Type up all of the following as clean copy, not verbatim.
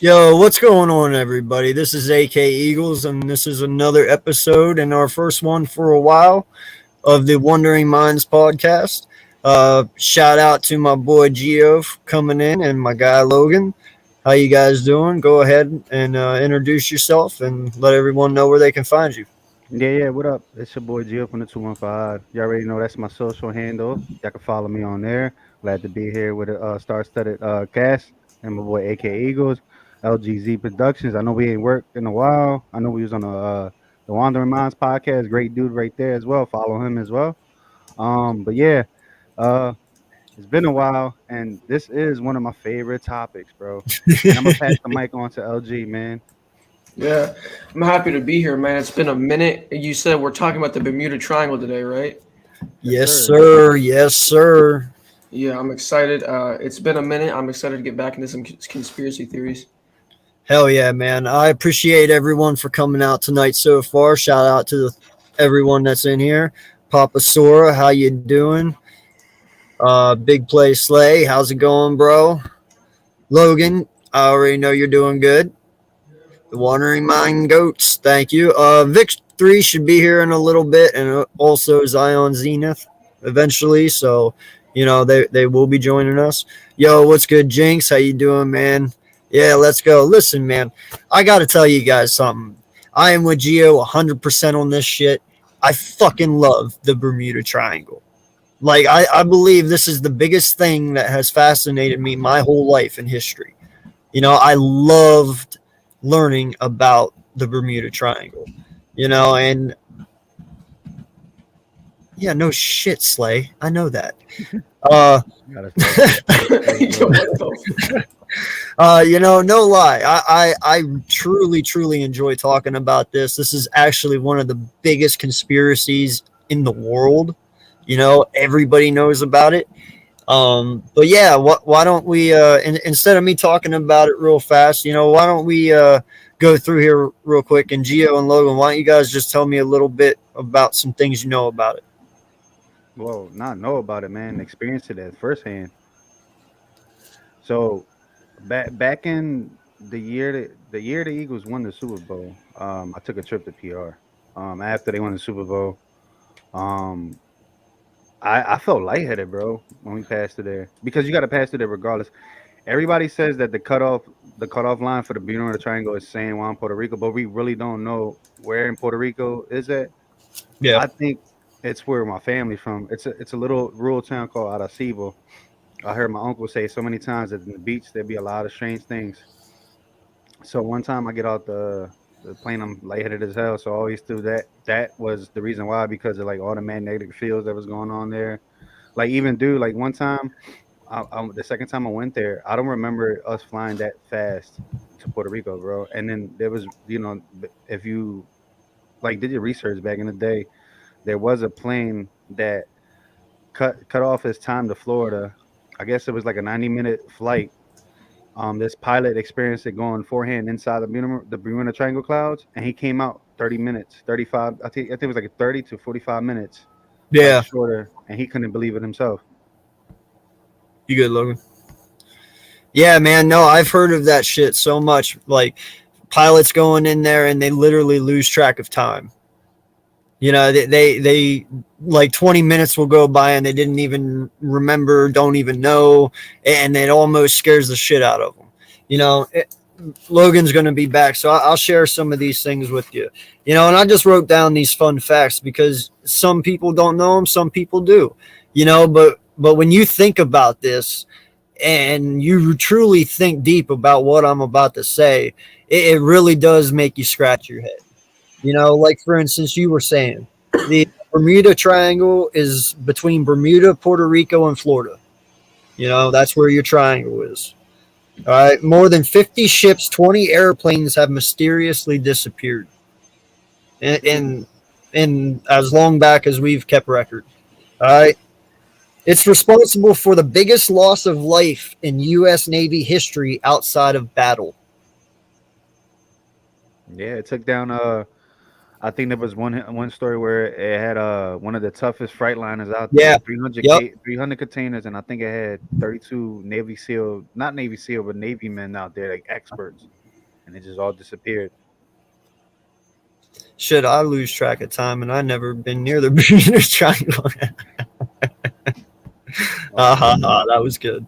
Yo, what's going on, everybody? This is AK Eagles, and this is another episode and our first one for a while of the Wandering Minds podcast. Shout out to my boy Gio coming in and my guy Logan. How you guys doing? Go ahead and introduce yourself and let everyone know where they can find you. Yeah, what up? It's your boy Gio from the 215. You already know that's my social handle. Y'all can follow me on there. Glad to be here with a star-studded cast and my boy AK Eagles, LGZ Productions. I know we ain't worked in a while. I know we was on the Wandering Minds podcast. Great dude right there as well. Follow him as well. But yeah, uh, it's been a while, and this is one of my favorite topics, bro. And I'm gonna pass the mic on to LG, man. Yeah, I'm happy to be here, man. It's been a minute. You said we're talking about the Bermuda Triangle today, right? Yes, Yes, sir. sir. Yes, sir. Yeah, I'm excited. It's been a minute. I'm excited to get back into some conspiracy theories. Hell yeah, man. I appreciate everyone for coming out tonight so far. Shout out to everyone that's in here. Papa Sora, how you doing? Big Play Slay, how's it going, bro? Logan, I already know you're doing good. The Wandering Mind Goats, thank you. Vic 3 should be here in a little bit, and also Zion Zenith eventually. So, they will be joining us. Yo, what's good, Jinx? How you doing, man? Yeah, let's go. Listen, man, I got to tell you guys something. I am with Geo 100% on this shit. I fucking love the Bermuda Triangle. Like, I believe this is the biggest thing that has fascinated me my whole life in history. I loved learning about the Bermuda Triangle, and yeah, no shit, Slay. I know that. Uh, Gotta start with Yo, bro. what the no lie. I truly, truly enjoy talking about this. This is actually one of the biggest conspiracies in the world. Everybody knows about it. But yeah, why don't we, instead of me talking about it real fast, why don't we go through here real quick? And Gio and Logan, why don't you guys just tell me a little bit about some things you know about it? Well, not know about it, man. Experience it at firsthand. So back in the year the Eagles won the Super Bowl, I took a trip to PR. After they won the Super Bowl, um, I felt lightheaded, bro, when we passed through there because you got to pass through there regardless. Everybody says that the cutoff line for the Bermuda Triangle is San Juan, Puerto Rico, but we really don't know where in Puerto Rico is it. Yeah. I think it's where my family's from. It's a little rural town called Arecibo. I heard my uncle say so many times that in the beach there'd be a lot of strange things. So one time I get out the plane, I'm lightheaded as hell. So I always threw that. That was the reason why, because of like all the magnetic fields that was going on there. Like even dude, like one time, the second time I went there, I don't remember us flying that fast to Puerto Rico, bro. And then there was, if you like did your research back in the day, there was a plane that cut off his time to Florida. I guess it was like a 90-minute flight. This pilot experienced it going forehand inside the Bermuda Triangle clouds, and he came out 30 minutes, 35. I think it was like 30 to 45 minutes, like Yeah. shorter, and he couldn't believe it himself. You good, Logan? Yeah, man. No, I've heard of that shit so much. Like pilots going in there and they literally lose track of time. They like 20 minutes will go by and they didn't even remember, don't even know, and it almost scares the shit out of them. Logan's going to be back, so I'll share some of these things with you. And I just wrote down these fun facts because some people don't know them, some people do. But when you think about this and you truly think deep about what I'm about to say, it really does make you scratch your head. Like for instance, you were saying the Bermuda Triangle is between Bermuda, Puerto Rico, and Florida. That's where your triangle is. All right. More than 50 ships, 20 airplanes have mysteriously disappeared in, in as long back as we've kept record. All right. It's responsible for the biggest loss of life in U.S. Navy history outside of battle. Yeah, it took down I think there was one story where it had one of the toughest freight liners out there, Yeah. 300 Yep. 300 containers, and I think it had 32 Navy SEAL, not Navy SEAL, but Navy men out there, like experts, and it just all disappeared. Shit, I lose track of time, and I never been near the Bermuda Triangle. That was good.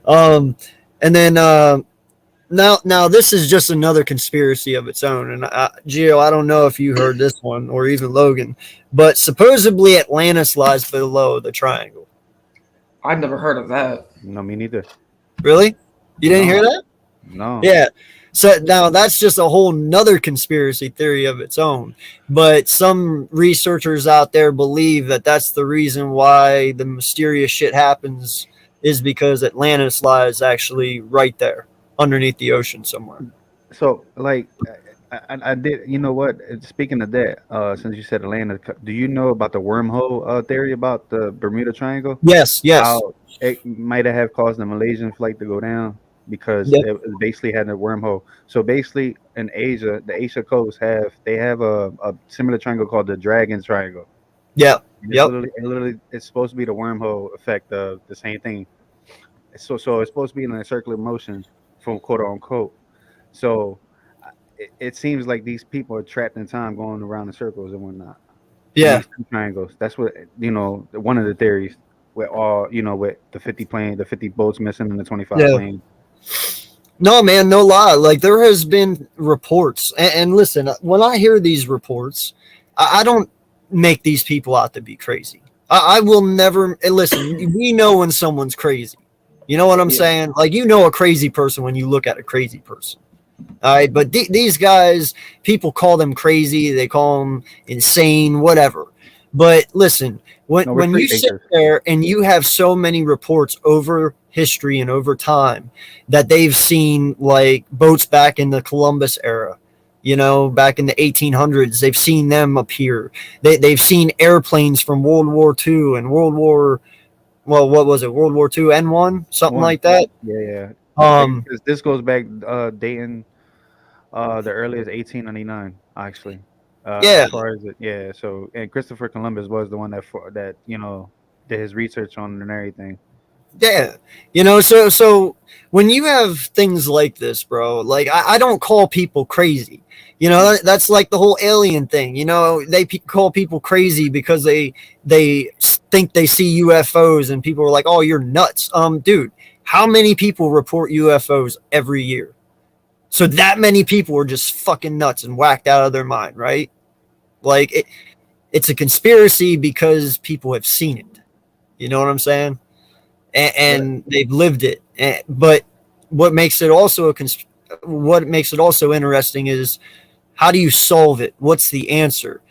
And then now this is just another conspiracy of its own. And Gio, I don't know if you heard this one or even Logan, but supposedly Atlantis lies below the triangle. I've never heard of that. No, me neither. Really? You didn't hear that? No. Yeah. So now that's just a whole nother conspiracy theory of its own. But some researchers out there believe that that's the reason why the mysterious shit happens is because Atlantis lies actually right there underneath the ocean somewhere. So, like, I did. You know what? Speaking of that, since you said Atlanta, do you know about the wormhole theory about the Bermuda Triangle? Yes. How it might have caused the Malaysian flight to go down because Yep. it basically had a wormhole. So basically, in Asia, the Asia coast have a similar triangle called the Dragon Triangle. Yeah. And Yep. literally, it's supposed to be the wormhole effect of the same thing. So it's supposed to be in a circular motion, from quote unquote. So it seems like these people are trapped in time, going around in circles and whatnot. Yeah. These two triangles. That's what one of the theories. With with the 50 boats missing and the 25 Yeah. planes. No, man, no lie. Like there has been reports, and listen, when I hear these reports, I don't make these people out to be crazy. I will never listen. We know when someone's crazy. You know what I'm saying? Like you know a crazy person when you look at a crazy person. All right, but these guys, people call them crazy. They call them insane, whatever. But listen, when you sit there and you have so many reports over history and over time that they've seen like boats back in the Columbus era, back in the 1800s, they've seen them appear. They've seen airplanes from World War II and what was it? World War II and one, something like that. Yeah. This goes back dating the earliest 1899 actually. As far as it, so and Christopher Columbus was the one that did his research on it and everything. Yeah, so when you have things like this, bro, like I don't call people crazy. That's like the whole alien thing. They call people crazy because they think they see UFOs, and people are like, "Oh, you're nuts." Dude, how many people report UFOs every year? So that many people are just fucking nuts and whacked out of their mind, right? Like it's a conspiracy because people have seen it. You know what I'm saying? And they've lived it. But what makes it also interesting is how do you solve it? What's the answer?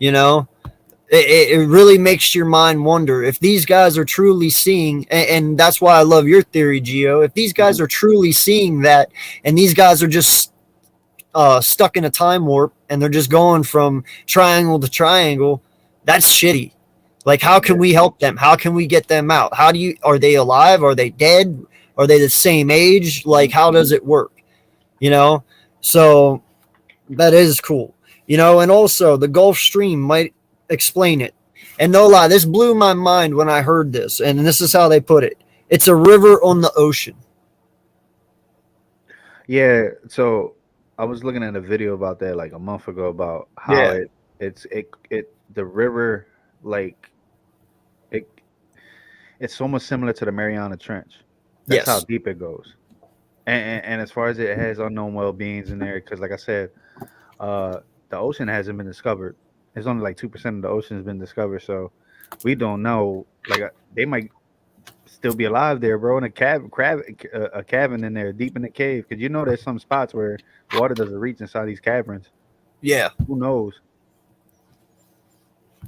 It really makes your mind wonder if these guys are truly seeing, and that's why I love your theory, Gio. If these guys are truly seeing that, and these guys are just stuck in a time warp, and they're just going from triangle to triangle, that's shitty. Like, how can we help them? How can we get them out? Are they alive? Are they dead? Are they the same age? Like, how does it work? So that is cool. And also the Gulf Stream might explain it. And no lie, this blew my mind when I heard this. And this is how they put it. It's a river on the ocean. Yeah. So I was looking at a video about that like a month ago about how the river, like it's almost similar to the Mariana Trench. That's how deep it goes. And as far as it has unknown well beings in there, because like I said, the ocean hasn't been discovered. It's only like 2% of the ocean has been discovered, so we don't know. Like they might still be alive there, bro, in a cabin in there, deep in the cave. Because there's some spots where water doesn't reach inside these caverns. Yeah. Who knows?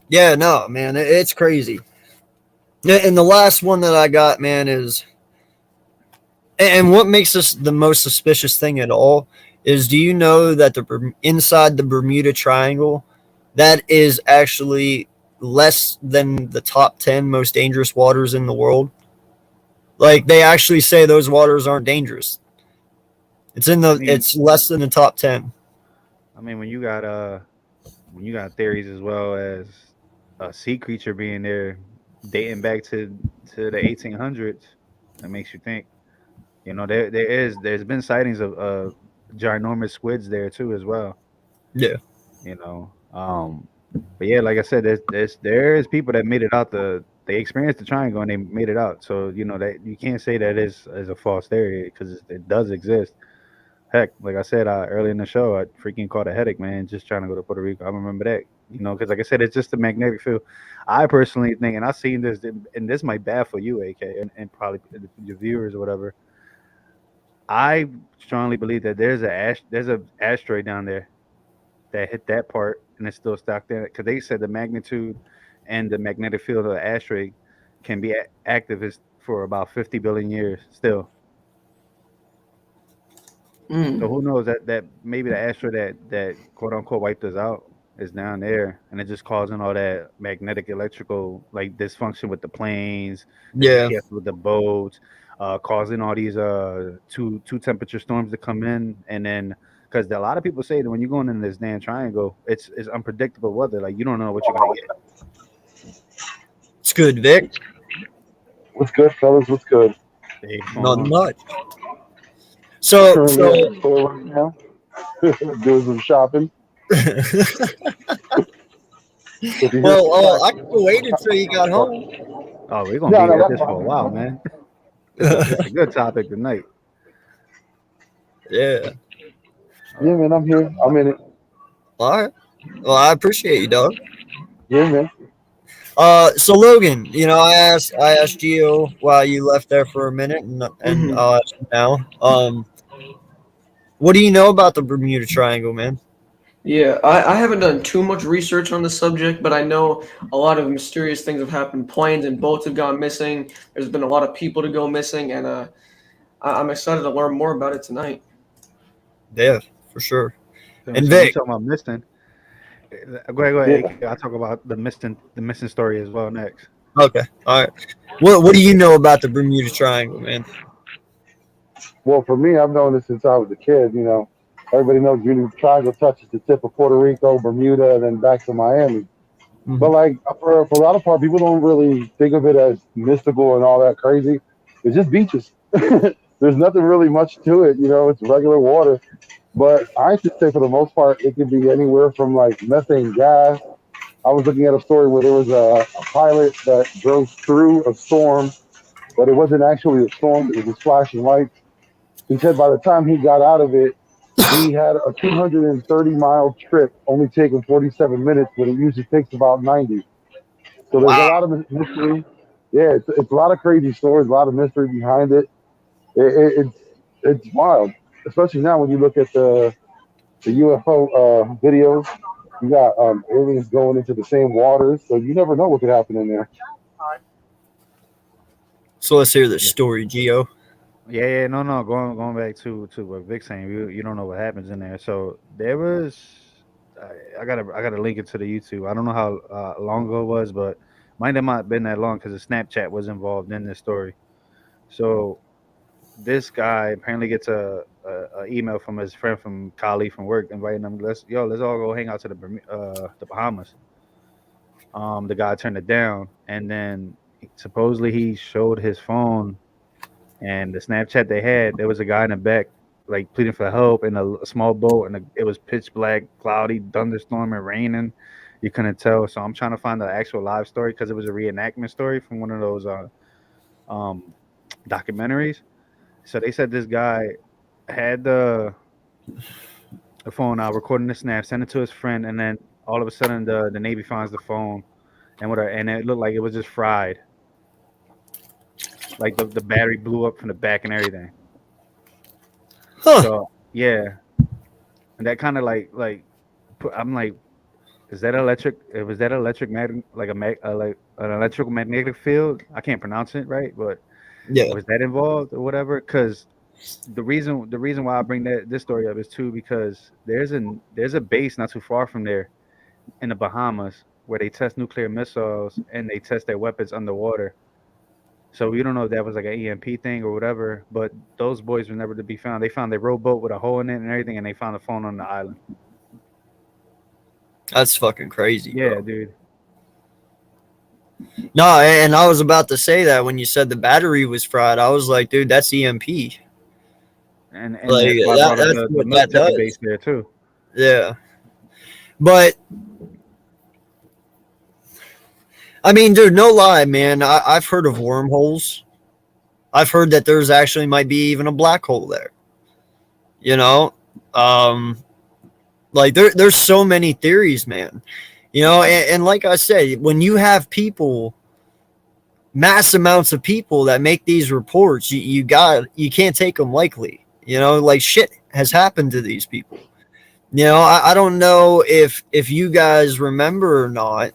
Yeah, no, man, it's crazy. And the last one that I got, man, is, and what makes this the most suspicious thing at all is, do you know that inside the Bermuda Triangle, that is actually less than the top 10 most dangerous waters in the world? Like, they actually say those waters aren't dangerous. It's less than the top 10. I mean, when you got when you got theories as well as a sea creature being there, dating back to the 1800s, that makes you think. You know, there's been sightings of ginormous squids there too as well. Yeah. You know, but yeah, like I said, there's people that made it out they experienced the triangle and they made it out. So you know that you can't say that is a false theory because it does exist. Heck, like I said earlier in the show, I freaking caught a headache, man, just trying to go to Puerto Rico. I remember that, you know, because like I said, it's just the magnetic field. I personally think, and I've seen this, and this might baffle you, AK, and probably your viewers or whatever. I strongly believe that there's a asteroid down there that hit that part and it's still stuck there because they said the magnitude and the magnetic field of the asteroid can be active for about 50 billion years still. So Mm. who knows that maybe the asteroid that quote unquote wiped us out is down there and it's just causing all that magnetic electrical like dysfunction with the planes, the Yeah. GPS with the boats, causing all these two temperature storms to come in and then because a lot of people say that when you're going in this damn triangle, it's unpredictable weather. Like you don't know what you're gonna get. It's good, Vic. What's good, fellas? What's good? Hey, what's going Not on? much. So, Currently at the store right now, doing some shopping. If you hear some well, I crack, could have waited till you got home. Oh, we're gonna no, be no, at that's this for a while, fine. man. It's a good topic tonight. Yeah. Yeah, man, I'm here. I'm in it. All right. Well, I appreciate you, dog. Yeah, man. So Logan, you know, I asked Gio while you left there for a minute, and Hmm. I'll ask you now. What do you know about the Bermuda Triangle, man? Yeah, I haven't done too much research on the subject, but I know a lot of mysterious things have happened. Planes and boats have gone missing. There's been a lot of people to go missing, and I'm excited to learn more about it tonight. Yeah, for sure. And So when you Vic, talk about missing, go ahead, go ahead, Yeah. AK. I'll talk about the missing story as well next. okay, all right. What do you know about the Bermuda Triangle, man? Well, for me, I've known this since I was a kid. You know, everybody knows Bermuda Triangle touches the tip of Puerto Rico, Bermuda, and then back to Miami. But Mhm. like for a lot of part, people don't really think of it as mystical and all that crazy. It's just beaches. There's nothing really much to it. You know, it's regular water. But I should say for the most part, it could be anywhere from like methane gas. I was looking at a story where there was a pilot that drove through a storm, but it wasn't actually a storm. It was just flashing lights. He said by the time he got out of it, he had a 230-mile trip, only taking 47 minutes, but it usually takes about 90. So there's a Wow. lot of mystery. Yeah, it's a lot of crazy stories, a lot of mystery behind it. It's wild, especially now when you look at the UFO videos. You got aliens going into the same waters, so you never know what could happen in there. So let's hear the Yeah, story, Gio. yeah, no, no. Going back to what Vic's saying, you don't know what happens in there. So there was, I gotta link it to the YouTube. I don't know how long ago it was, but might have not been that long because the Snapchat was involved in this story. So this guy apparently gets a email from his friend from colleague from work inviting him. Let's all go hang out to the Bahamas. The guy turned it down, and then supposedly he showed his phone and the Snapchat they had. There was a guy in the back like pleading for help in a small boat, and it was pitch black, cloudy, thunderstorm, and raining. You couldn't tell. So I'm trying to find the actual live story because it was a reenactment story from one of those um, documentaries. So they said this guy had the phone out, recording the snap, sent it to his friend, and then all of a sudden the Navy finds the phone and it looked like it was just fried. Like the battery blew up from the back and everything. Huh. So yeah, and that kind of I'm like, is that electric? Was that electric like like an electrical magnetic field? I can't pronounce it right, but Yeah. was that involved or whatever? Because the reason why I bring this story up is too because there's a base not too far from there in the Bahamas where they test nuclear missiles and they test their weapons underwater. So we don't know if that was like an EMP thing or whatever, but those boys were never to be found. They found their rowboat with a hole in it and everything, and they found a phone on the island. That's fucking crazy, Yeah, bro. dude. No, and I was about to say that when you said the battery was fried. I was like, dude, that's EMP. And Like that's why I brought up that's the what that military base does. there too. Yeah. But I mean, dude, no lie, man. I've heard of wormholes. I've heard that there's actually might be even a black hole there. You know, like there's so many theories, man. You know, and like I said, when you have people, mass amounts of people that make these reports, you can't take them lightly. You know, like shit has happened to these people. You know, I don't know if you guys remember or not.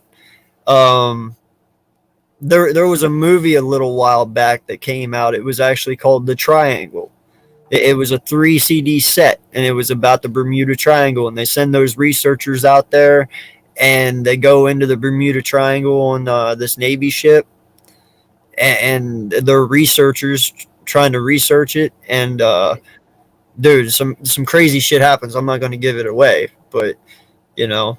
There was a movie a little while back that came out. It was actually called The Triangle. It was a 3 CD set, and it was about the Bermuda Triangle. And they send those researchers out there, and they go into the Bermuda Triangle on this Navy ship, and they're researchers trying to research it. And dude, some crazy shit happens. I'm not going to give it away, but you know,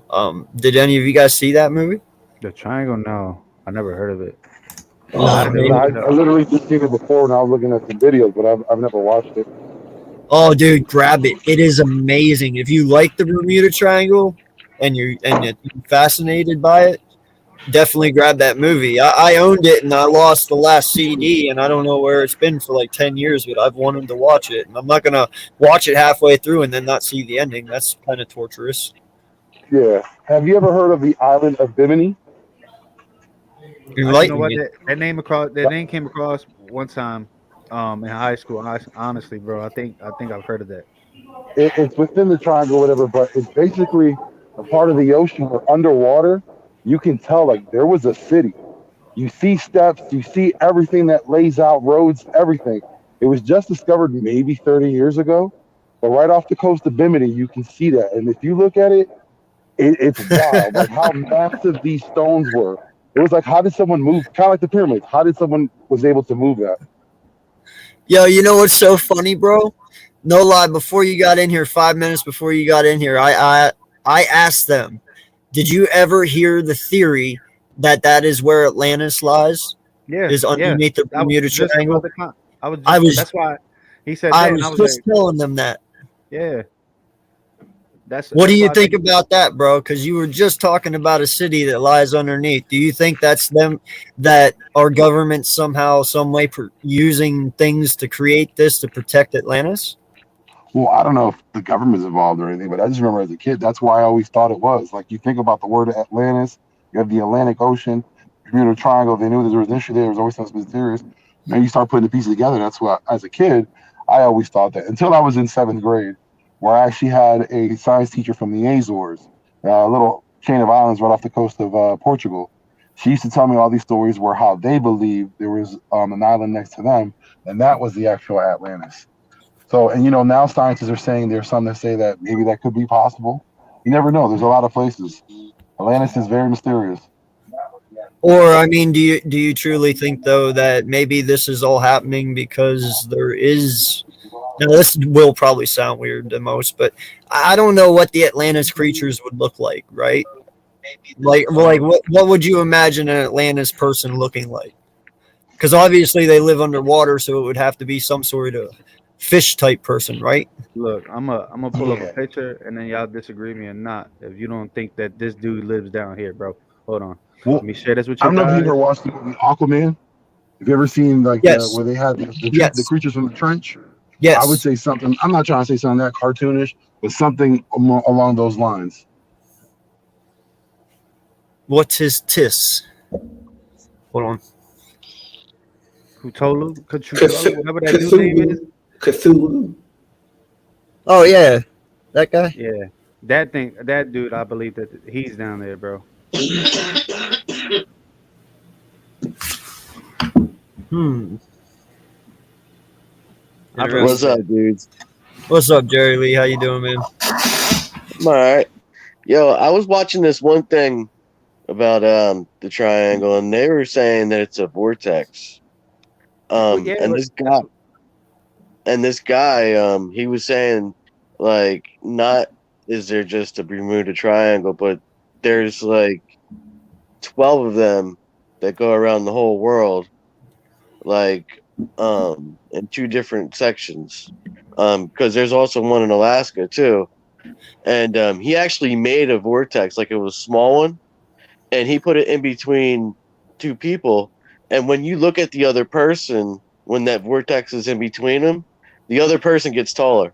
did any of you guys see that movie? The Triangle? No, I never heard of it. Oh, I didn't man. look it I up. literally just seen it before when I was looking at some videos, but I've never watched it. Oh, dude, grab it. It is amazing. If you like the Bermuda Triangle and you're fascinated by it, definitely grab that movie. I owned it and I lost the last CD, and I don't know where it's been for like 10 years, but I've wanted to watch it. And I'm not going to watch it halfway through and then not see the ending. That's kind of torturous. Yeah. Have you ever heard of the island of Bimini? You know Enlighten what? me. That name came across one time in high school. Honestly, bro, I think I've heard of that. It's within the triangle, whatever, but it's basically a part of the ocean where underwater you can tell like there was a city. You see steps, you see everything that lays out roads, everything. It was just discovered maybe 30 years ago, but right off the coast of Bimini, you can see that. And if you look at it, it's wild, like how massive these stones were. It was like, how did someone move? Kind of like the pyramids. How did someone was able to move that? Yo, you know what's so funny, bro? No lie, before you got in here, 5 minutes before you got in here, I asked them, did you ever hear the theory that is where Atlantis lies? Yeah, Is yeah. underneath the I was Bermuda just Triangle? about to con- I was I just. was That's why he said I that, and I was was just like, telling them that. yeah. What do That's you why I think think. about that, bro? Because you were just talking about a city that lies underneath. Do you think that's them, that our government somehow, some way, using things to create this to protect Atlantis? Well, I don't know if the government's involved or anything, but I just remember as a kid, that's why I always thought it was. Like you think about the word Atlantis, you have the Atlantic Ocean, Bermuda Triangle. They knew that there was an issue there. There was always something mysterious. Then you start putting the pieces together. That's why, as a kid, I always thought that until I was in seventh grade, where I actually had a science teacher from the Azores, a little chain of islands right off the coast of Portugal. She used to tell me all these stories where how they believed there was an island next to them, and that was the actual Atlantis. So, and now scientists are saying there's some that say that maybe that could be possible. You never know. There's a lot of places. Atlantis is very mysterious. Or I mean, do you truly think though that maybe this is all happening because there is? Now this will probably sound weird to most, but I don't know what the Atlantis creatures would look like, right? Like what would you imagine an Atlantis person looking like? Because obviously they live underwater, so it would have to be some sort of fish type person, right? Look, I'm gonna pull up a Yeah. picture, and then y'all disagree me or not. If you don't think that this dude lives down here, bro, hold on. Well, Let me share this with I you don't know if you guys. ever watched the movie Aquaman. Have you ever seen like Yes, where they had the yes, creatures from the trench? I would yes. say something. I'm not trying to say something that cartoonish, but something along those lines. What's his tis? Hold on. Cthulhu, whatever that dude name is. Cthulhu. Oh yeah, that guy. Yeah, that dude. I believe that he's down there, bro. Hmm. I believe What's Interesting. up, dudes? What's up, Jerry Lee? How you doing, man? I'm all right. Yo, I was watching this one thing about the triangle, and they were saying that it's a vortex. yeah, And this guy, he was saying like, not is there just a Bermuda Triangle, but there's like 12 of them that go around the whole world, like in 2 different sections. Because there's also one in Alaska too. And he actually made a vortex, like it was a small one, and he put it in between 2 people. And when you look at the other person, when that vortex is in between them, the other person gets taller.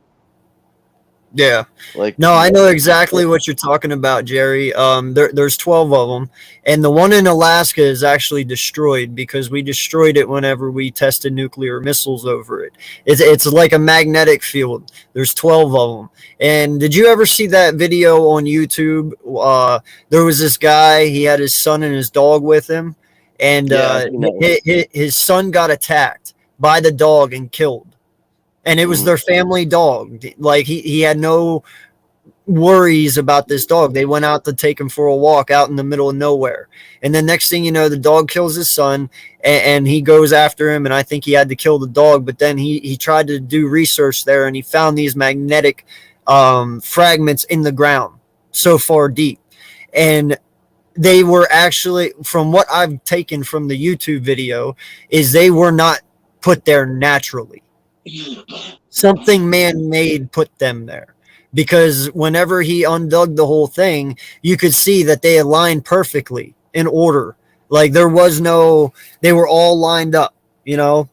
Yeah. Like, No, I know exactly what you're talking about, Jerry. There's 12 of them, and the one in Alaska is actually destroyed because we destroyed it whenever we tested nuclear missiles over it. It's like a magnetic field. There's 12 of them. And did you ever see that video on YouTube? There was this guy. He had his son and his dog with him, and his son got attacked by the dog and killed. And it was their family dog. Like he had no worries about this dog. They went out to take him for a walk out in the middle of nowhere. And then next thing you know, the dog kills his son and he goes after him. And I think he had to kill the dog. But then he tried to do research there and he found these magnetic fragments in the ground so far deep. And they were actually, from what I've taken from the YouTube video, is they were not put there naturally. Something man-made put them there, because whenever he undug the whole thing, you could see that they aligned perfectly in order. Like there was no, they were all lined up, in a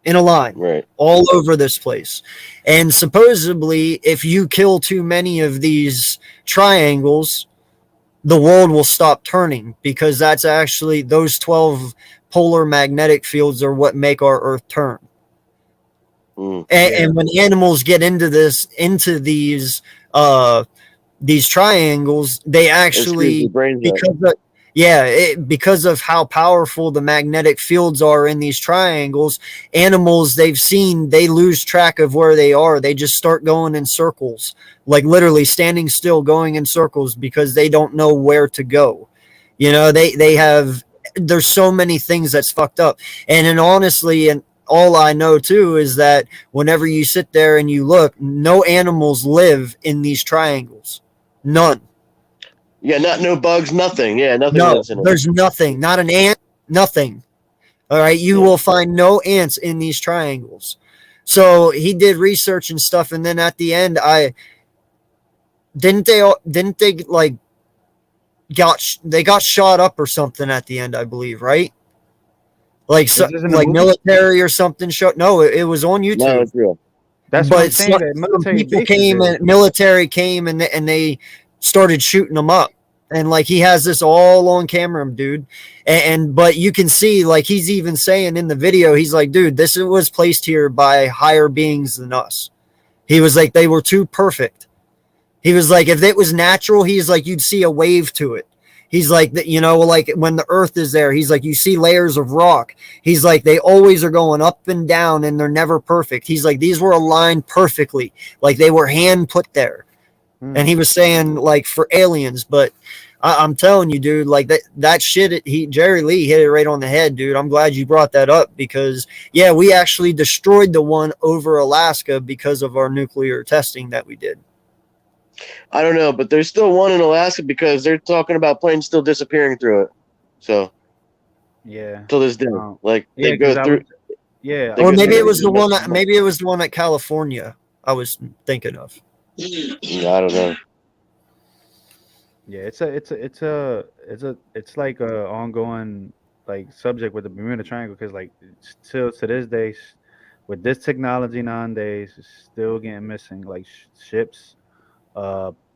line, right, all over this place. And supposedly, if you kill too many of these triangles, the world will stop turning, because that's actually, those 12 polar magnetic fields are what make our Earth turn. And when animals get into these triangles, they actually, because of how powerful the magnetic fields are in these triangles, animals they lose track of where they are. They just start going in circles, like literally standing still, going in circles, because they don't know where to go. There's so many things that's fucked up. And honestly, and all I know too is that whenever you sit there and you look, no animals live in these triangles. None. Yeah, no bugs, nothing. Yeah, nothing lives in it. There's nothing. Not an ant, nothing. All right, you will find no ants in these triangles. So he did research and stuff, and then at the end, they got shot up or something at the end, I believe, right? Like military or something. No, it was on YouTube. No, it's real. That's what I'm saying. Military came and they started shooting them up. And like he has this all on camera, dude. But you can see, like he's even saying in the video, he's like, dude, this was placed here by higher beings than us. He was like, they were too perfect. He was like, if it was natural, he's like, you'd see a wave to it. He's like, like when the earth is there, he's like, you see layers of rock. He's like, they always are going up and down and they're never perfect. He's like, these were aligned perfectly. Like they were hand put there. And he was saying like for aliens, but I'm telling you, dude, like that shit, Jerry Lee hit it right on the head, dude. I'm glad you brought that up because we actually destroyed the one over Alaska because of our nuclear testing that we did. I don't know, but there's still one in Alaska because they're talking about planes still disappearing through it. So, till this day, they go through. Or maybe it was the one. Maybe it was the one at California. I was thinking of. I don't know. Yeah, it's like a ongoing like subject with the Bermuda Triangle because like still to this day, with this technology nowadays, it's still getting missing. Like ships.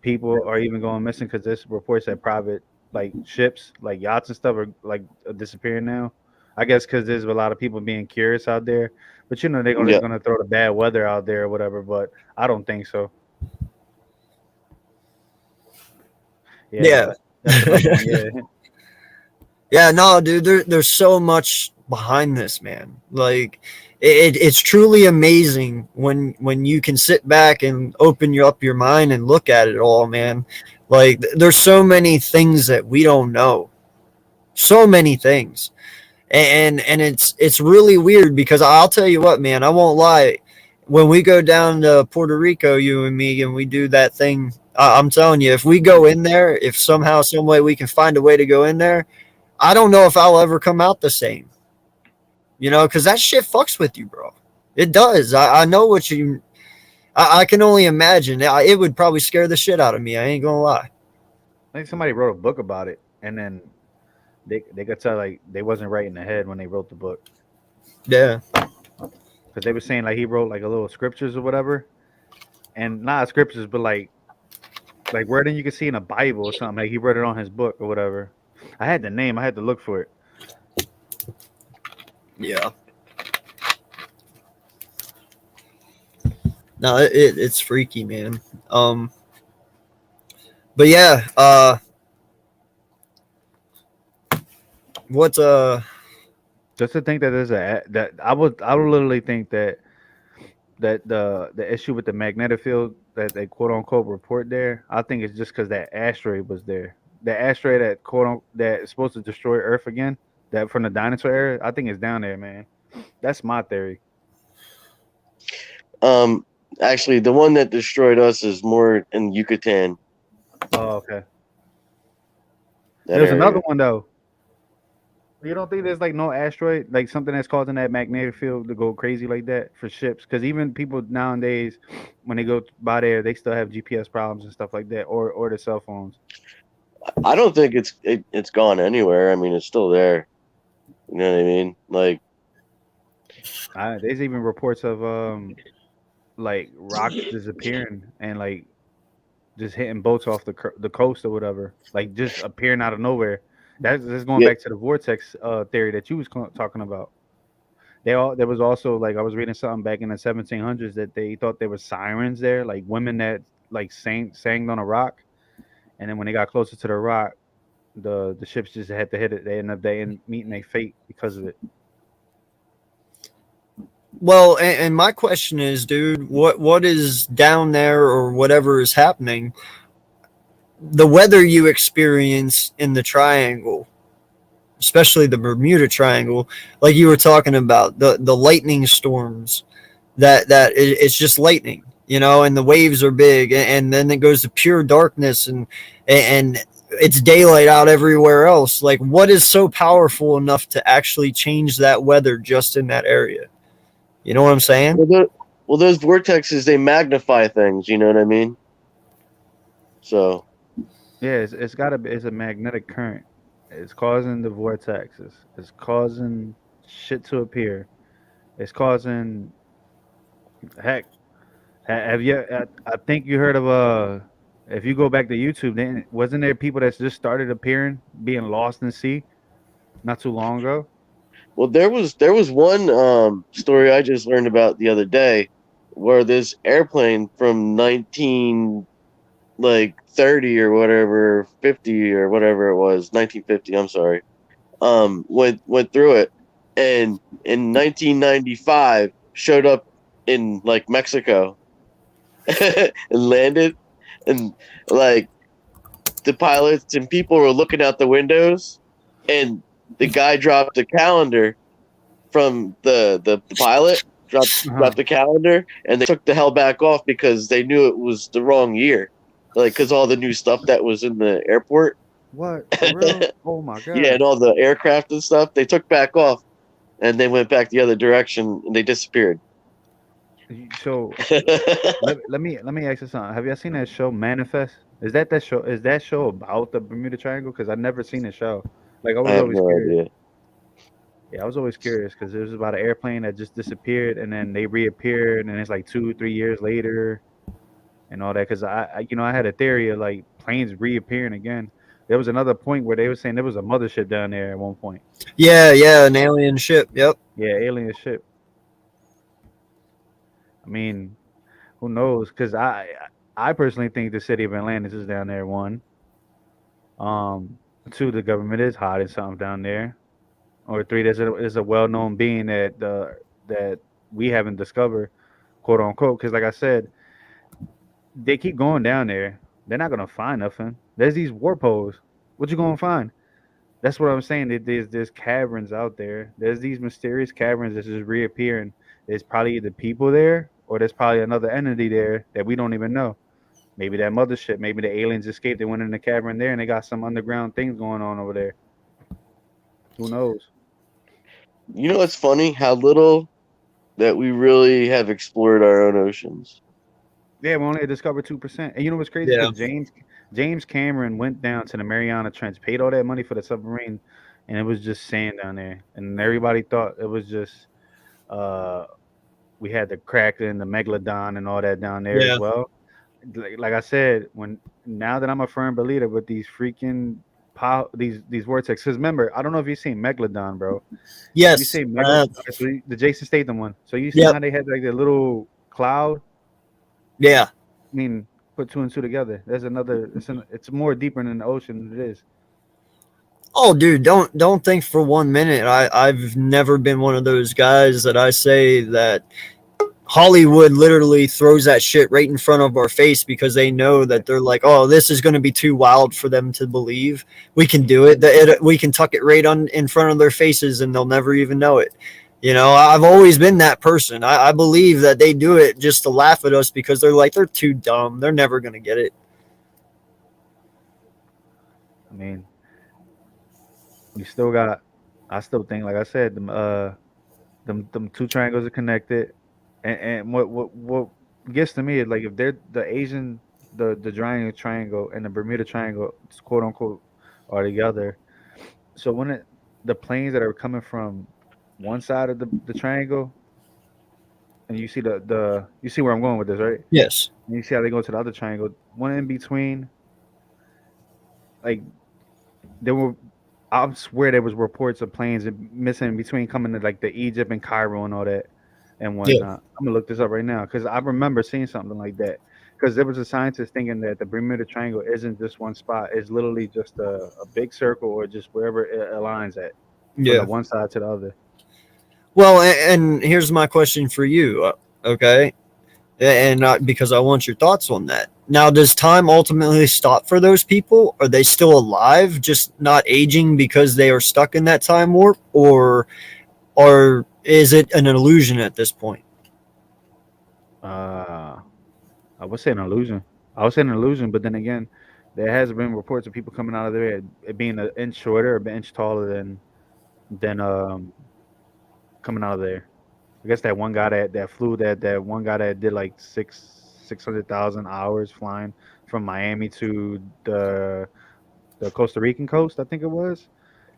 People are even going missing because this report said private like ships, like yachts and stuff are like disappearing now. I guess because there's a lot of people being curious out there, but they're gonna throw the bad weather out there or whatever. But I don't think so. Yeah. No, dude. There's so much behind this, man. Like it's truly amazing when you can sit back and open up your mind and look at it all, man. Like there's so many things that we don't know, so many things, and it's really weird because I'll tell you what, man, I won't lie. when we go down to Puerto Rico, you and me, and we do that thing, I'm telling you, if we go in there, if somehow, some way we can find a way to go in there, I don't know if I'll ever come out the same. You know, because that shit fucks with you, bro. It does. I know what you. I can only imagine. It would probably scare the shit out of me. I ain't gonna lie. I think somebody wrote a book about it, and then they could tell like they wasn't right in the head when they wrote the book, Yeah. because they were saying like he wrote like a little scriptures or whatever, and not scriptures, but like wording you could see in a Bible or something. Like he wrote it on his book or whatever. I had the name. I had to look for it. Yeah. No, it's freaky, man. But yeah, what's Just to think that that I would literally think that the issue with the magnetic field that they quote unquote report there, I think it's just because that asteroid was there. The asteroid that that is supposed to destroy Earth again, that from the dinosaur era, I think it's down there, man. That's my theory. Actually, the one that destroyed us is more in Yucatan. Oh, okay. That There's area. another one though. You don't think there's like no asteroid, like something that's causing that magnetic field to go crazy like that for ships? Because even people nowadays, when they go by there, they still have GPS problems and stuff like that, or their cell phones. I don't think it's gone anywhere. I mean, it's still there. You know what I mean? Like, There's even reports of like rocks disappearing and like just hitting boats off the coast or whatever, like just appearing out of nowhere. That's going Yeah. back to the vortex theory that you was talking about. There was also like I was reading something back in the 1700s that they thought there were sirens there, like women that like sang on a rock, and then when they got closer to the rock, the ships just had to hit it. They ended up meeting their fate because of it. well, and my question is, dude, what is down there or whatever is happening? The weather you experience in the triangle, especially the Bermuda Triangle, like you were talking about, the lightning storms, it's just lightning, you know, and the waves are big, and then it goes to pure darkness, and it's daylight out everywhere else. Like, what is so powerful enough to actually change that weather just in that area? You know what I'm saying? well, those vortexes, they magnify things. You know what I mean? So Yeah, it's a magnetic current. It's causing the vortexes. It's causing shit to appear. It's causing heck. Have you? I think you heard of if you go back to YouTube, then wasn't there people that just started appearing, being lost in the sea, not too long ago? well, there was one story I just learned about the other day, where this airplane from 1930 or whatever, 50 or whatever it was, 1950. I'm sorry. Went through it, and in 1995 showed up in like Mexico and landed, and like the pilots and people were looking out the windows, and the guy dropped the calendar from the pilot dropped the calendar, and they took the hell back off because they knew it was the wrong year, like because all the new stuff that was in the airport. What? For real? Oh my god. Yeah, and all the aircraft and stuff, they took back off, and they went back the other direction, and they disappeared. So let me ask you something. Have you seen that show Manifest? That show? Is that show about the Bermuda Triangle? Because I've never seen the show. Like I I was have always no curious. idea. Yeah, I was always curious because it was about an airplane that just disappeared and then they reappeared and it's like 2-3 years later and all that. Because I had a theory of like planes reappearing again. There was another point where they were saying there was a mothership down there at one point. Yeah, an alien ship. Yep. Yeah, alien ship. I mean, who knows? Because I personally think the city of Atlantis is down there. One, two, the government is hiding something down there. Or three, there's a well-known being that we haven't discovered, quote unquote. Because like I said, they keep going down there. They're not gonna find nothing. There's these warp holes. What you gonna find? That's what I'm saying. There's caverns out there. There's these mysterious caverns that just reappear, and there's probably either people there or there's probably another entity there that we don't even know. Maybe that mothership, maybe the aliens escaped. They went in the cavern there, and they got some underground things going on over there. Who knows? You know, it's funny how little that we really have explored our own oceans. Yeah, we only discovered 2%. And you know what's crazy? Yeah. Because James Cameron went down to the Mariana Trench, paid all that money for the submarine, and it was just sand down there. And everybody thought it was just we had the Kraken, the Megalodon, and all that down there Yeah. as well. Like I said, now that I'm a firm believer with these freaking these vortexes. Because remember, I don't know if you've seen Megalodon, bro. You Yes. say Megalodon, the Jason Statham one. So you see Yep. how they had like the little cloud. Yeah. I mean, put two and two together. There's another. It's more deeper than the ocean than it is. Oh, dude, don't think for 1 minute. I've never been one of those guys that I say that Hollywood literally throws that shit right in front of our face because they know that they're like, oh, this is going to be too wild for them to believe. We can do it. We can tuck it right on in front of their faces and they'll never even know it. You know, I've always been that person. I believe that they do it just to laugh at us because they're too dumb. They're never going to get it. I mean, we still got. I still think, like I said, them two triangles are connected, and what gets to me is like if they're the Asian, the triangle and the Bermuda Triangle, quote unquote, are together. So the planes that are coming from one side of the triangle, and you see you see where I'm going with this, right? Yes. And you see how they go to the other triangle, one in between. Like there were, I swear there was reports of planes missing in between coming to like the Egypt and Cairo and all that and whatnot. Yeah. I'm gonna look this up right now because I remember seeing something like that. Because there was a scientist thinking that the Bermuda Triangle isn't just one spot; it's literally just a big circle or just wherever it aligns at, from the one side to the other. Well, and here's my question for you, okay? And not because I want your thoughts on that. Now, does time ultimately stop for those people? Are they still alive, just not aging because they are stuck in that time warp, or is it an illusion at this point? I would say an illusion. I would say an illusion, but then again, there has been reports of people coming out of there it being an inch shorter, an inch taller than coming out of there. I guess that one guy that flew that one guy that did like 600,000 hours flying from Miami to the Costa Rican coast, I think it was,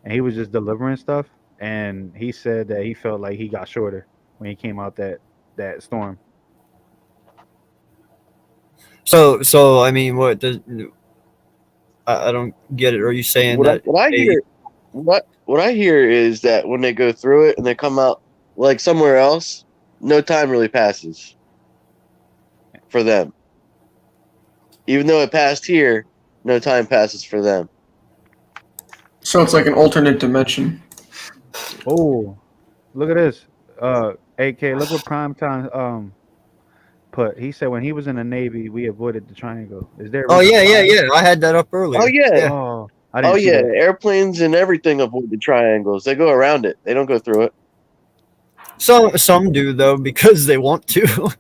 and he was just delivering stuff. And he said that he felt like he got shorter when he came out that storm. So I mean, what does I don't get it. Are you saying that? What I hear is that when they go through it and they come out like somewhere else, no time really passes for them. Even though it passed here, no time passes for them. So it's like an alternate dimension. Oh, look at this. AK, look what Prime Time put. He said when he was in the Navy, we avoided the triangle. Is there? Oh yeah. I had that up earlier. Oh yeah. Oh, I didn't see yeah. that. Airplanes and everything avoid the triangles. They go around it. They don't go through it. Some do though because they want to.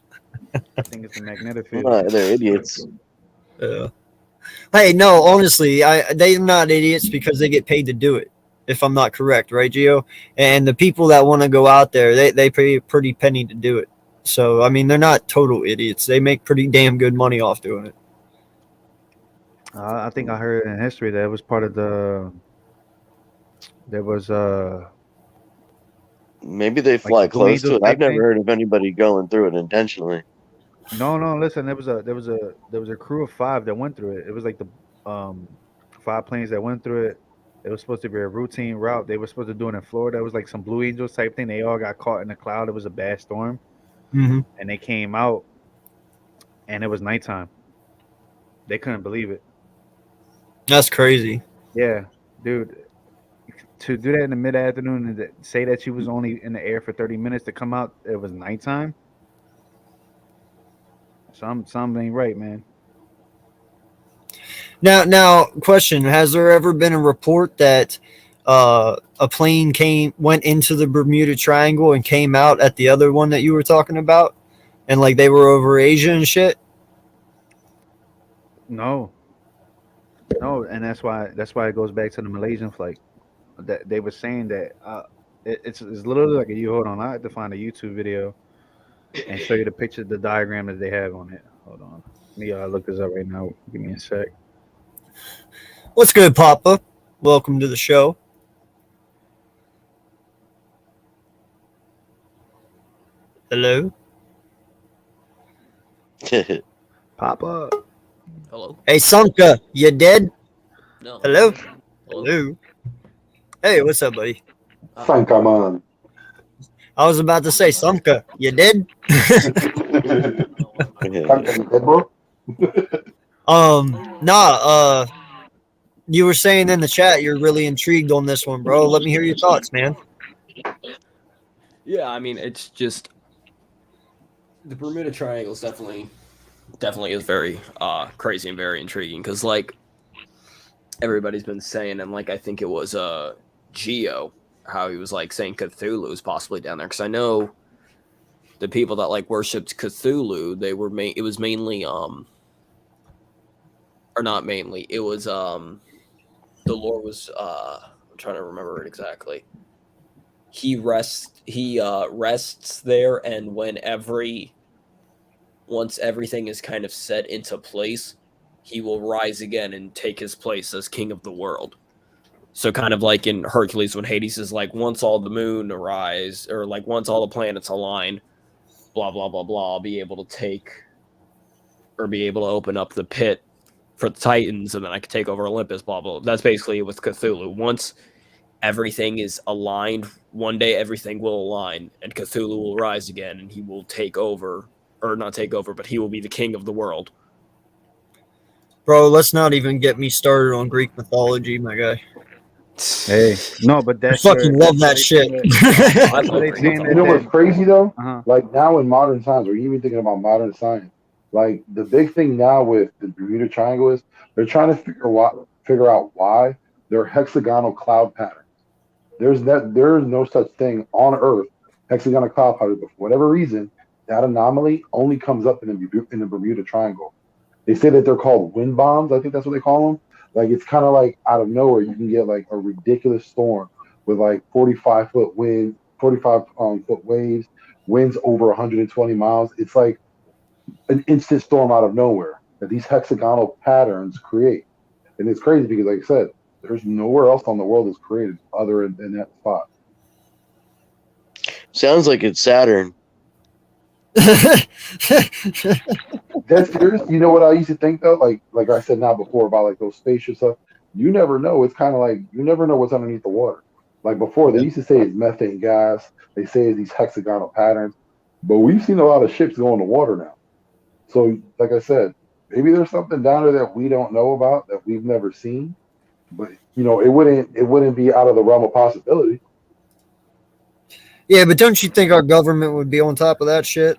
I think it's a magnetic field. They're idiots. Yeah. Hey, no, honestly, they're not idiots because they get paid to do it. If I'm not correct, right, Gio? And the people that want to go out there, they pay a pretty penny to do it. So I mean, they're not total idiots. They make pretty damn good money off doing it. I think I heard in history that it was part of the. There was Maybe they fly like close to Blue it. I've Angels never thing? heard of anybody going through it intentionally. No. Listen, there was a crew of 5 that went through it. It was like the 5 planes that went through it. It was supposed to be a routine route. They were supposed to do it in Florida. It was like some Blue Angels type thing. They all got caught in a cloud. It was a bad storm, Mm-hmm. and they came out, and it was nighttime. They couldn't believe it. That's crazy. Yeah, dude. To do that in the mid-afternoon and say that you was only in the air for 30 minutes to come out, it was nighttime. Something ain't right, man. Now, question: has there ever been a report that a plane went into the Bermuda Triangle and came out at the other one that you were talking about? and like they were over Asia and shit? No, no, and that's why it goes back to the Malaysian flight. That they were saying that it's literally like a you. Hold on, I have to find a YouTube video and show you the picture, the diagram that they have on it. Hold on, let me look this up right now. Give me a sec. What's good, Papa? Welcome to the show. Hello. Pop up. Hello? Hey, Samka, you dead? No. Hello. Hello? Hello. Hey, what's up, buddy? Fine, come on. I was about to say, Samka, you dead? Bro? You were saying in the chat you're really intrigued on this one, bro. Let me hear your thoughts, man. Yeah, I mean, it's just the Bermuda Triangle is definitely is very crazy and very intriguing because, like, everybody's been saying, and like I think it was Geo, how he was like saying Cthulhu is possibly down there because I know the people that like worshipped Cthulhu, they were it was mainly or not mainly, it was the lore was I'm trying to remember it exactly. He rests there, and once everything is kind of set into place, he will rise again and take his place as king of the world. So kind of like in Hercules when Hades is like, once all the moon arise, or like once all the planets align, blah, blah, blah, blah, I'll be able to open up the pit for the Titans, and then I can take over Olympus, blah, blah. That's basically it with Cthulhu. Once everything is aligned, one day everything will align, and Cthulhu will rise again, and he will take over, or not take over, but he will be the king of the world. Bro, let's not even get me started on Greek mythology, my guy. Hey, no, but I that's fucking love that shit. That's what they saying. You know what's crazy though? Uh-huh. Like now in modern times, or even thinking about modern science, like the big thing now with the Bermuda Triangle is they're trying to figure out why they're hexagonal cloud patterns. There is no such thing on Earth, hexagonal cloud patterns, but for whatever reason, that anomaly only comes up in the Bermuda Triangle. They say that they're called wind bombs. I think that's what they call them. Like it's kind of like out of nowhere, you can get like a ridiculous storm with like 45-foot wind, 45-foot waves, winds over 120 miles. It's like an instant storm out of nowhere that these hexagonal patterns create. And it's crazy because, like I said, there's nowhere else on the world that's created other than that spot. Sounds like it's Saturn. That's serious. You know what I used to think though? Like I said now before about like those spaceship stuff. You never know. It's kind of like you never know what's underneath the water. Like before, they used to say it's methane gas. They say it's these hexagonal patterns. But we've seen a lot of ships go in the water now. So, like I said, maybe there's something down there that we don't know about that we've never seen. But you know, it wouldn't be out of the realm of possibility. Yeah, but don't you think our government would be on top of that shit?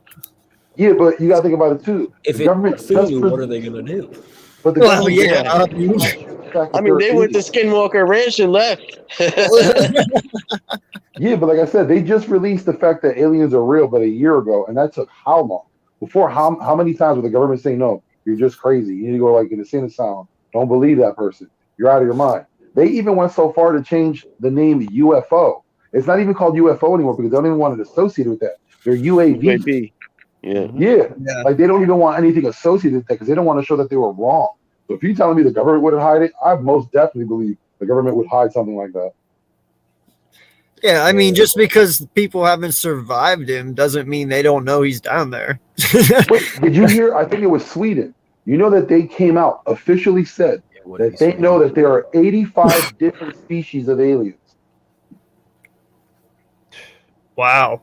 Yeah, but you got to think about it too. If the it's government Cthulhu, what are they going to do? But the Well, government, yeah. I mean, they went to Skinwalker Ranch and left. Yeah, but like I said, they just released the fact that aliens are real, but a year ago, and that took how long? Before, how many times would the government say, no, you're just crazy. You need to go like in the Senate sound. Don't believe that person. You're out of your mind. They even went so far to change the name UFO. It's not even called UFO anymore because they don't even want it associated with that. They're UAV. UAP. Yeah. Yeah. Like they don't even want anything associated with that because they don't want to show that they were wrong. So if you're telling me the government would hide it, I most definitely believe the government would hide something like that. Yeah, I mean, just because people haven't survived him doesn't mean they don't know he's down there. Wait, did you hear? I think it was Sweden. You know that they came out, officially said that they know that there are 85 different species of aliens. Wow.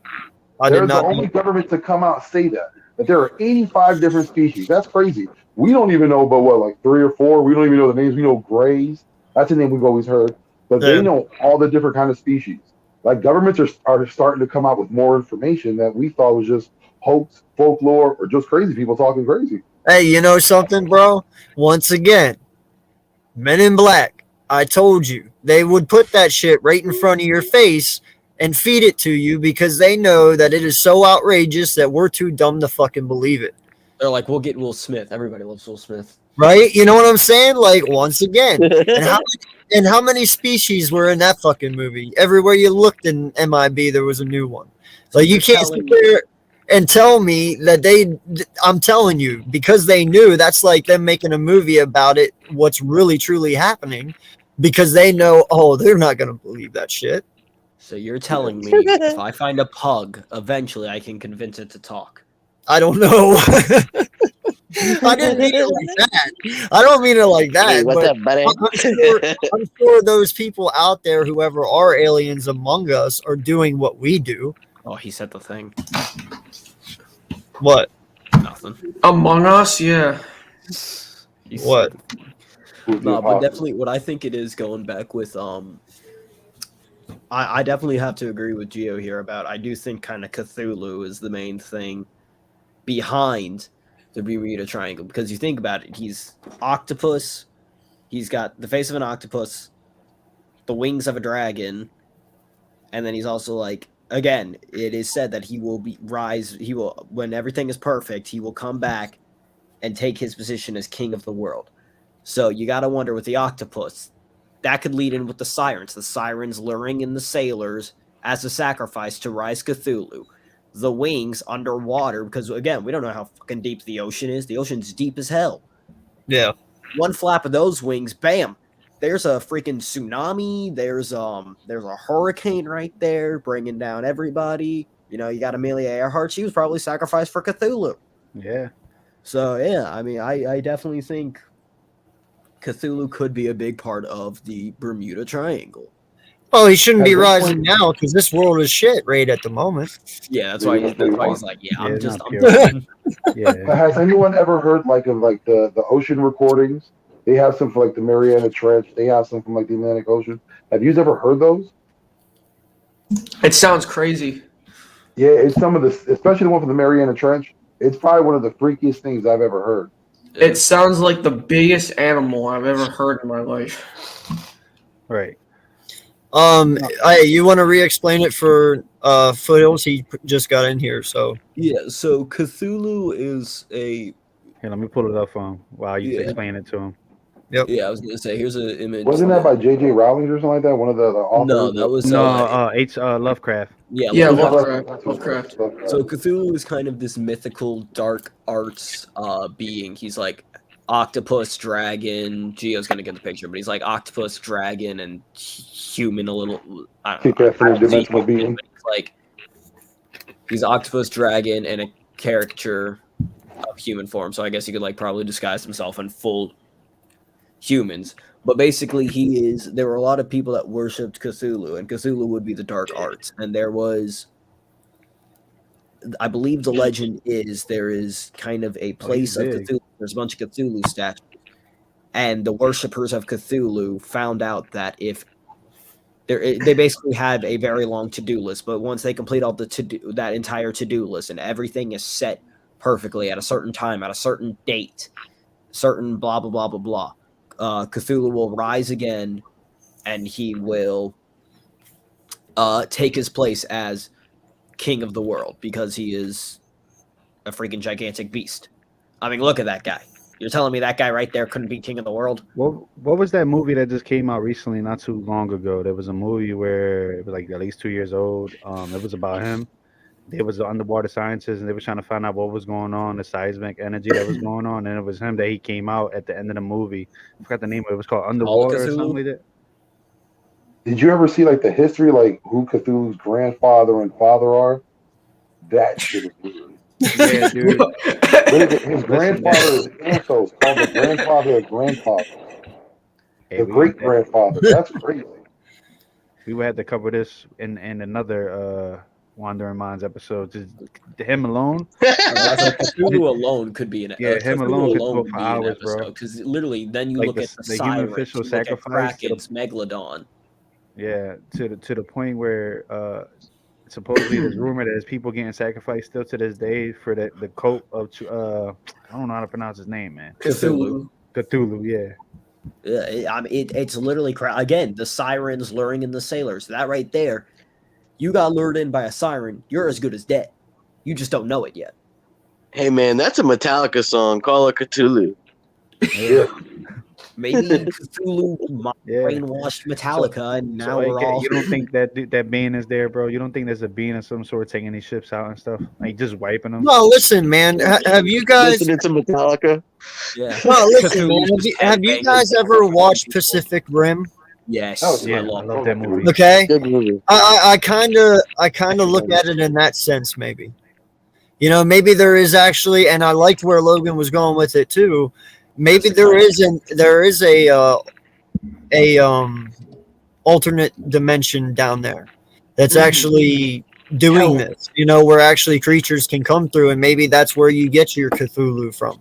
They're the only government to come out and say that there are 85 different species. That's crazy. We don't even know about what, like 3 or 4. We don't even know the names. We know grays. That's a name we've always heard. But they know all the different kind of species. Like governments are starting to come out with more information that we thought was just hoax, folklore, or just crazy people talking crazy. Hey, you know something, bro? Once again, Men in Black, I told you, they would put that shit right in front of your face and feed it to you because they know that it is so outrageous that we're too dumb to fucking believe it. They're like, we'll get Will Smith. Everybody loves Will Smith. Right? You know what I'm saying? Like, once again. And how many species were in that fucking movie? Everywhere you looked in MIB, there was a new one. Like, you can't sit there and tell me that I'm telling you, because they knew, that's like them making a movie about it, what's really truly happening, because they know, oh, they're not going to believe that shit. So you're telling me if I find a pug, eventually I can convince it to talk. I don't know. I didn't mean it like that. I don't mean it like that. Hey, what's but up, buddy? I'm sure those people out there, whoever are aliens among us, are doing what we do. Oh, he said the thing. What? Nothing. Among Us, yeah. He said What? the thing. No, but definitely what I think it is, going back with I definitely have to agree with Gio here about, I do think kind of Cthulhu is the main thing behind the Bermuda Triangle, because you think about it, he's octopus, he's got the face of an octopus, the wings of a dragon, and then he's also like, again, it is said that he will when everything is perfect, he will come back and take his position as king of the world. So you got to wonder with the octopus, that could lead in with the sirens luring in the sailors as a sacrifice to rise Cthulhu. The wings underwater, because again, we don't know how fucking deep the ocean is. The ocean's deep as hell. Yeah. One flap of those wings, bam, there's a freaking tsunami. There's a hurricane right there bringing down everybody. You know, you got Amelia Earhart. She was probably sacrificed for Cthulhu. Yeah. So yeah, I mean, I definitely think Cthulhu could be a big part of the Bermuda Triangle. Well, he shouldn't be rising now because this world is shit right at the moment. Yeah, that's why he's like, yeah, I'm it's just, not I'm pure. done. Yeah. Has anyone ever heard like of like the ocean recordings? They have some for like the Mariana Trench. They have some from like the Atlantic Ocean. Have you ever heard those? It sounds crazy. Yeah, it's some of the, especially the one from the Mariana Trench. It's probably one of the freakiest things I've ever heard. It sounds like the biggest animal I've ever heard in my life. Right. You want to re-explain it for Foothills? He just got in here, so Yeah, so Cthulhu is a. Here, let me pull it up for him while you Yeah. explain it to him. Yeah, I was gonna say, here's an image. Wasn't that by J.J. Rowling or something like that? One of the authors? No, that was No, H. Lovecraft. yeah. Yeah, Lovecraft. Lovecraft. So Cthulhu is kind of this mythical dark arts being. He's like octopus, dragon. Gio's gonna get the picture, but he's like octopus, dragon, and human a little. I don't Keep know. that for the dimensional being. He's like he's octopus, dragon, and a caricature of human form. So I guess he could like probably disguise himself in full humans. But basically, there were a lot of people that worshipped Cthulhu, and Cthulhu would be the dark arts. And there was, I believe the legend is, there is kind of a place of Cthulhu. There's a bunch of Cthulhu statues. And the worshippers of Cthulhu found out that if they basically have a very long to-do list, but once they complete all that entire to-do list and everything is set perfectly at a certain time, at a certain date, certain blah, blah, blah, blah, blah, Cthulhu will rise again, and he will take his place as king of the world because he is a freaking gigantic beast. I mean, look at that guy. You're telling me that guy right there couldn't be king of the world? What was that movie that just came out recently, not too long ago? There was a movie where it was like at least 2 years old. It was about him. There was an underwater scientist, and they were trying to find out what was going on, the seismic energy that was going on, and it was him that he came out at the end of the movie. I forgot the name of it. It was called Underwater or something like that. Did you ever see like the history, like who Cthulhu's grandfather and father are? That shit is weird. Yeah, dude. His grandfather is Anthos, called the grandfather of grandfather. The great grandfather. That's crazy. We would have to cover this in another Wandering Minds episode. Just him alone. Cthulhu alone could be an him alone could go for hours, bro. Because literally, then you Like look at the human sirens, official you look at sacrifice to the- Krakens, Megalodon. Yeah, to the point where supposedly there's rumor that there's people getting sacrificed still to this day for the cult of I don't know how to pronounce his name, man. Cthulhu. Cthulhu, yeah. Yeah, it's literally again the sirens luring in the sailors. That right there, You got lured in by a siren. You're as good as dead. You just don't know it yet. Hey man, that's a Metallica song. Call it Cthulhu. Yeah. Maybe Cthulhu Yeah. brainwashed Metallica, and now So, we're AK, all. you don't think that being is there, bro? You don't think there's a being of some sort taking these ships out and stuff, like just wiping them? No, listen, man. Have you guys? Listening to Metallica. Yeah. No, listen, man. Cthulhu's just Have you headbanging. guys ever watched Pacific Rim? Yes. Oh, Yeah, I I love love that movie. Okay, Good movie. I kind of look at it in that sense, maybe. You know, maybe there is actually, and I liked where Logan was going with it too. Maybe there is a alternate dimension down there that's actually doing this. You know, where actually creatures can come through, and maybe that's where you get your Cthulhu from.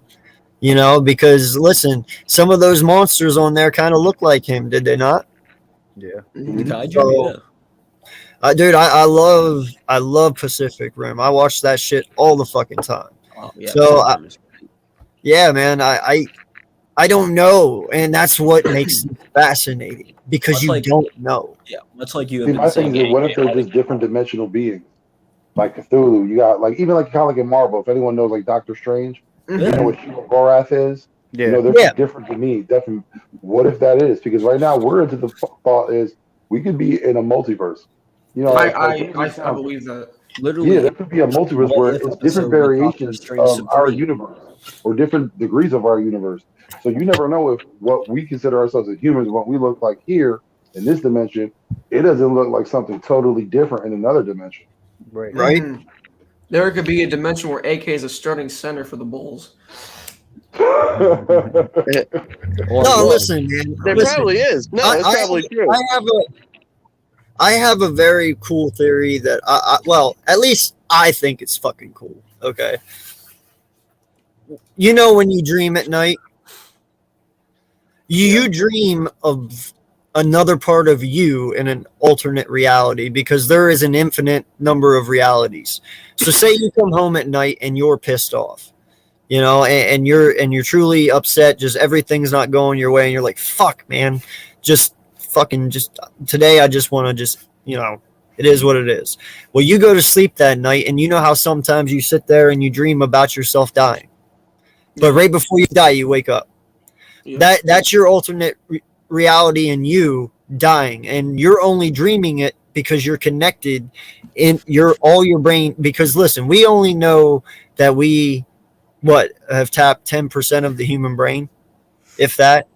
You know, because listen, some of those monsters on there kind of look like him, did they not? Yeah. The kaiju, So- yeah. Dude, I love Pacific Rim. I watch that shit all the fucking time. Oh, yeah. So, Yeah, man, I don't know, and that's what makes it fascinating because Much you like- don't know. yeah, much like you See, have my been thing saying. is, what if they're just different dimensional beings? Like Cthulhu, you got like even like kind of like in Marvel. If anyone knows like Doctor Strange, you know what Shiva Gorath is. Yeah. You know, they're Yeah. just different to me. Definitely. What if that is? Because right now we're into the thought is we could be in a multiverse. You know, I believe that. Literally, yeah, there could be a multiverse What where if it's episode different with Doctor variations Strange of our Supreme? universe or different degrees of our universe. So you never know if what we consider ourselves as humans, what we look like here in this dimension, it doesn't look like something totally different in another dimension. Right. Right? Mhm. There could be a dimension where AK is a starting center for the Bulls. or No, what? listen, man. There Listen, probably is. No, I- it's probably true. I have a very cool theory that well, at least I think it's fucking cool. Okay. You know when you dream at night, you dream of another part of you in an alternate reality because there is an infinite number of realities. So say you come home at night and you're pissed off, you know, and you're truly upset, just everything's not going your way, and you're like, fuck, man, just today I just want to just, you know, it is what it is. Well, you go to sleep that night, and you know how sometimes you sit there and you dream about yourself dying, but right before you die, you wake up. Yeah. That's your alternate reality in you dying, and you're only dreaming it because you're connected in your brain. Because listen, we only know that we have tapped 10% of the human brain, if that.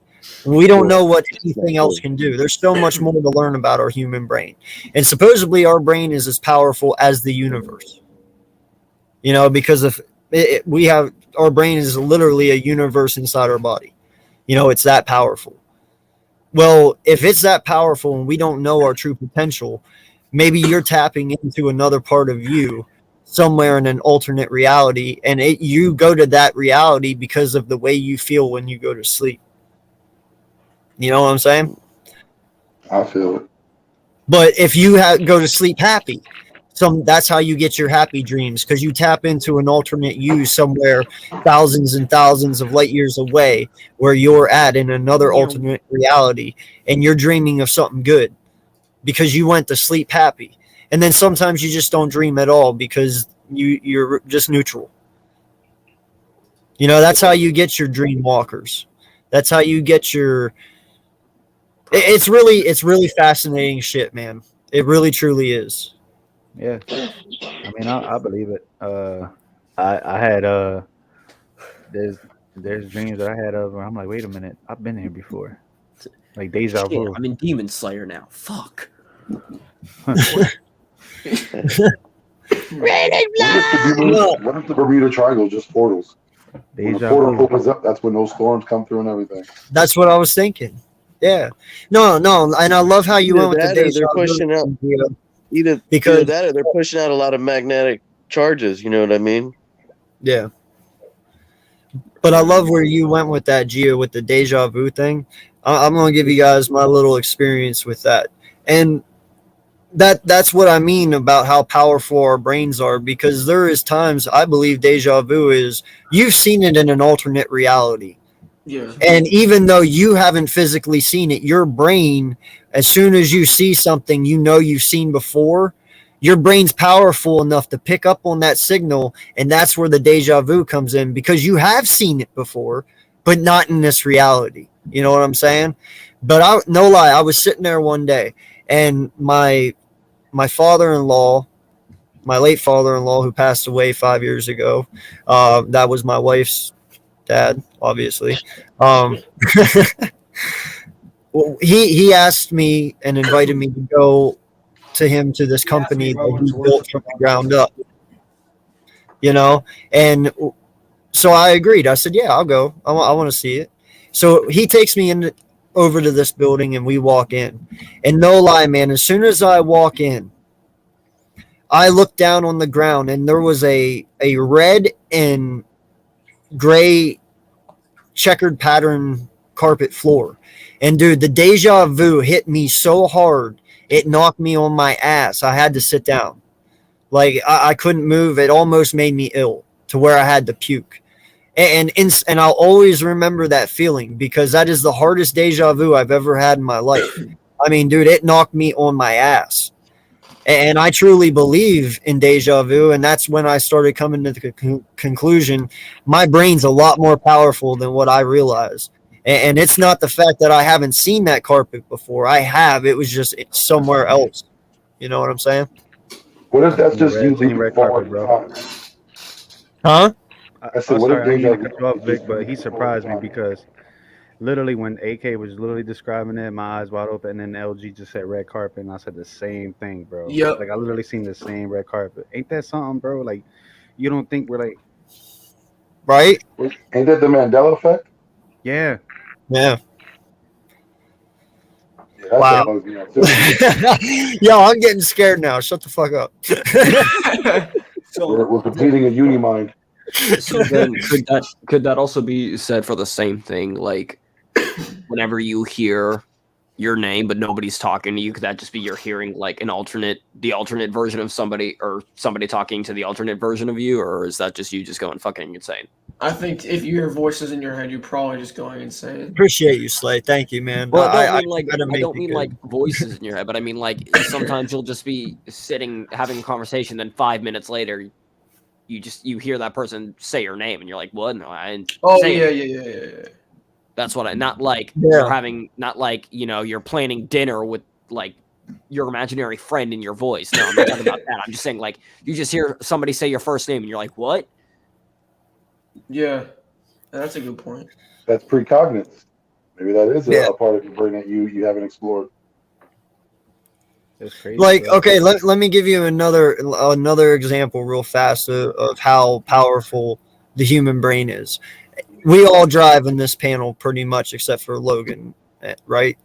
We don't know what anything else can do. There's so much more to learn about our human brain, and supposedly our brain is as powerful as the universe. You know, because of we have our brain is literally a universe inside our body. You know, it's that powerful. Well, if it's that powerful and we don't know our true potential, maybe you're tapping into another part of you somewhere in an alternate reality, and you go to that reality because of the way you feel when you go to sleep. You know what I'm saying? I feel it. But if you go to sleep happy, that's how you get your happy dreams, because you tap into an alternate you somewhere thousands and thousands of light years away where you're at in another alternate reality, and you're dreaming of something good because you went to sleep happy. And then sometimes you just don't dream at all because you're just neutral. You know, that's how you get your dream walkers. That's how you get your it's really fascinating shit, man. It really truly is. Yeah. I mean, I believe it. I had there's dreams that I had of where I'm like, wait a minute, I've been here before. Like Deja Shit, Vu. I'm in Demon Slayer now. Fuck. What if the Bermuda Triangle is just portals? When the Deja portal Vu. opens up, that's when those storms come through and everything. That's what I was thinking. Yeah. No, and I love how you Either went with the that or Deja they're Vu pushing out- idea, Either because that or they're pushing out a lot of magnetic charges. You know what I mean? yeah. But I love where you went with that, Gio, with the Deja Vu thing. I'm going to give you guys my little experience with that. And that's what I mean about how powerful our brains are, because there is times I believe Deja Vu is you've seen it in an alternate reality. Yeah. And even though you haven't physically seen it, your brain, as soon as you see something you know you've seen before, your brain's powerful enough to pick up on that signal, and that's where the deja vu comes in, because you have seen it before, but not in this reality. You know what I'm saying? But no lie, I was sitting there one day, and my father-in-law, my late father-in-law, who passed away 5 years ago, that was my wife's dad, obviously. Well, he asked me and invited me to go to him to this company that he built from the ground up. You know, and so I agreed. I said, "Yeah, I'll go. I want to see it." So he takes me over to this building, and we walk in. And no lie, man, as soon as I walk in, I look down on the ground, and there was a red and gray checkered pattern carpet floor. And dude, the deja vu hit me so hard, it knocked me on my ass. I had to sit down. Like I couldn't move. It almost made me ill to where I had to puke. And I'll always remember that feeling, because that is the hardest deja vu I've ever had in my life. I mean, dude, it knocked me on my ass. And I truly believe in deja vu, and that's when I started coming to the conclusion my brain's a lot more powerful than what I realize. And it's not the fact that I haven't seen that carpet before. I have. It was just somewhere else. You know what I'm saying? What if that's just you Same red carpet, bro. Huh? I said, I'm what if sorry, I deja need to vu cut you off, is Vic, just but you he surprised me because literally when AK was literally describing it, my eyes wide open, and then LG just said red carpet, and I said the same thing, bro. Yep. Like I literally seen the same red carpet. Ain't that something, bro? Like you don't think we're like, Right? Ain't that the Mandela effect? yeah, Yeah. Yeah, that's Wow. what bugs me out too. Yo, I'm getting scared now. Shut the fuck up. We're competing in Unimind. So then, could that also be said for the same thing? Like, whenever you hear your name but nobody's talking to you, could that just be you're hearing like the alternate version of somebody, or somebody talking to the alternate version of you, or is that just you just going fucking insane? I think if you hear voices in your head, you're probably just going insane. Appreciate you, Slay. Thank you, man. Well, I I don't mean like voices in your head, but I mean like sometimes you'll just be sitting having a conversation, then 5 minutes later, you hear that person say your name, and you're like, "What? No, I didn't." Oh say yeah, it." yeah. That's what I not like. Yeah. You're having not like you're planning dinner with like your imaginary friend in your voice. No, I'm not talking about that. I'm just saying like you just hear somebody say your first name, and you're like, "What?" Yeah, that's a good point. That's precognitive. Maybe that is Yeah. a part of your brain that you haven't explored. it's crazy. Like, bro. okay, let me give you another example real fast of how powerful the human brain is. We all drive in this panel pretty much, except for Logan, right?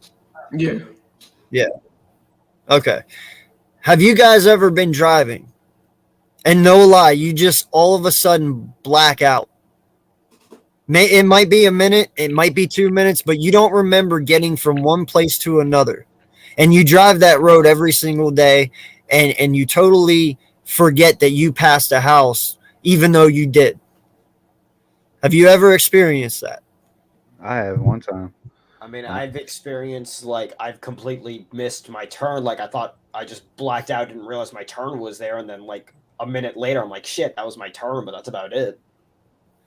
Yeah. Okay. Have you guys ever been driving and no lie, you just all of a sudden black out? It might be a minute, it might be 2 minutes, but you don't remember getting from one place to another. And you drive that road every single day, and you totally forget that you passed a house, even though you did. Have you ever experienced that? I have one time. I mean, I've experienced like I've completely missed my turn. Like I thought I just blacked out, didn't realize my turn was there, and then like a minute later, I'm like, "Shit, that was my turn," but that's about it.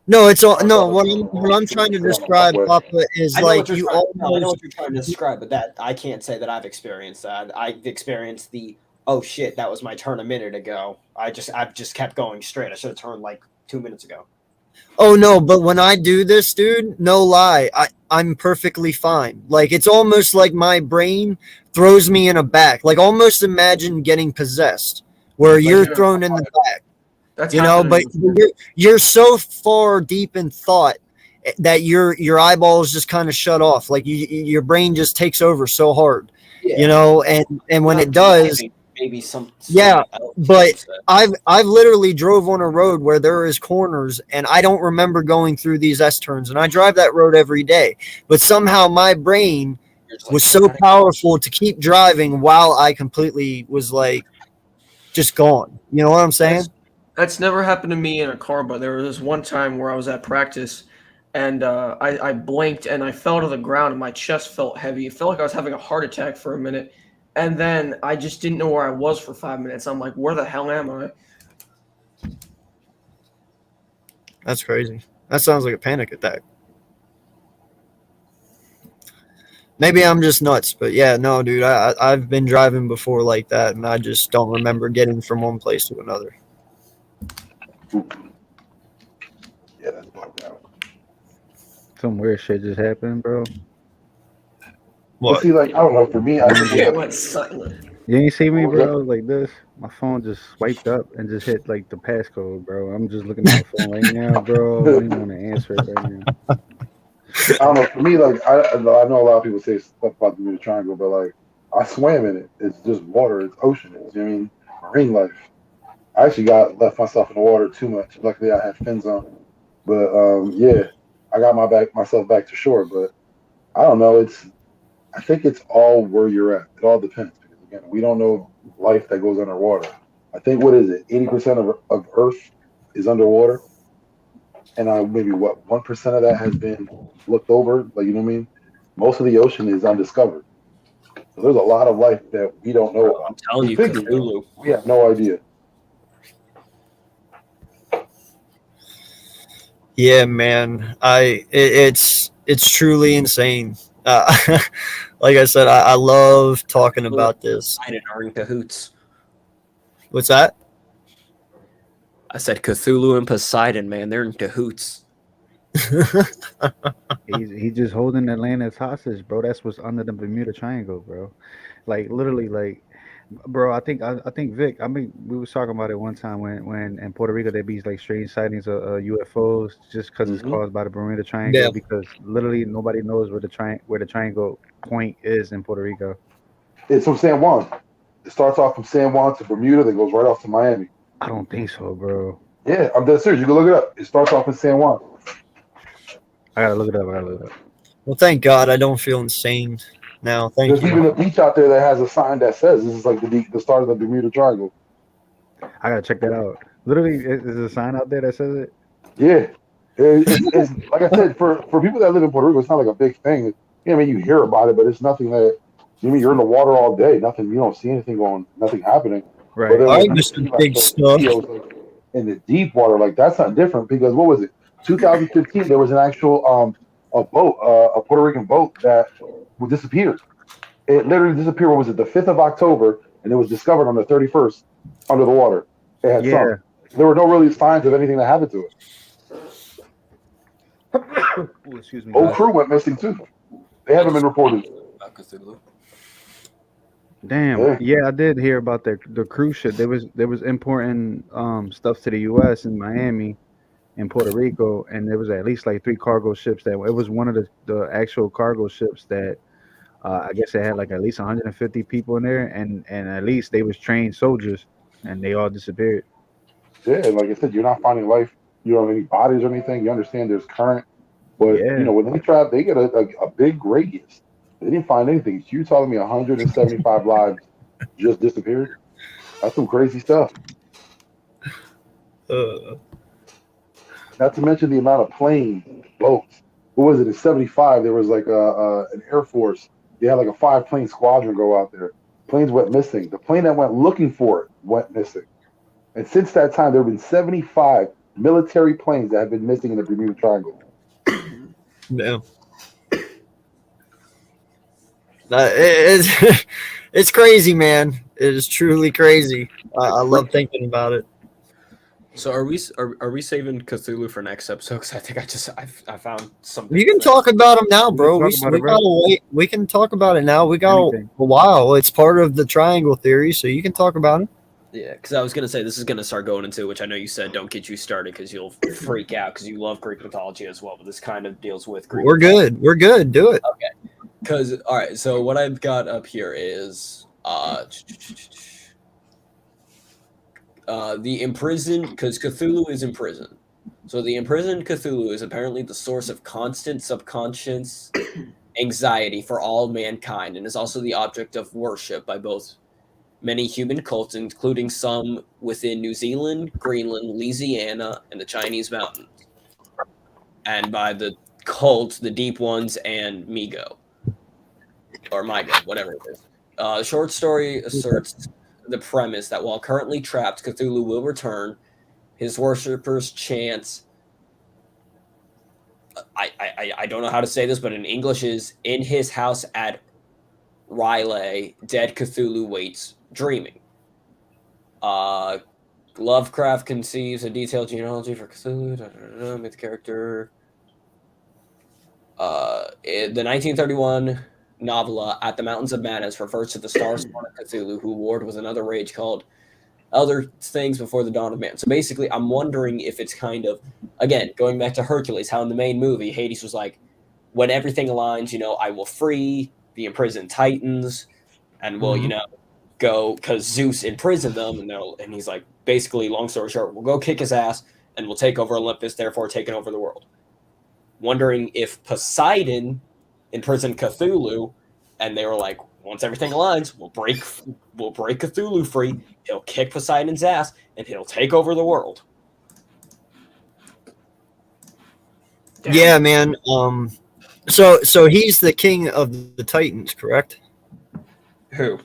No, it's all no. What I'm trying to describe, Papa, is I know like what you're you trying, no, I know almost. what you're trying to describe, but that I can't say that I've experienced that. I've experienced the oh shit, that was my turn a minute ago. I've just kept going straight. I should have turned like 2 minutes ago. Oh no, but when I do this, dude, no lie, I'm perfectly fine. Like it's almost like my brain throws me in a back. Like almost imagine getting possessed, where you're thrown in the back. That's But you're so far deep in thought that your eyeballs just kind of shut off. Like your brain just takes over so hard, and when it does, maybe some yeah, but I've literally drove on a road where there is corners, and I don't remember going through these S turns, and I drive that road every day, but somehow my brain was so powerful to keep driving while I completely was like just gone. You know what I'm saying? That's never happened to me in a car, but there was this one time where I was at practice, and I blinked and I fell to the ground, and my chest felt heavy. It felt like I was having a heart attack for a minute, and then I just didn't know where I was for 5 minutes. I'm like, where the hell am I? That's crazy. That sounds like a panic attack. Maybe I'm just nuts, but yeah, no, dude, I've been driving before like that, and I just don't remember getting from one place to another. Yeah, that's bugged out. Some weird shit just happened, bro. But What? see, like, I don't know. For me, I It think went silent. You ain't see me, What was bro. Like this, my phone just swiped up and just hit like the passcode, bro. I'm just looking at my phone right now, bro. I don't even want to answer it right now. I don't know. For me, like, I know a lot of people say stuff about the Bermuda Triangle, but like, I swam in it. It's just water. It's ocean. It's, you know what I mean, marine life. I actually left myself in the water too much. Luckily, I had fins on. But yeah, I got myself back to shore. But I don't know. I think it's all where you're at. It all depends because again, we don't know life that goes underwater. I think what is it? 80% of Earth is underwater, and maybe what 1% of that has been looked over. Like you know what I mean? Most of the ocean is undiscovered. So there's a lot of life that we don't know I'm about. telling We you, figure Cthulhu. we have no idea. Yeah, man. It's truly insane. Like I said, I love talking about this. Poseidon are in cahoots. What's that? I said Cthulhu and Poseidon, man. They're in cahoots. He's just holding Atlantis hostage, bro. That's what's under the Bermuda Triangle, bro. Like literally, like, bro. I think Vic. I mean, we was talking about it one time when in Puerto Rico there be like strange sightings of UFOs just because it's Mhm. caused by the Bermuda Yeah. Triangle because literally nobody knows where the triangle point is in Puerto Rico. It's from San Juan. It starts off from San Juan to Bermuda, then goes right off to Miami. I don't think so, bro. Yeah, I'm dead serious. You can look it up. It starts off in San Juan. I gotta look it up. I gotta look it up. Well, thank God I don't feel insane now. Thank There's even you. a beach out there that has a sign that says this is like the start of the Bermuda Triangle. I gotta check that out. Literally, is a sign out there that says it? Yeah, it's like I said for people that live in Puerto Rico, it's not like a big thing. I mean, you hear about it, but it's nothing that you mean you're in the water all day. Nothing. You don't see anything going. Nothing happening. But Right. then I when you just see some like big those stuff. videos like, in the deep water, like that's not different because what was it? 2015, there was an actual a boat, a Puerto Rican boat that disappeared. It literally disappeared. What was it? The 5th of October, and it was discovered on the 31st under the water. It had Yeah. sunk. There were no really signs of anything that happened to it. Ooh, excuse me. Whole Guys. crew went missing too. They haven't been reported. About Cthulhu. Damn. Yeah. Yeah, I did hear about the cruise ship. There was importing stuff to the U.S. in Miami and Puerto Rico, and there was at least like 3 cargo ships that it was one of the actual cargo ships that I guess it had like at least 150 people in there, and at least they was trained soldiers, and they all disappeared. Yeah, and like I said, you're not finding life. You don't have any bodies or anything. You understand there's current, but Yeah. when they trap, they get a big radius. They didn't find anything. So you telling me 175 lives just disappeared? That's some crazy stuff. Uh, Not to mention the amount of planes, boats. What was it? In '75, there was like an Air Force. They had like a 5-plane squadron go out there. Planes went missing. The plane that went looking for it went missing. And since that time, there have been 75 military planes that have been missing in the Bermuda Triangle. yeah. It's it's crazy, man. It is truly crazy. I love thinking about it. So are we saving Cthulhu for next episode? Because I think I found something. You can talk about them now, We can bro. talk about We it, bro. gotta wait. We can talk about it now. We got Anything. a while. It's part of the triangle theory, so you can talk about it. Yeah, because I was gonna say this is gonna start going into, which I know you said don't get you started because you'll freak out because you love Greek mythology as well. But this kind of deals with Greek. We're good. We're good. Do it. Because all right, so what I've got up here is the imprisoned, because Cthulhu is imprisoned. So the imprisoned Cthulhu is apparently the source of constant subconscious anxiety for all mankind, and is also the object of worship by both many human cults, including some within New Zealand, Greenland, Louisiana, and the Chinese mountains, and by the cult, the Deep Ones, and Migo. Or Migo, whatever it is. The short story asserts the premise that while currently trapped, Cthulhu will return. His worshippers chant. I don't know how to say this, but in English is in his house at Riley, dead Cthulhu waits, dreaming. Lovecraft conceives a detailed genealogy for Cthulhu. Myth character. The 1931 novella At the Mountains of Madness refers to the star-spawn of Cthulhu, who warred with another rage called Other Things Before the Dawn of Man. So basically, I'm wondering if it's kind of, again, going back to Hercules, how in the main movie, Hades was like, when everything aligns, I will free the imprisoned Titans, and will, go, because Zeus imprisoned them, and he's like, basically, long story short, we'll go kick his ass, and we'll take over Olympus, therefore taking over the world. Wondering if Poseidon imprisoned Cthulhu, and they were like, once everything aligns, we'll break Cthulhu free. He'll kick Poseidon's ass, and he'll take over the world. Damn. Yeah, man. So he's the king of the Titans, correct? Who?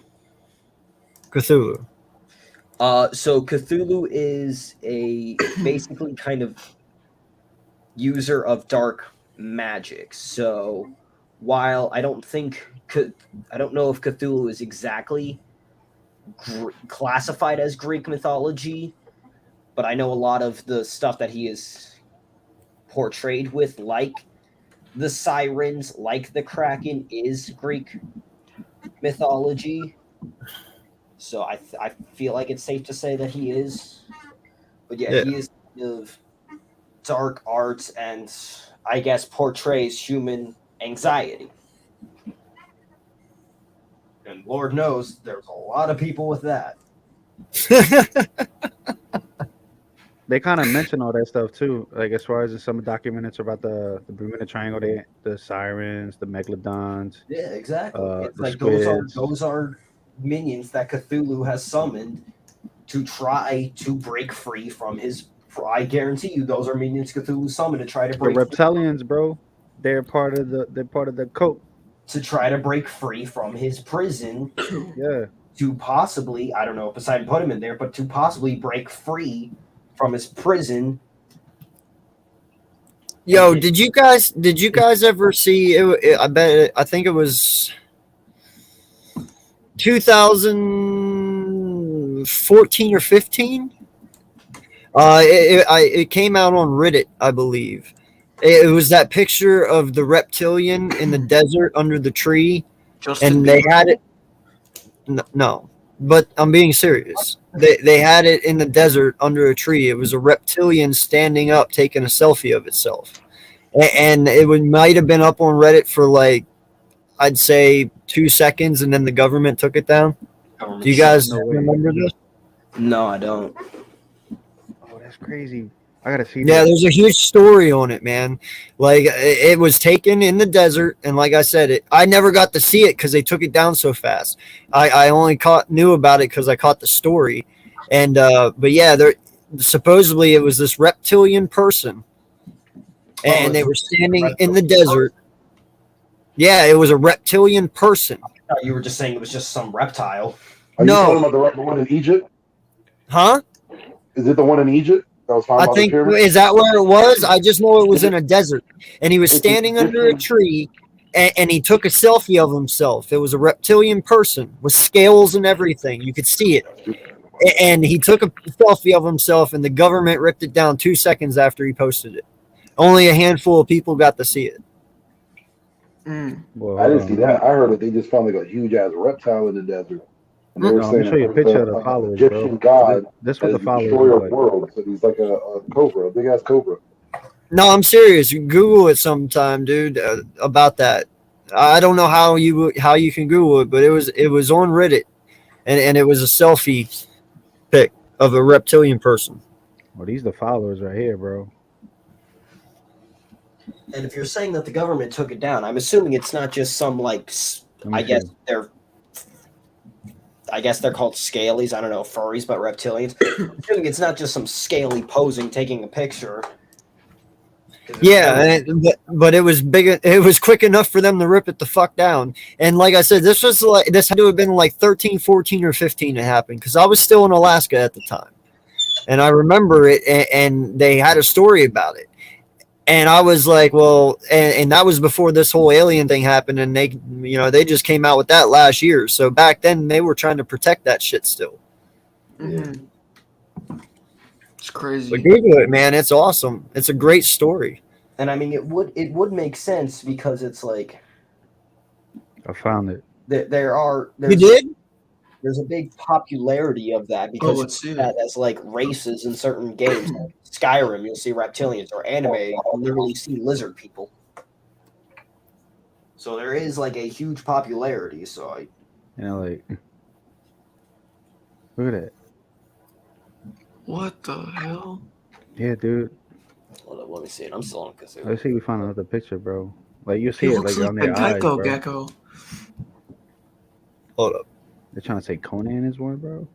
Cthulhu. So Cthulhu is a basically kind of user of dark magic. So while I don't know if Cthulhu is exactly classified as Greek mythology, but I know a lot of the stuff that he is portrayed with, like the sirens, like the Kraken, is Greek mythology. So I feel like it's safe to say that he is. But yeah. He is kind of dark arts and I guess portrays human anxiety. And Lord knows there's a lot of people with that. They kind of mention all that stuff too, like as far as in some documentaries about the Bermuda Triangle, the sirens, the megalodons. Yeah, exactly. It's the like squids. those are minions that Cthulhu has summoned to try to break free from his. I guarantee you, those are minions Cthulhu summoned to try to The break reptilians, bro. They're part of the cult. to try to break free from his prison. Yeah. To possibly, I don't know if Poseidon put him in there, but to possibly break free from his prison. Yo, did you guys ever see I think it was 2014 or 15. It came out on Reddit, I believe. It was that picture of the reptilian in the desert under the tree, and they had it. No, but I'm being serious. They had it in the desert under a tree. It was a reptilian standing up, taking a selfie of itself, and it might have been up on Reddit for like, I'd say 2 seconds, and then the government took it down. Do you guys remember this? No, I don't. Oh, that's crazy. I gotta see. Yeah, that. there's a huge story on it, man. Like, it was taken in the desert, and like I said, I never got to see it because they took it down so fast. I only knew about it because I caught the story, and but yeah, supposedly it was this reptilian person, and they were standing in the desert. Yeah, it was a reptilian person. I thought you were just saying it was just some reptile. Are No. you talking about the one in Egypt? Huh? Is it the one in Egypt? I think, is that where it was? I just know it was in a desert, and he was standing under a tree, and he took a selfie of himself. It was a reptilian person with scales and everything. You could see it, and he took a selfie of himself, and the government ripped it down 2 seconds after he posted it. Only a handful of people got to see it. Well, I didn't see that. I heard that they just found like a huge ass reptile in the desert. And they were let me show you a picture of the followers, Egyptian bro. god. This was the the followers. destroyer look of like. worlds. So he's like a cobra, a big ass cobra. No, I'm serious. You Google it sometime, dude, about that. I don't know how you can Google it, but it was on Reddit, and it was a selfie pic of a reptilian person. Well, these the followers right here, bro. And if you're saying that the government took it down, I'm assuming it's not just some like Let me see. I guess they're called scalies. I don't know, furries, but reptilians. I'm assuming it's not just some scaly posing taking a picture. Yeah, but it was big. It was quick enough for them to rip it the fuck down. And like I said, this had to have been like 13, 14, or 15 to happen because I was still in Alaska at the time, and I remember it. And they had a story about it, and I was like, well, and that was before this whole alien thing happened, and they just came out with that last year. So back then they were trying to protect that shit still. Mm-hmm. It's crazy. But Google it, man. It's awesome. It's a great story. And I mean, it would make sense because it's like I found it. You did? There's a big popularity of that because let's see that as like races in certain games. Like Skyrim, you'll see reptilians, or anime, you'll literally see lizard people. So there is like a huge popularity. So like, look at that. What the hell? Yeah, dude. Hold up, let me see it. I'm still on Cthulhu. Let's see if we find another picture, bro. Like you see He it looks like like on the their eyes, gecko bro. gecko. Hold up. They're trying to say Conan is one, bro.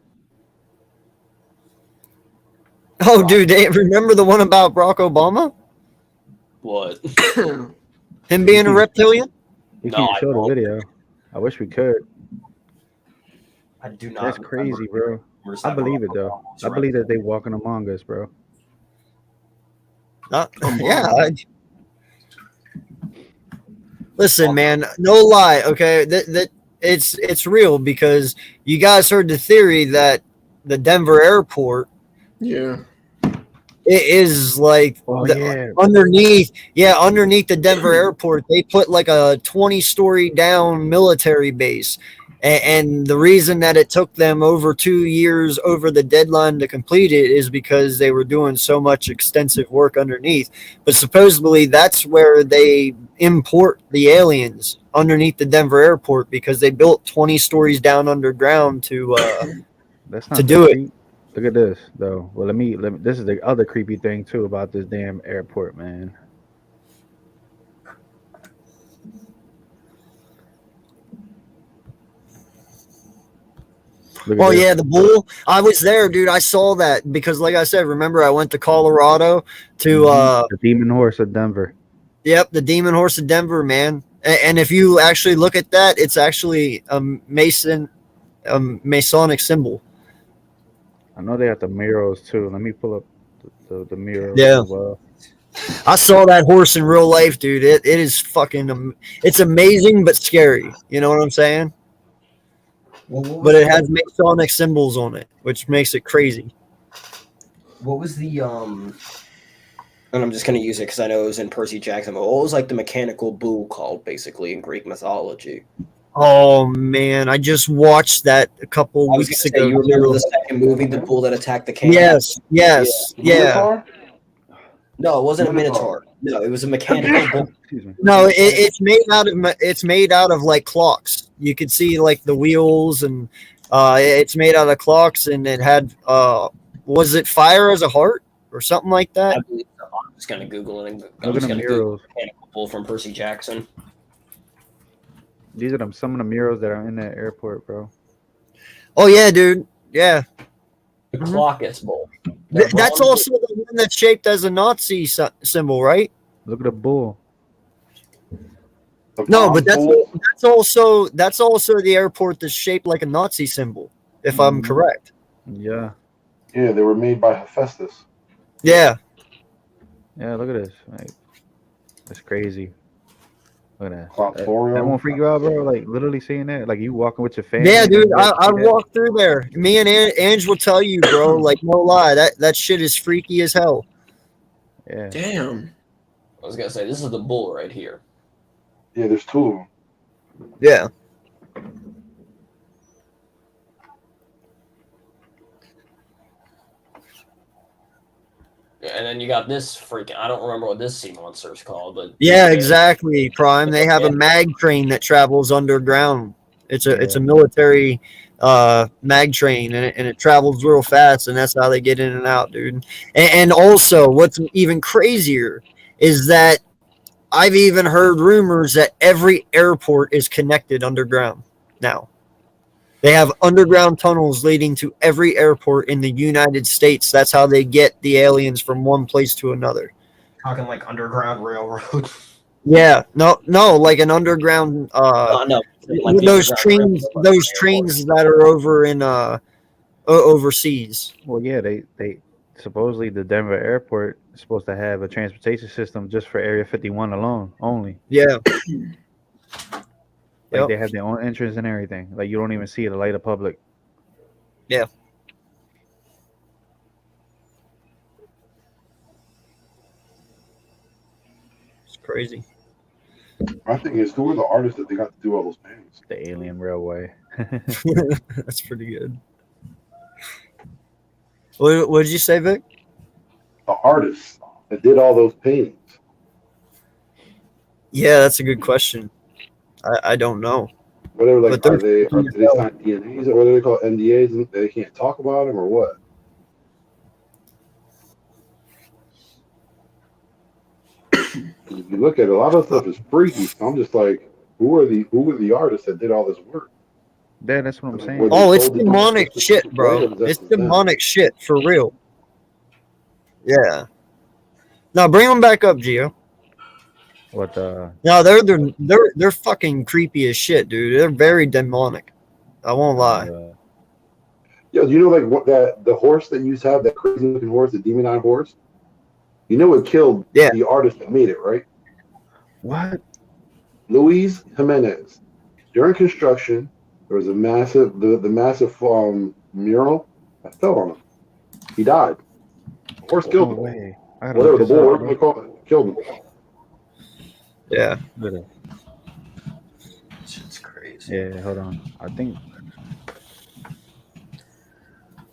Oh, dude, remember the one about Barack Obama? What? Him being a reptilian? We No, can't I show the don't. video. I wish we could. I do not. That's crazy, bro. I believe it though. I believe that they walking among us, bro. Yeah. Listen, man, no lie. Okay, that it's real because you guys heard the theory that the Denver airport Yeah. it is like underneath the Denver airport. They put like a 20-story down military base. And the reason that it took them over 2 years over the deadline to complete it is because they were doing so much extensive work underneath. But supposedly that's where they import the aliens, underneath the Denver airport, because they built 20 stories down underground to do it. Look at this though. Well, let me. This is the other creepy thing too about this damn airport, man. Oh yeah, the bull. I was there, dude. I saw that because, like I said, remember I went to Colorado to the Demon Horse of Denver. Yep, the Demon Horse of Denver, man. And if you actually look at that, it's actually a Masonic symbol. I know they have the murals too. Let me pull up the murals. Yeah. As well. I saw that horse in real life, dude. It is fucking. It's amazing but scary. You know what I'm saying? But it has Masonic symbols on it, which makes it crazy. What was the and I'm just gonna use it because I know it was in Percy Jackson. But what was like the mechanical bull called, basically in Greek mythology? Oh man, I just watched that a couple weeks ago. You remember the second movie, the bull that attacked the king? Yes, yeah. No, it wasn't a minotaur. No, it was a mechanical bull. No, it's made out of like clocks. You could see like the wheels, and it's made out of clocks, and it had was it fire as a heart or something like that? I believe so. I'm just gonna Google it. Look at the murals. Mechanical bull from Percy Jackson. These are some of the murals that are in that airport, bro. Oh yeah, dude. Yeah. The Clockus bull. That's also the one that's shaped as a Nazi symbol, right? Look at the bull. No, but that's also the airport that's shaped like a Nazi symbol, if I'm correct. Yeah. Yeah, they were made by Hephaestus. Yeah. Yeah, look at this. Like, that's crazy. Look at that. Clotorium. That won't freak you out, bro? Like, literally seeing that? Like, you walking with your family? Yeah, dude, I walked through there. Me and Ange will tell you, bro, like, no lie, that shit is freaky as hell. Yeah. Damn. I was gonna say, this is the bull right here. Yeah, there's two of them. Yeah. And then you got this freaking, I don't remember what this sea monster is called, but Yeah, exactly, Prime. They have a mag train that travels underground. It's a military mag train, and it travels real fast, and that's how they get in and out, dude. And also, what's even crazier is that I've even heard rumors that every airport is connected underground now. They have underground tunnels leading to every airport in the United States. That's how they get the aliens from one place to another. talking like underground railroad. Yeah, no, like an underground. No, like the Those underground trains, railroad, those like trains that are over in overseas. Well, yeah, they supposedly the Denver airport is supposed to have a transportation system just for Area 51 alone, only. Yeah. Like Yep. they have their own entrance and everything. Like you don't even see the light of public. Yeah. It's crazy. My thing is, who are the artists that they got to do all those paintings? The alien railway. That's pretty good. What did you say, Vic? The artists that did all those paintings. Yeah, that's a good question. I don't know. Whatever, like, But do they sign DNAs or what do they call NDAs and they can't talk about them or what? If you look at it, a lot of stuff is freaky. So I'm just like, who are the artists that did all this work? Yeah, that's what I'm saying. Were they Oh, it's told to do demonic specific shit, bro. items? That's It's the thing. demonic shit for real. Yeah. Now bring them back up, Gio. What No, they're fucking creepy as shit, dude. They're very demonic. I won't lie. Yo, do you know like what the horse that you used to have, that crazy looking horse, the demon-eyed horse? You know what killed the artist that made it, right? What? Luis Jimenez. During construction, there was a massive the massive mural that fell on him. He died. The horse killed him. Way. Whatever the bull, whatever they call it, killed him. Yeah. Shit's crazy. Yeah, hold on. I think.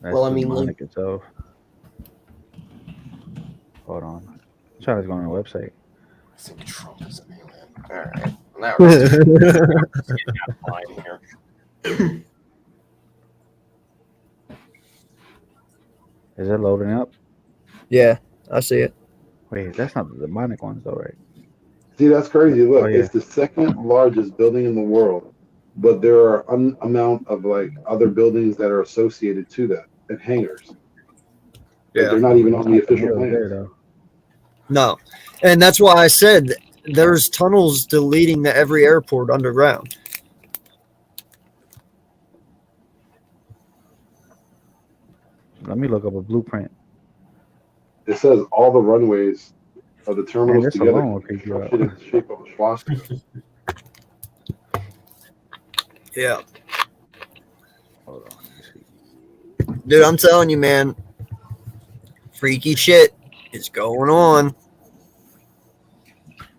Well, I mean, demonic itself. Hold on. I'm trying to go on the website. I think Trump is an alien. All right. Now we're getting out of line here. Is it loading up? Yeah, I see it. Wait, that's not the demonic ones though, right? See, that's crazy. Look, Oh, yeah. it's the second largest building in the world, but there are an amount of like other buildings that are associated to that and hangars. Like, Yeah. they're not even on the official There, plan. though. No. And that's why I said there's tunnels to leading to every airport underground. Let me look up a blueprint. It says all the runways of the Man, terminals this together alone will creep you out. constructed in the shape of a swastika. Yeah. Hold on. Let me see. Dude, I'm telling you, man. Freaky shit is going on.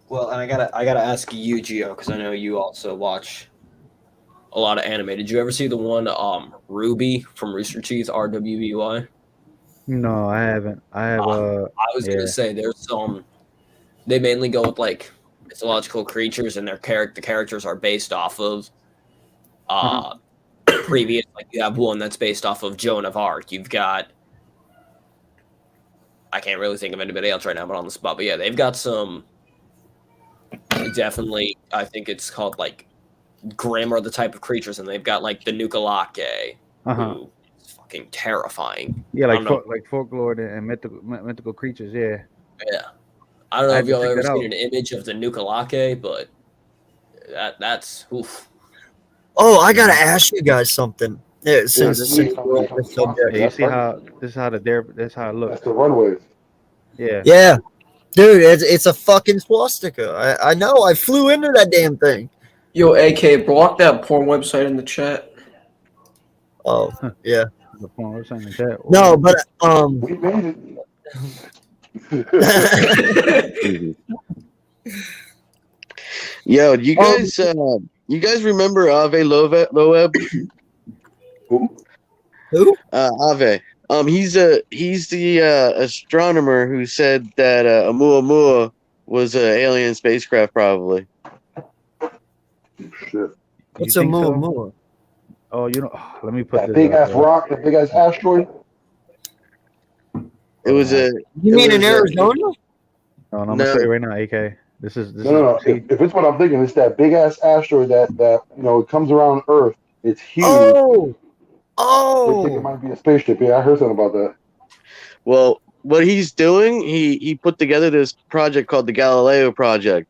Well, and I gotta ask you, Gio, because I know you also watch a lot of anime. Did you ever see the one Ruby from Rooster Teeth, RWBY? No, I haven't. I have I was yeah. gonna say there's some. They mainly go with like mythological creatures, and the characters are based off of previous. Like you have one that's based off of Joan of Arc. You've got. I can't really think of anybody else right now, but on the spot. But yeah, they've got some. Definitely, I think it's called like Grimm are the type of creatures, and they've got like the Nukalake, who is fucking terrifying. Yeah, I like don't know. like folklore and mythical creatures. Yeah. Yeah, I don't know I if have to y'all check ever that seen out. an image of the Nukalake, but that's oof. Oh, I gotta ask you guys something. Yeah, since this since is we're on this subject. Yeah, you see how this is how this how it That's looks. the runways. Yeah. Yeah, dude, it's a fucking swastika. I know. I flew into that damn thing. Yo, AK, block that porn website in the chat. Oh, yeah. The porn website in the chat. No, but We made it. Yo, you guys remember Ave Loeb? who? Ave. He's the astronomer who said that Oumuamua was an alien spacecraft, probably. Shit. What's a think so? Muamua? Oh, you know. Let me put That this. big up, ass bro. rock, that big ass asteroid. It was a. You It mean in was, Arizona? No, I'm No. gonna say it right now, AK. This is No. see, If it's what I'm thinking, it's that big ass asteroid that it comes around Earth. It's huge. Oh, I think it oh, might be a spaceship. Yeah, I heard something about that. well, what he's doing, he put together this project called the Galileo Project.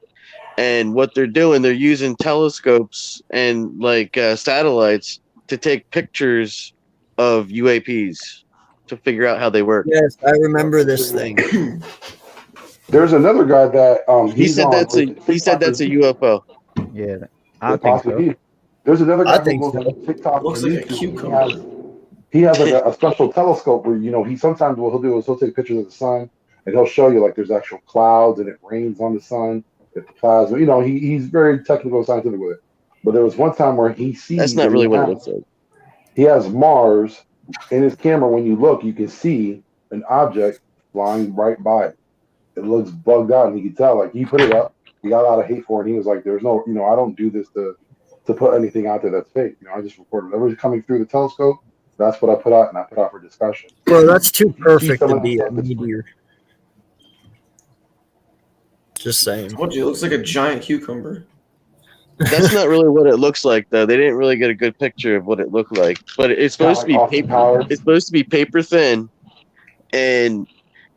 And what they're doing, they're using telescopes and like satellites to take pictures of UAPs to figure out how they work. Yes, I remember this thing. There's another guy that He he's said on. that's a UFO. Yeah, I think Possibly. so. There's another I guy who think goes so. on TikTok Looks and like a YouTube. cucumber. He has like a special telescope where he sometimes what he'll do is he'll take pictures of the sun and he'll show you like there's actual clouds and it rains on the sun. If the plasma, he's very technical and scientific with it. But there was one time where he sees That's not really what it looks like. he has Mars in his camera. When you look, you can see an object flying right by it. It looks bugged out, and he could tell. Like he put it up, he got a lot of hate for it. And he was like, "There's no, I don't do this to put anything out there that's fake. I just record whatever's coming through the telescope. That's what I put out, and I put out for discussion." Bro, that's too perfect some to of be that a stuff that's meteor. Just saying. Told you, it looks like a giant cucumber. That's not really what it looks like, though. They didn't really get a good picture of what it looked like. But it's supposed to be Austin paper. Powers. It's supposed to be paper thin, and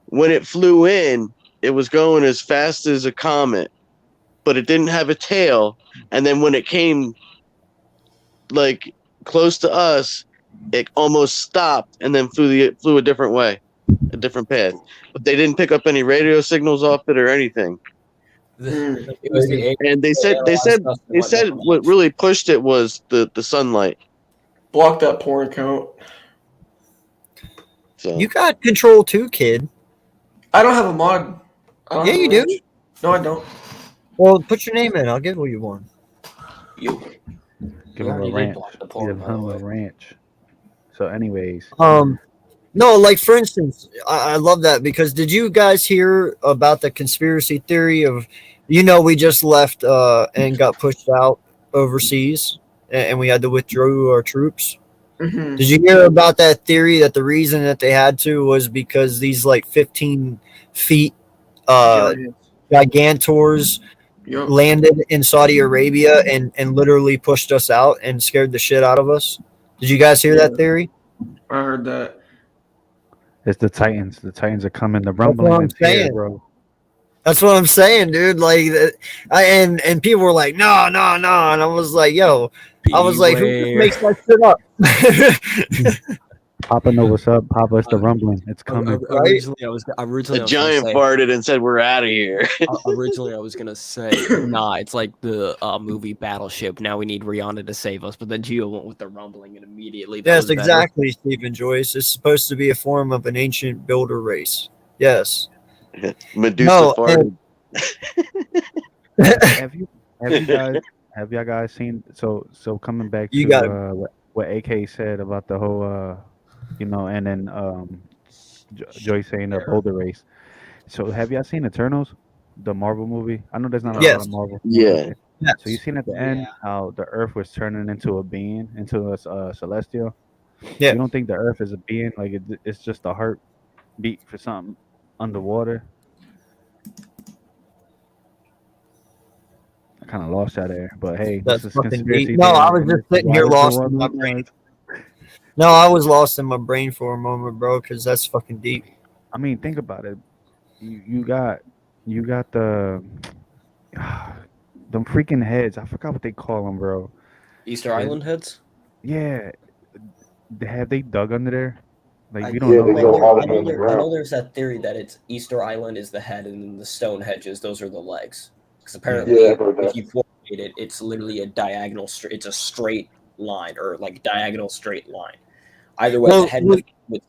when it flew in, it was going as fast as a comet, but it didn't have a tail. And then when it came like close to us, it almost stopped and then flew a different way, a different path. But they didn't pick up any radio signals off it or anything. It was the And they said what really pushed it was the sunlight. Block that porn count. So You got control too, kid. I don't have a mod. I don't Yeah, have a you do. ranch. No, I don't. Well, put your name in. I'll give you one. You. Give You him a already did ranch. block the Give porn, by the him way. a ranch. So, anyways, No, like for instance, I love that because did you guys hear about the conspiracy theory of, we just left and got pushed out overseas and we had to withdraw our troops? Mm-hmm. Did you hear about that theory that the reason that they had to was because these like 15 feet gigantors Yep. landed in Saudi Arabia and literally pushed us out and scared the shit out of us? Did you guys hear that theory? I heard that. it's the Titans. The Titans are coming. The what I'm rumbling is here, saying. bro. That's what I'm saying, dude. Like, and people were like, no, and I was like, yo, I was like, who just makes that shit up? Papa know what's up. Papa, it's the rumbling. It's coming. Right? the giant farted and said, "We're out of here." Originally, I was gonna say, nah, it's like the movie Battleship. Now we need Rihanna to save us, but then Gio went with the rumbling, and immediately that Yes, was better. exactly, Stephen Joyce. It's supposed to be a form of an ancient builder race. Yes. Medusa No, farted. Have y'all guys seen? So coming back You to got what AK said about the whole, and then Joyce saying the boulder race. So have y'all seen Eternals, the Marvel movie? I know there's not a lot Yes. of Marvel. Yeah. Yes. So you seen at the end how the Earth was turning into a being, into a celestial. Yeah. You don't think the Earth is a being? Like it's just a heartbeat for something underwater? I kind of lost that there, but hey, That's this is fucking conspiracy deep. No, I was theory. just sitting Why here is the lost world in my not brain. nice? No, I was lost in my brain for a moment, bro, because that's fucking deep. I mean, think about it. You got the them freaking heads. I forgot what they call them, bro. Easter Island heads. Yeah, have they dug under there? Like we Yeah, don't they know. go all the I way know, on the I ground. know there's that theory that it's Easter Island is the head and then the stone hedges, those are the legs. Because apparently, Yeah, I've heard that. if you formate it, it's literally a diagonal, it's a straight line or like diagonal straight line. Either way, Well, the head would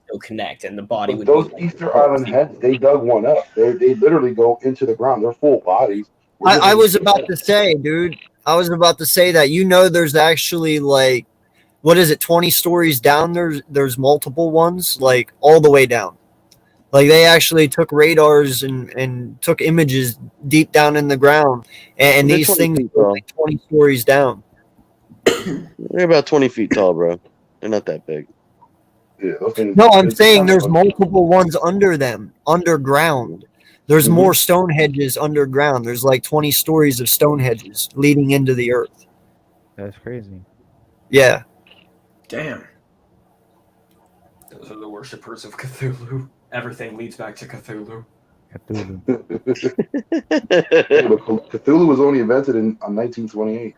still connect and the body But would those be like Easter Island heads, they dug one up. They literally go into the ground. They're full bodies. I was about to say, dude. I was about to say that there's actually like, what is it, 20 stories down? There's multiple ones, like all the way down. Like they actually took radars and took images deep down in the ground, and They're these 20 things feet are tall. like 20 stories down. They're about 20 feet tall, bro. They're not that big. Yeah, those things, No, I'm saying there's multiple ones under them, underground. There's more stone hedges underground. There's like 20 stories of stone hedges leading into the earth. That's crazy. Yeah. Damn. those are the worshippers of Cthulhu. Everything leads back to Cthulhu. Cthulhu. Yeah, but Cthulhu was only invented in 1928.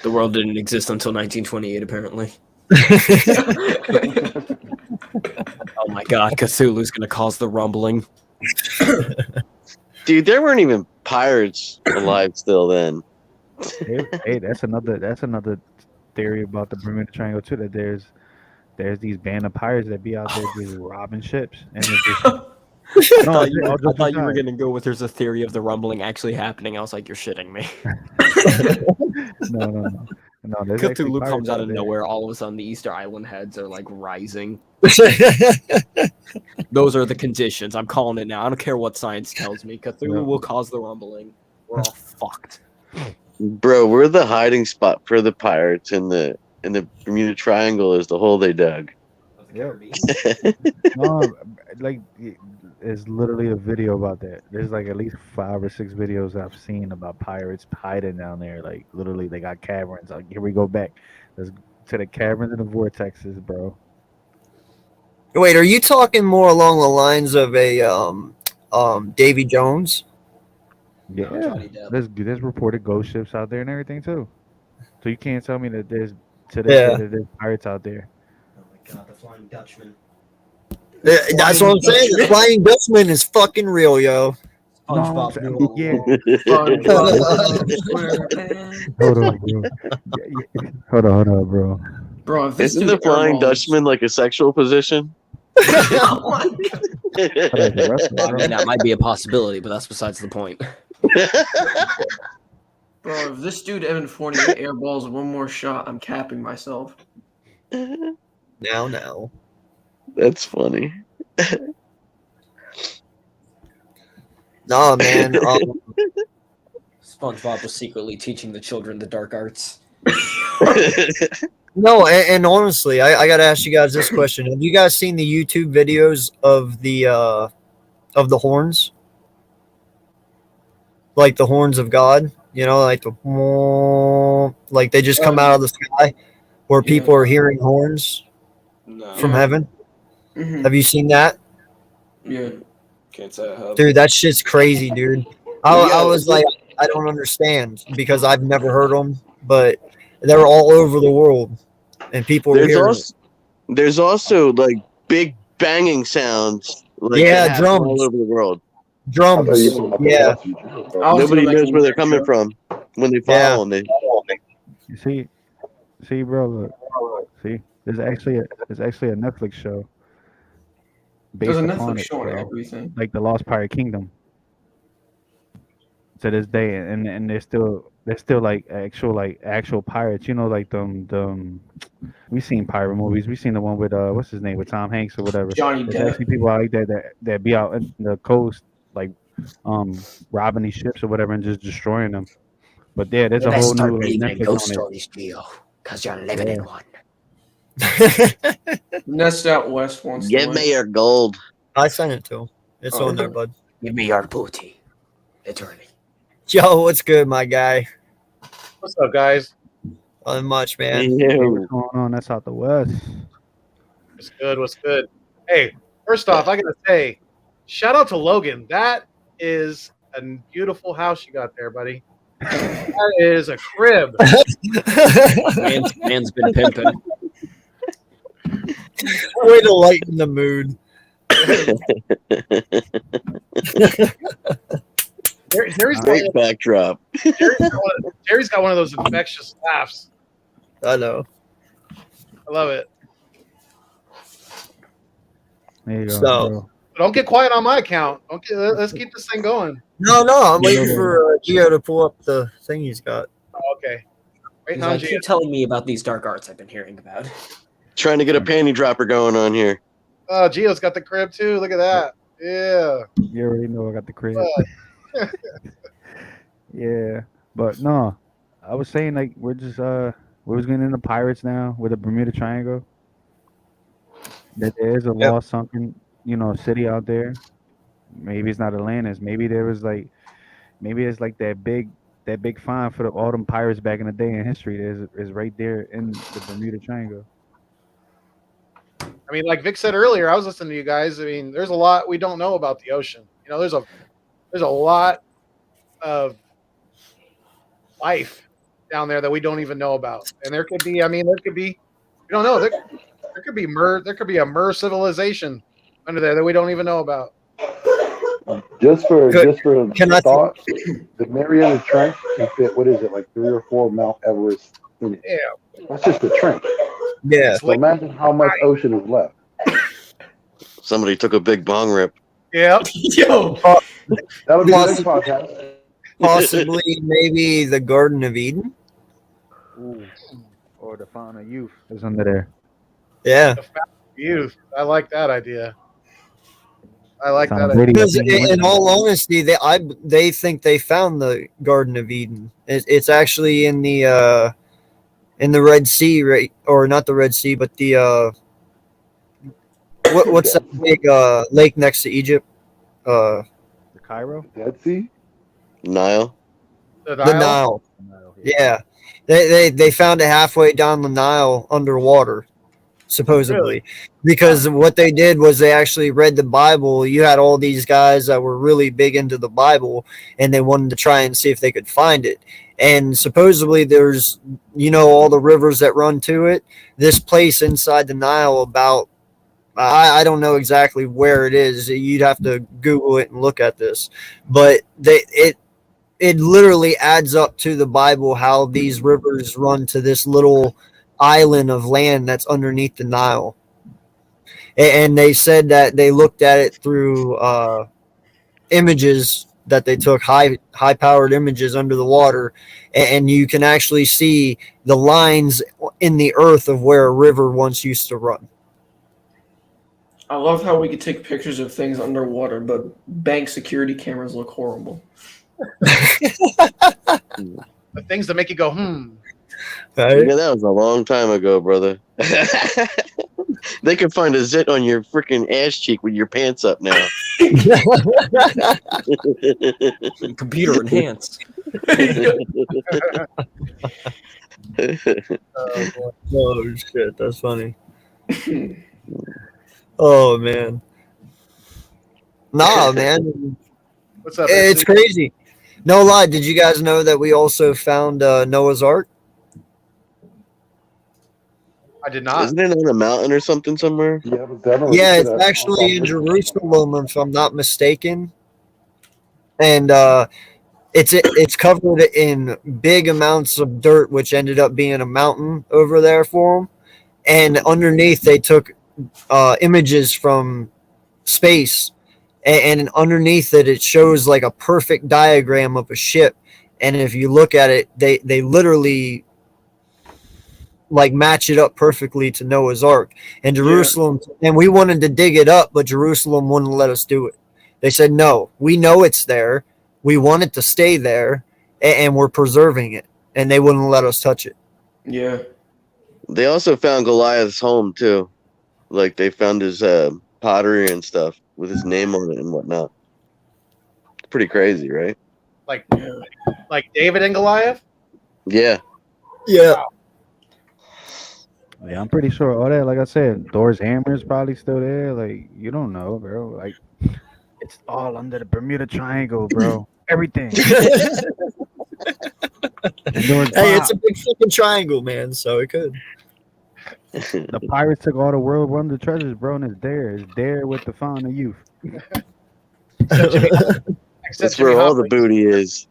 The world didn't exist until 1928, apparently. Oh my god, Cthulhu's gonna cause the rumbling. Dude, there weren't even pirates alive still then. Hey, that's another theory about the Bermuda Triangle too. That there's these band of pirates that be out there just robbing ships, and it's just I No, thought you all were, I jokes thought you were aside. gonna go with there's a theory of the rumbling actually happening. I was like, you're shitting me. no. There's actually Cthulhu pirates comes out of there. nowhere. All of a sudden, the Easter Island heads are like rising. Those are the conditions. I'm calling it now. I don't care what science tells me. Cthulhu Yeah. will cause the rumbling. We're all fucked. Bro, we're the hiding spot for the pirates in the Bermuda Triangle is the hole they dug. Yep. No, like there's literally a video about that. There's like at least 5 or 6 videos I've seen about pirates hiding down there. Like literally, they got caverns. Like here we go back. Let's to the caverns and the vortexes, bro. Wait, are you talking more along the lines of a Davy Jones? Yeah, Johnny Depp. there's reported ghost ships out there and everything too. So you can't tell me that there's Yeah. that there's pirates out there. Oh my god, the Flying Dutchman. That's what I'm saying. The Flying Dutchman is fucking real, yo. No, SpongeBob I'm knew saying- all yeah. along. Hold on, bro. Hold on, bro. Bro, if this Isn't dude the Flying airballs- Dutchman like a sexual position? Oh my God. I mean, that might be a possibility, but that's besides the point. Bro, if this dude Evan Fournier airballs one more shot, I'm capping myself. Now. That's funny. Nah, man. SpongeBob was secretly teaching the children the dark arts. No, and honestly, I gotta ask you guys this question: have you guys seen the YouTube videos of the horns, like the horns of God? You know, like they just come out of the sky, where people are hearing horns No, from heaven. Mhm. Have you seen that, Yeah. can't say I have. dude? That shit's crazy, dude. I Yeah. was like, I don't understand because I've never heard them, but they're all over the world, and people are hearing it. There's also like big banging sounds. Like, Yeah, that happen drums. all over the world. Drums. Yeah. I was Nobody gonna knows make where they're a coming joke. from when they fall. Yeah. And they, You see, bro. Look, see, there's actually a Netflix show There's based a upon Netflix it, show on bro. everything. Like the Lost Pirate Kingdom. To this day, and they're still like actual pirates. You know, like them. We've seen pirate movies. We've seen the one with what's his name, with Tom Hanks or whatever. Johnny There's Depp. actually people out like that be out in the coast, like robbing these ships or whatever and just destroying them. But yeah, there's a whole new like, Netflix on it. Gio, because you're living in one. Nest Out West wants to give win. me your gold. I sent it to him. It's Oh. on there, bud. Give me your booty. Eternity. Yo, what's good, my guy? What's up, guys? Not much, man. Hey, Ew. what's going on? That's out the west. What's good? What's good? Hey, first off, I gotta say, shout out to Logan. That is a beautiful house you got there, buddy. That is a crib. Man's been pimping. Way to lighten the mood. Jerry's Great backdrop. got one of those infectious laughs. I know. I love it. There you go. So- bro. But don't get quiet on my account. Let's keep this thing going. No, I'm waiting No. for Gio to pull up the thing he's got. Oh, okay. Wait, He's on like, Gio. keep telling me about these dark arts I've been hearing about. Trying to get a panty dropper going on here. Oh, Gio's got the crib too. Look at that. Yeah. You already know I got the crib. Yeah, but no, I was saying like we're getting into pirates now with the Bermuda Triangle. That there is a Yep. lost sunken, city out there. Maybe it's not Atlantis. Maybe it's like that big find for all them pirates back in the day in history. Is right there in the Bermuda Triangle. I mean, like Vic said earlier, I was listening to you guys. I mean, there's a lot we don't know about the ocean. You know, there's a lot of life down there that we don't even know about. And there could be, we don't know. There could be a Mer civilization under there that we don't even know about. Just for Can I thought, the Mariana Trench can fit, what is it, like 3 or 4 Mount Everest in it. Yeah. That's just the trench. Yeah. So imagine how much ocean is left. Somebody took a big bong rip. Yeah. Yo, That'll be the next podcast. Possibly, maybe the Garden of Eden. Ooh. Or the Fountain of Youth is under there. Yeah. Youth. I like that idea. I like Sounds that pretty- idea. Because in all honesty, they think they found the Garden of Eden. It's actually in the Red Sea, right? Or not the Red Sea, but the what's that big lake next to Egypt? The Cairo? Dead Sea? Nile. The The Nile? Nile. No, Yeah, they found it halfway down the Nile underwater, supposedly, because what they did was they actually read the Bible. You had all these guys that were really big into the Bible, and they wanted to try and see if they could find it. And supposedly there's, all the rivers that run to it. This place inside the Nile, about I don't know exactly where it is. You'd have to Google it and look at this, but it literally adds up to the Bible how these rivers run to this little island of land that's underneath the Nile. And they said that they looked at it through images that they took, high powered images under the water, and you can actually see the lines in the earth of where a river once used to run. I love how we could take pictures of things underwater, but bank security cameras look horrible. The things that make you go, Right? Yeah, that was a long time ago, brother. They can find a zit on your freaking ass cheek with your pants up now. Computer enhanced. oh, boy. Oh shit, that's funny. Oh man. Nah, man. What's up? It's Etsy? crazy. No lie, did you guys know that we also found Noah's Ark? I did not. Isn't it on a mountain or something somewhere? Yeah, but definitely Yeah, should it's have- actually in Jerusalem, if I'm not mistaken. And it's covered in big amounts of dirt, which ended up being a mountain over there for them. And underneath, they took images from space, and underneath it shows like a perfect diagram of a ship. And if you look at it, they literally like match it up perfectly to Noah's Ark. And Jerusalem, and we wanted to dig it up, but Jerusalem wouldn't let us do it. They said, no, we know it's there. We want it to stay there, and we're preserving it. And they wouldn't let us touch it. Yeah. They also found Goliath's home too. Like they found his pottery and stuff with his name on it and whatnot. It's pretty crazy, right? Like David and Goliath? Yeah. Yeah. Yeah, I'm pretty sure all that, like I said, Thor's hammer is probably still there. Like, you don't know, bro. Like, it's all under the Bermuda Triangle, bro. Everything. Hey, it's a big fucking triangle, man, so it could. The pirates took all the world wonder treasures, bro, and it's there. It's there with the Fountain of Youth. Except That's Jimmy where all Hoffa. the booty is.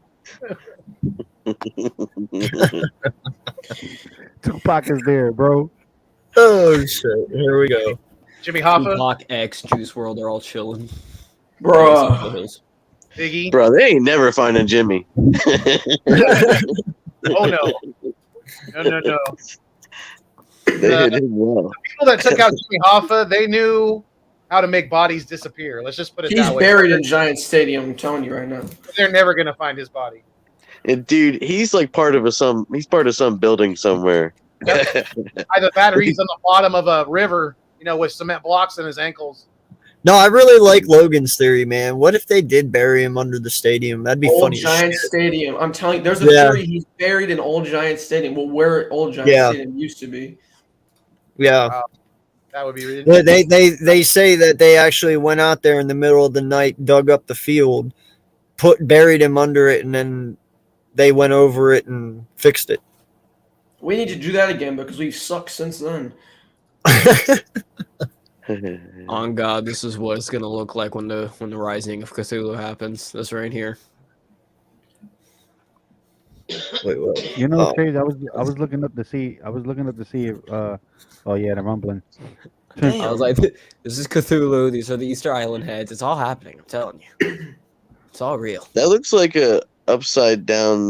Tupac is there, bro. Oh shit! Here we go. Jimmy Hoffa, Tupac, X, Juice World, they're all chilling. Bruh. Biggie. Bro, they ain't never finding Jimmy. Oh no. No. They hit him well. People that took out Jimmy Hoffa, they knew how to make bodies disappear. Let's just put it He's that way. buried in Giant Stadium, I'm telling you right now. They're never gonna find his body. And dude, he's like part of some building somewhere. Either that or he's on the bottom of a river, with cement blocks in his ankles. No, I really like Logan's theory, man. What if they did bury him under the stadium? That'd be Old funny. as Giant shit. Stadium. I'm telling you, there's a Yeah. theory he's buried in Old Giant Stadium. Well, where Old Giant Yeah. Stadium used to be. Yeah. That would be They say that they actually went out there in the middle of the night, dug up the field, buried him under it, and then they went over it and fixed it. We need to do that again because we've sucked since then. On God, this is what it's gonna look like when the rising of Cthulhu happens. This right here. Wait, what? You know, crazy. I was looking up to see. If oh yeah, the rumbling. I was like, this is Cthulhu. These are the Easter Island heads. It's all happening. I'm telling you, it's all real. That looks like a upside down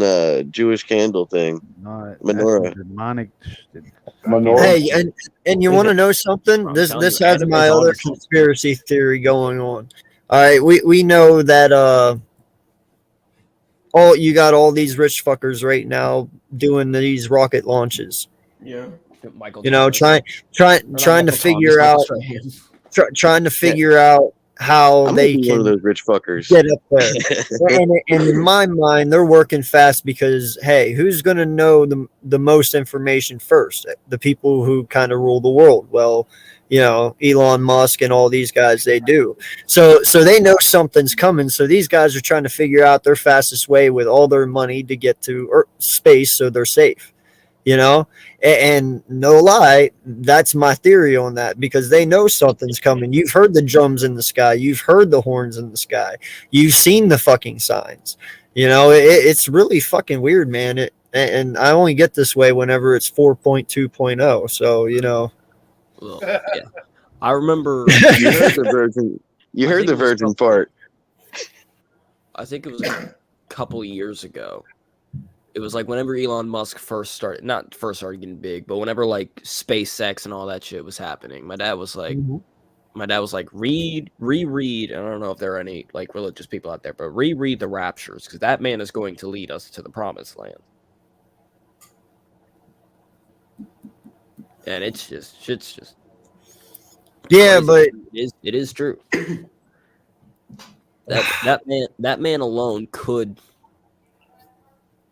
Jewish candle thing. No, Menorah. Demonic. Menorah. Hey, and you want to know something? I'm This telling you, has anime my is other awesome. conspiracy theory going on. All right, we know that you got all these rich fuckers right now doing these rocket launches. Yeah. Michael, You know, trying to figure out how I'm they gonna be one of can those rich fuckers. get up there. and in my mind, they're working fast because, hey, who's going to know the most information first? The people who kind of rule the world. Well, you know, Elon Musk and all these guys, they do. So they know something's coming. So these guys are trying to figure out their fastest way with all their money to get to space so they're safe. You know, and no lie, that's my theory on that, because they know something's coming. You've heard the drums in the sky. You've heard the horns in the sky. You've seen the fucking signs. You know, it's really fucking weird, man. And I only get this way whenever it's 4.2.0. So, you know. Well, yeah. I remember. You heard the virgin. You heard the virgin part. I think it was a couple years ago. It was like whenever Elon Musk not first started getting big, but whenever like SpaceX and all that shit was happening, my dad was like, reread. I don't know if there are any like religious people out there, but reread the Raptures, because that man is going to lead us to the promised land. And shit's just. Yeah, crazy. but it is true. that man alone could.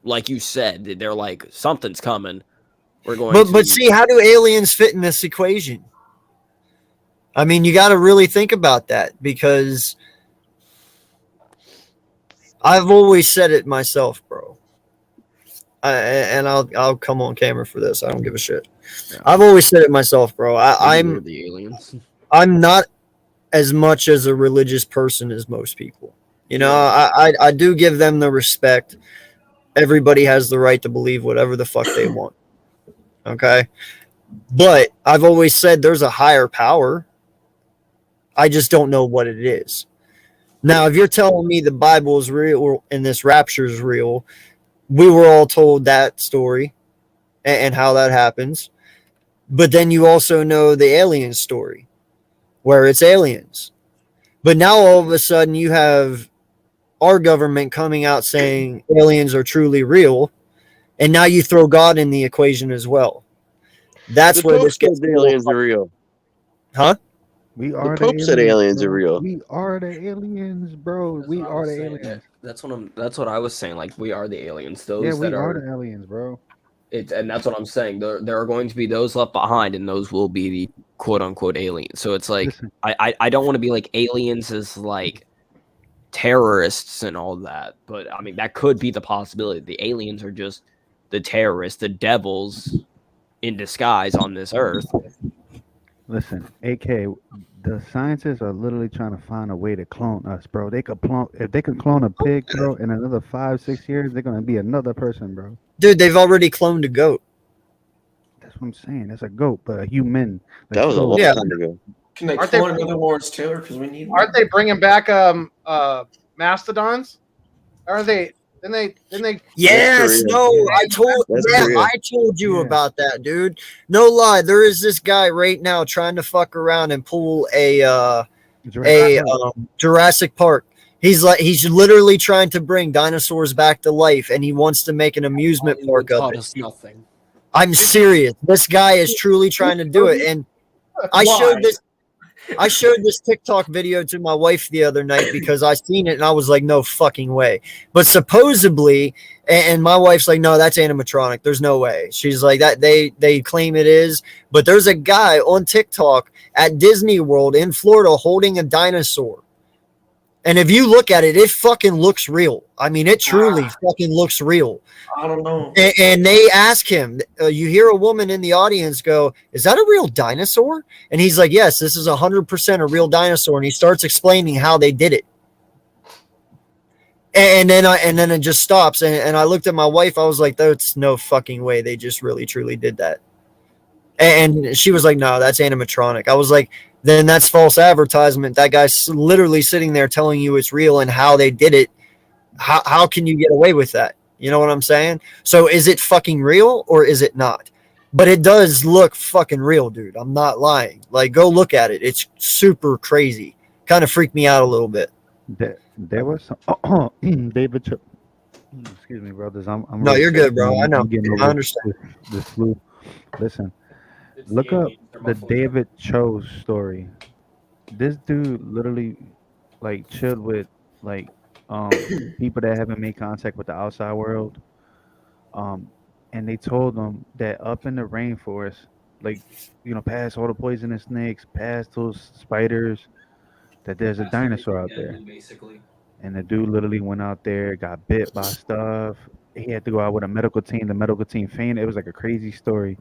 Like you said, they're like, something's coming. We're going. But see, how do aliens fit in this equation? I mean, you got to really think about that, because I've always said it myself, bro. And I'll come on camera for this. I don't give a shit. Yeah. I've always said it myself, bro. I'm the aliens. I'm not as much as a religious person as most people. You know, I do give them the respect. Everybody has the right to believe whatever the fuck they want. Okay? But I've always said there's a higher power. I just don't know what it is. Now, if you're telling me the Bible is real and this rapture is real, we were all told that story and how that happens. But then you also know the alien story, where it's aliens. But now all of a sudden you have our government coming out saying aliens are truly real, and now you throw God in the equation as well. That's where this gets aliens are real. Huh? We are the Pope said aliens are real. We are the aliens, bro. We are the aliens. That's what I was saying. Like, we are the aliens. Those we that are the aliens, bro. And that's what I'm saying. There are going to be those left behind, and those will be the quote unquote aliens. So it's like, listen, I don't want to be like aliens as like terrorists and all that, but I mean that could be the possibility. The aliens are just the terrorists, the devils in disguise on this earth. Listen, AK, the scientists are literally trying to find a way to clone us, bro. They could clone, if they could clone a pig, bro, in another 5-6 years, they're gonna be another person, bro. Dude, they've already cloned a goat. That's what I'm saying. It's a goat, but a human. Like, that was a long time ago. Can they clone another Lawrence Taylor? Because we need. Aren't they bringing back mastodons? Aren't they? Didn't they? Yes, no, I told you about that, dude. No lie, there is this guy right now trying to fuck around and pull a Jurassic Park. He's literally trying to bring dinosaurs back to life, and he wants to make an amusement park of it. Nothing. I'm serious. This guy is truly trying to do it, and I showed this. I showed this TikTok video to my wife the other night because I seen it and I was like, no fucking way. But supposedly, and my wife's like, no, that's animatronic. There's no way. She's like, that they claim it is. But there's a guy on TikTok at Disney World in Florida holding a dinosaur. And if you look at it, it fucking looks real. I mean, it truly fucking looks real. I don't know. And they ask him, you hear a woman in the audience go, is that a real dinosaur? And he's like, yes, this is 100% a real dinosaur. And he starts explaining how they did it. And then it just stops. And I looked at my wife. I was like, that's no fucking way. They just really, truly did that. And she was like, no, that's animatronic. I was like, then that's false advertisement. That guy's literally sitting there telling you it's real and how they did it. How can you get away with that? You know what I'm saying? So is it fucking real or is it not? But it does look fucking real, dude. I'm not lying. Like, go look at it. It's super crazy. Kind of freaked me out a little bit. There was some David. Excuse me, brothers. I'm no, really you're good, bro. I know. I over understand. the flu. Listen, look up the David Cho story. This dude literally like chilled with like people that haven't made contact with the outside world. And they told them that up in the rainforest, like, you know, past all the poisonous snakes, past those spiders, that there's a dinosaur out there. Basically. And the dude literally went out there, got bit by stuff. He had to go out with a medical team. The medical team fainted. It was like a crazy story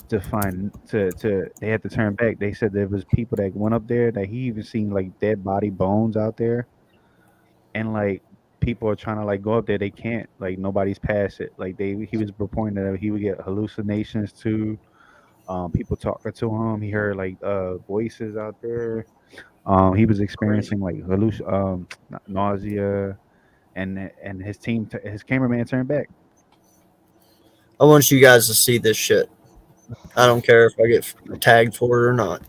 to find. They had to turn back. They said there was people that went up there that he even seen like dead body bones out there, and like people are trying to like go up there. They can't. Like nobody's past it. Like he was reporting that he would get hallucinations too. People talking to him. He heard like voices out there. He was experiencing like nausea, and his team, his cameraman turned back. I want you guys to see this shit. I don't care if I get tagged for it or not.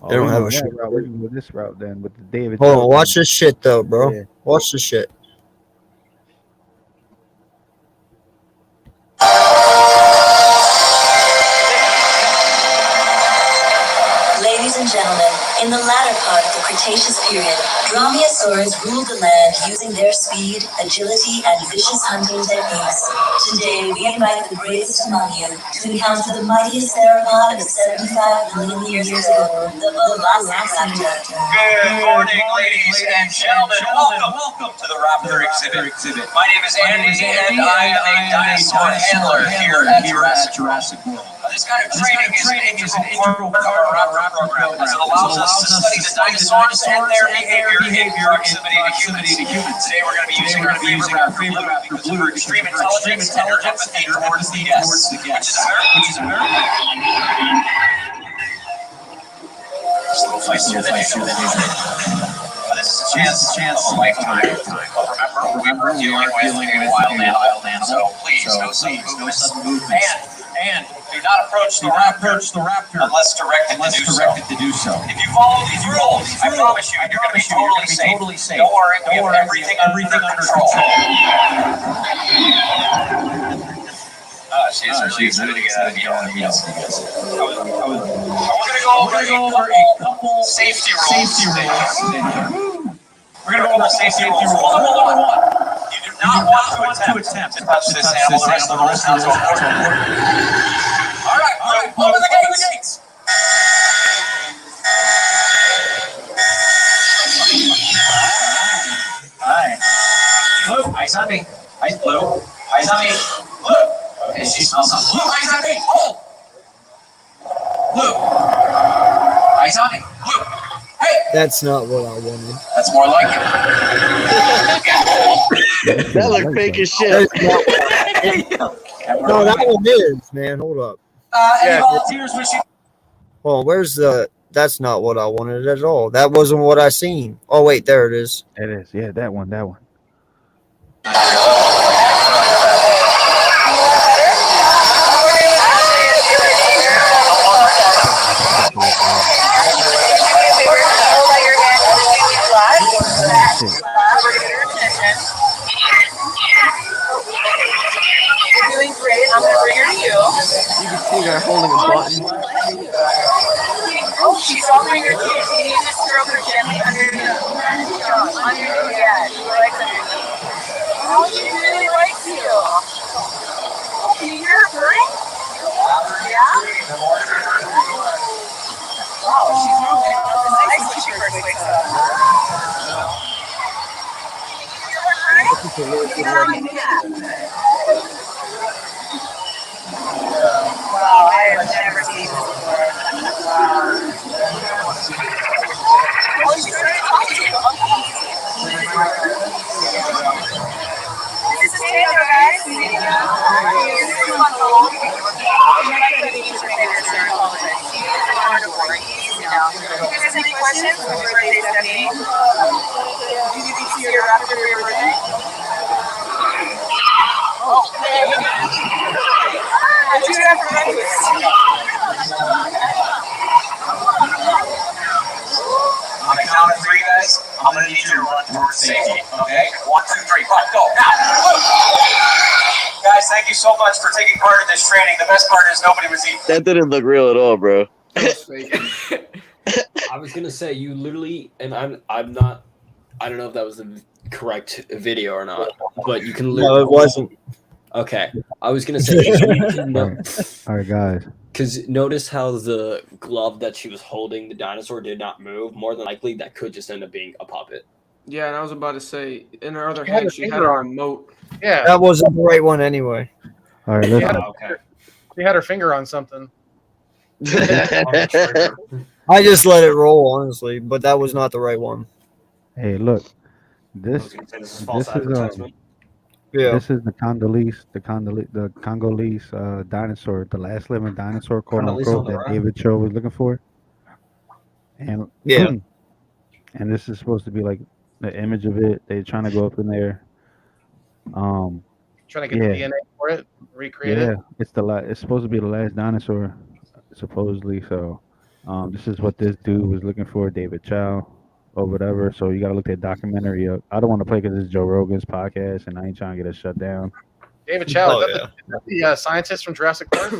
They don't have a shit. Route. We can go this route then with the David. Hold on, watch this shit though, bro. Yeah. Watch this shit. Ladies and gentlemen, in the latter part of the Cretaceous period, dromaeosaurs ruled the land using their speed, agility, and vicious hunting techniques. Today, we invite the bravest among you to encounter the mightiest theropod of 75 million years ago, the Velociraptor. Good morning, ladies and gentlemen. Welcome to the Raptor exhibit. My name is Andy, and I am a dinosaur handler here at Jurassic World. This kind of training is an integral part of our Raptor program, as it allows us to study the dinosaurs and their behavior in proximity to humans. Today we're going to be using our favorite Raptor Blue for extreme intelligence and her empathy towards the guests, which is a very just a little feistier than usual. This is a chance of a lifetime. But remember, we're dealing with wild animals, so please, no sudden movements. And do not approach the raptor unless directed to do so. If you follow these rules, I promise you, you're going to be totally safe. Don't worry, we have everything under control. She's really good at it. We're going to go over a couple safety rules today. We're going to go over safety rules. Rule number one. You do not want to attempt to touch this animal. The rest of the rules are important. All right, open the gates. Hi. Blue, eyes on me. Eyes blue. Eyes on me. Blue. Okay, she smells something. Blue, eyes on me. Oh. Blue. Eyes on me. Blue. Hey. That's not what I wanted. That's more like it. That looked fake as shit. No, that one is, man. Hold up. Any volunteers wishing? Well, where's the... That's not what I wanted at all. That wasn't what I seen. Oh, wait, there it is. It is. Yeah, that one. Doing great. I'm gonna bring her to you. You can see they're holding a button. Yeah, she likes it. Oh, she really likes you. Oh, can you hear her purring? Yeah? Wow, she's really nice when she first wakes up. Wow, I have never seen this before. Wow. Oh, she started talking to you. This is Taylor, guys. This is fun to hold. She likes to eat her fingers during all of it. She is hard to work. Easy now. If you guys have any questions, happy birthday, Stephanie. Did you see your raptor for your birthday? Oh, there you go. What you have for breakfast? On the count of three, guys, I'm gonna need you to run towards safety. Okay? 1, 2, 3, run, go now! Guys, thank you so much for taking part in this training. The best part is nobody was eating. That didn't look real at all, bro. I was gonna say you literally, and I'm not. I don't know if that was the correct video or not, but you can literally. No, it wasn't. Okay, I was gonna say. All right, guys. Because notice how the glove that she was holding, the dinosaur, did not move. More than likely, that could just end up being a puppet. Yeah, and I was about to say, in her other She had hand, her she had finger a on. remote. Yeah, That wasn't the right one anyway. All right, she listen. had, she had her finger on something. I just let it roll, honestly, but that was not the right one. Hey, look. I was This gonna say this is false this is advertisement. Yeah. this is the Congolese dinosaur, the last living dinosaur, quote Congolese unquote, on the that right. David Cho was looking for. And Yeah. and this is supposed to be like the image of it. They're trying to go up in there. Trying to get the DNA for it, recreate Yeah, it. it's supposed to be the last dinosaur, supposedly. So, this is what this dude was looking for, David Chow, or whatever. So you gotta look that documentary up. I don't want to play because it's Joe Rogan's podcast, and I ain't trying to get it shut down. David Chow, Oh, is that the scientist from Jurassic Park?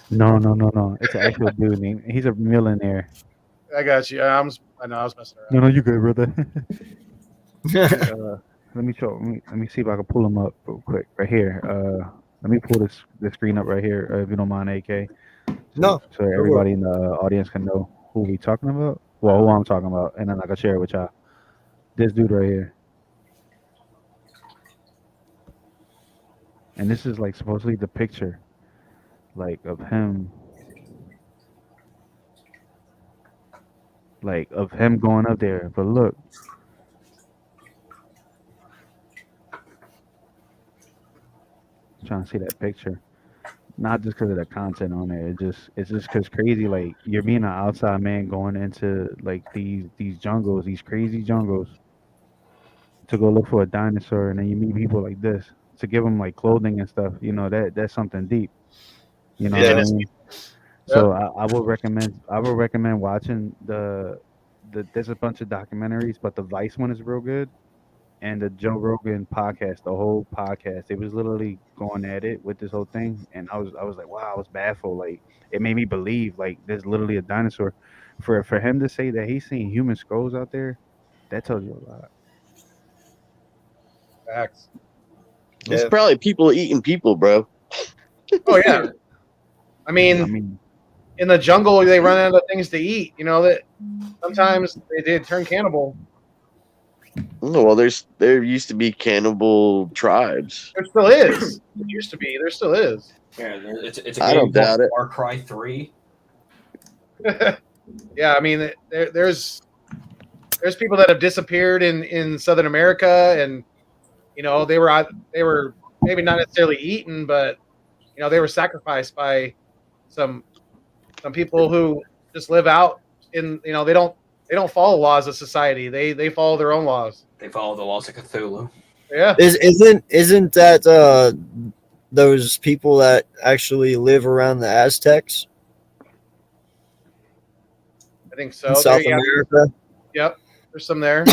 No. It's an actual dude named. He's a millionaire. I got you. I know I was messing around. No, you good, brother. Let me show. Let me see if I can pull him up real quick. Right here. Let me pull the screen up right here, if you don't mind, AK. No. So everybody in the audience can know who we talking about. Well, who I'm talking about, and then I can share it with y'all. This dude right here. And this is like supposedly the picture, like of him, going up there. But look, trying to see that picture. Not just because of the content on there. It's just because crazy. Like you're being an outside man going into like these jungles, these crazy jungles, to go look for a dinosaur, and then you meet people like this to give them like clothing and stuff. You know that's something deep. You know what I mean? So I would recommend watching the there's a bunch of documentaries, but the Vice one is real good. And the Joe Rogan podcast, the whole podcast, it was literally going at it with this whole thing, and I was like, wow, I was baffled. Like it made me believe like there's literally a dinosaur. For him to say that he's seen human skulls out there, that tells you a lot. Facts. It's probably people eating people, bro. Oh yeah. I mean, in the jungle they run out of things to eat. You know that sometimes they did turn cannibal. Oh, well, there used to be cannibal tribes. There still is. It used to be. There still is. Yeah, it's a I game don't doubt called it. Far Cry 3. Yeah, I mean, there's people that have disappeared in Southern America, and you know they were maybe not necessarily eaten, but you know they were sacrificed by some people who just live out in, you know, they don't follow laws of society. They follow their own laws. They follow the laws of Cthulhu. Yeah. Isn't that those people that actually live around the Aztecs I think so. in South America? Yep. There's some there.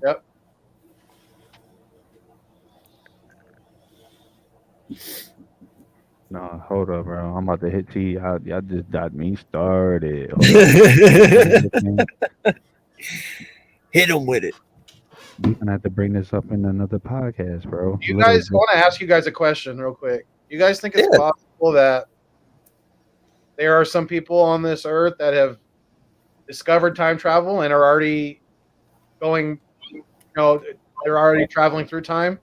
Yep. No, hold up, bro. I'm about to hit T. Y'all just got me started. Hold up. Hit him with it. We're gonna have to bring this up in another podcast, bro. You guys, I want to ask you guys a question real quick. You guys think it's possible that there are some people on this earth that have discovered time travel and are already going, they're already traveling through time?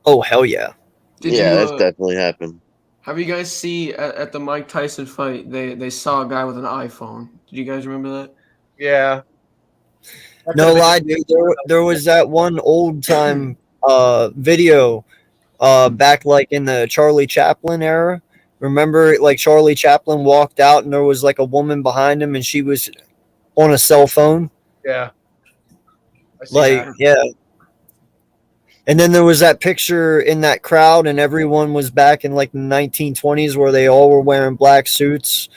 Oh, hell yeah. That's definitely happened. Have you guys see at the Mike Tyson fight, they saw a guy with an iPhone. Did you guys remember that? Yeah. No lie, dude. There was that one old time video back like in the Charlie Chaplin era. Remember, like Charlie Chaplin walked out and there was like a woman behind him and she was on a cell phone. Yeah. Like, yeah. And then there was that picture in that crowd and everyone was back in like the 1920s where they all were wearing black suits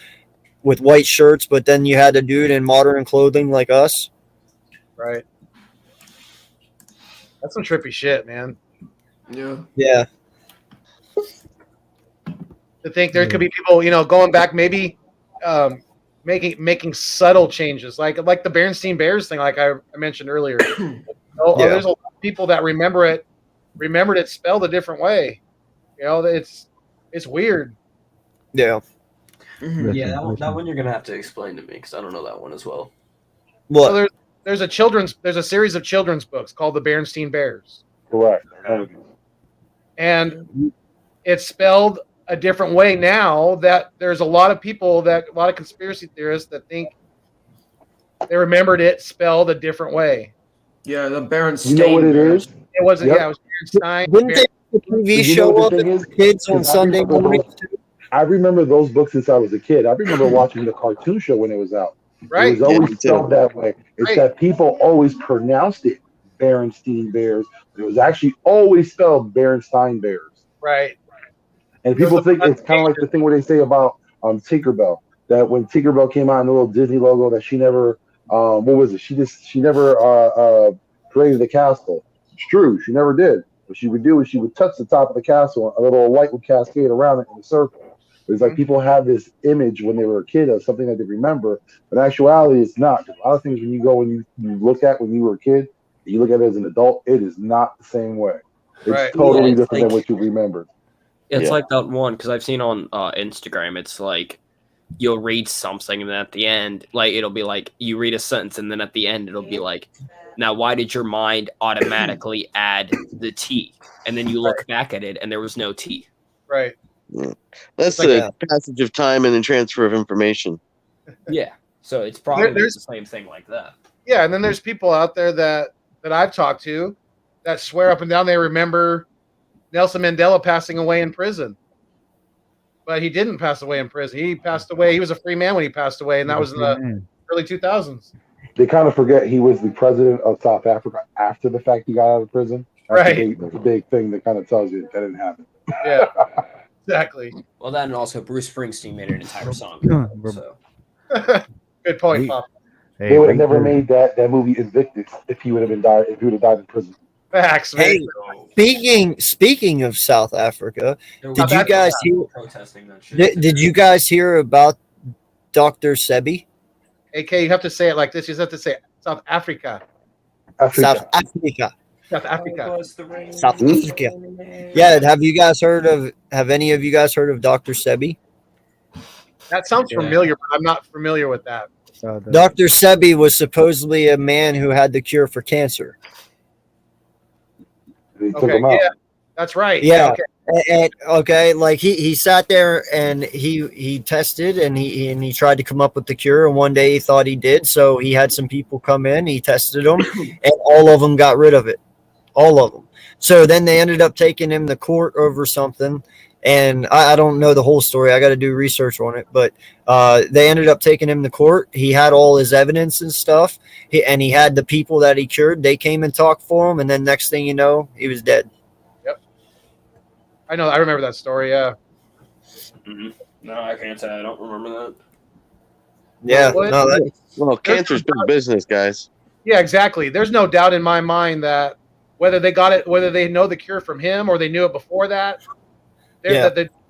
with white shirts, but then you had a dude in modern clothing like us. Right. That's some trippy shit, man. Yeah. Yeah. To think there could be people, going back, maybe making subtle changes, like the Berenstain Bears thing, like I mentioned earlier. There's a lot of people that remembered it spelled a different way. It's weird. Yeah. Yeah, that one you're gonna have to explain to me because I don't know that one as well. What? So there's a series of children's books called the Berenstain Bears. Correct. And it's spelled a different way now. That there's a lot of conspiracy theorists that think they remembered it spelled a different way. Yeah, the Berenstain. You know what it is? It wasn't. Yep. Yeah, it was Berenstain. Wouldn't they the TV show up for kids on Sunday mornings? I remember those books since I was a kid. I remember watching the cartoon show when it was out. Right. It was always spelled that way. It's that people always pronounced it Berenstain Bears. It was actually always spelled Berenstain Bears. Right. And people think it's kind of like the thing where they say about Tinkerbell, that when Tinkerbell came out in the little Disney logo, that she never, what was it? She never created the castle. It's true, she never did. What she would do is she would touch the top of the castle, and a little light would cascade around it in a circle. It's like people have this image when they were a kid of something that they remember, but in actuality, it's not. A lot of things when you go and you look at when you were a kid, you look at it as an adult, it is not the same way. It's totally different than what you remembered. It's like that one, because I've seen on Instagram, it's like you'll read something and then at the end, like it'll be like you read a sentence and then at the end it'll be like, now why did your mind automatically add the T? And then you look back at it and there was no T. Right. That's the passage of time and the transfer of information. Yeah. So it's probably the same thing like that. Yeah, and then there's people out there that I've talked to that swear up and down they remember Nelson Mandela passing away in prison. But he didn't pass away in prison. He passed away. He was a free man when he passed away, and that was in the early 2000s. They kind of forget he was the president of South Africa after the fact he got out of prison. That's a big thing that kind of tells you that didn't happen. Yeah, exactly. Well, that and also Bruce Springsteen made an entire song. So. Good point, Pop. They would have never made that movie Invictus if he would have died in prison. Facts. Hey, speaking of South Africa, did you guys hear about Dr. Sebi? AK, you have to say it like this. You have to say South Africa. South Africa. South Africa. South Africa. Yeah, have any of you guys heard of Dr. Sebi? That sounds familiar, but I'm not familiar with that. Dr. Sebi was supposedly a man who had the cure for cancer. Okay, yeah, that's right. Yeah. Okay. Like he sat there and he tested and he tried to come up with the cure, and one day he thought he did, so he had some people come in, he tested them, and all of them got rid of it. All of them. So then they ended up taking him to court over something, and I don't know the whole story. I got to do research on it, but they ended up taking him to court. He had all his evidence and stuff, and he had the people that he cured. They came and talked for him, and then next thing you know, he was dead. Yep. I know. I remember that story. Yeah. Mm-hmm. No, I can't say I don't remember that. Yeah. Well, cancer's big business, guys. Yeah, exactly. There's no doubt in my mind that whether they got it, whether they know the cure from him or they knew it before that,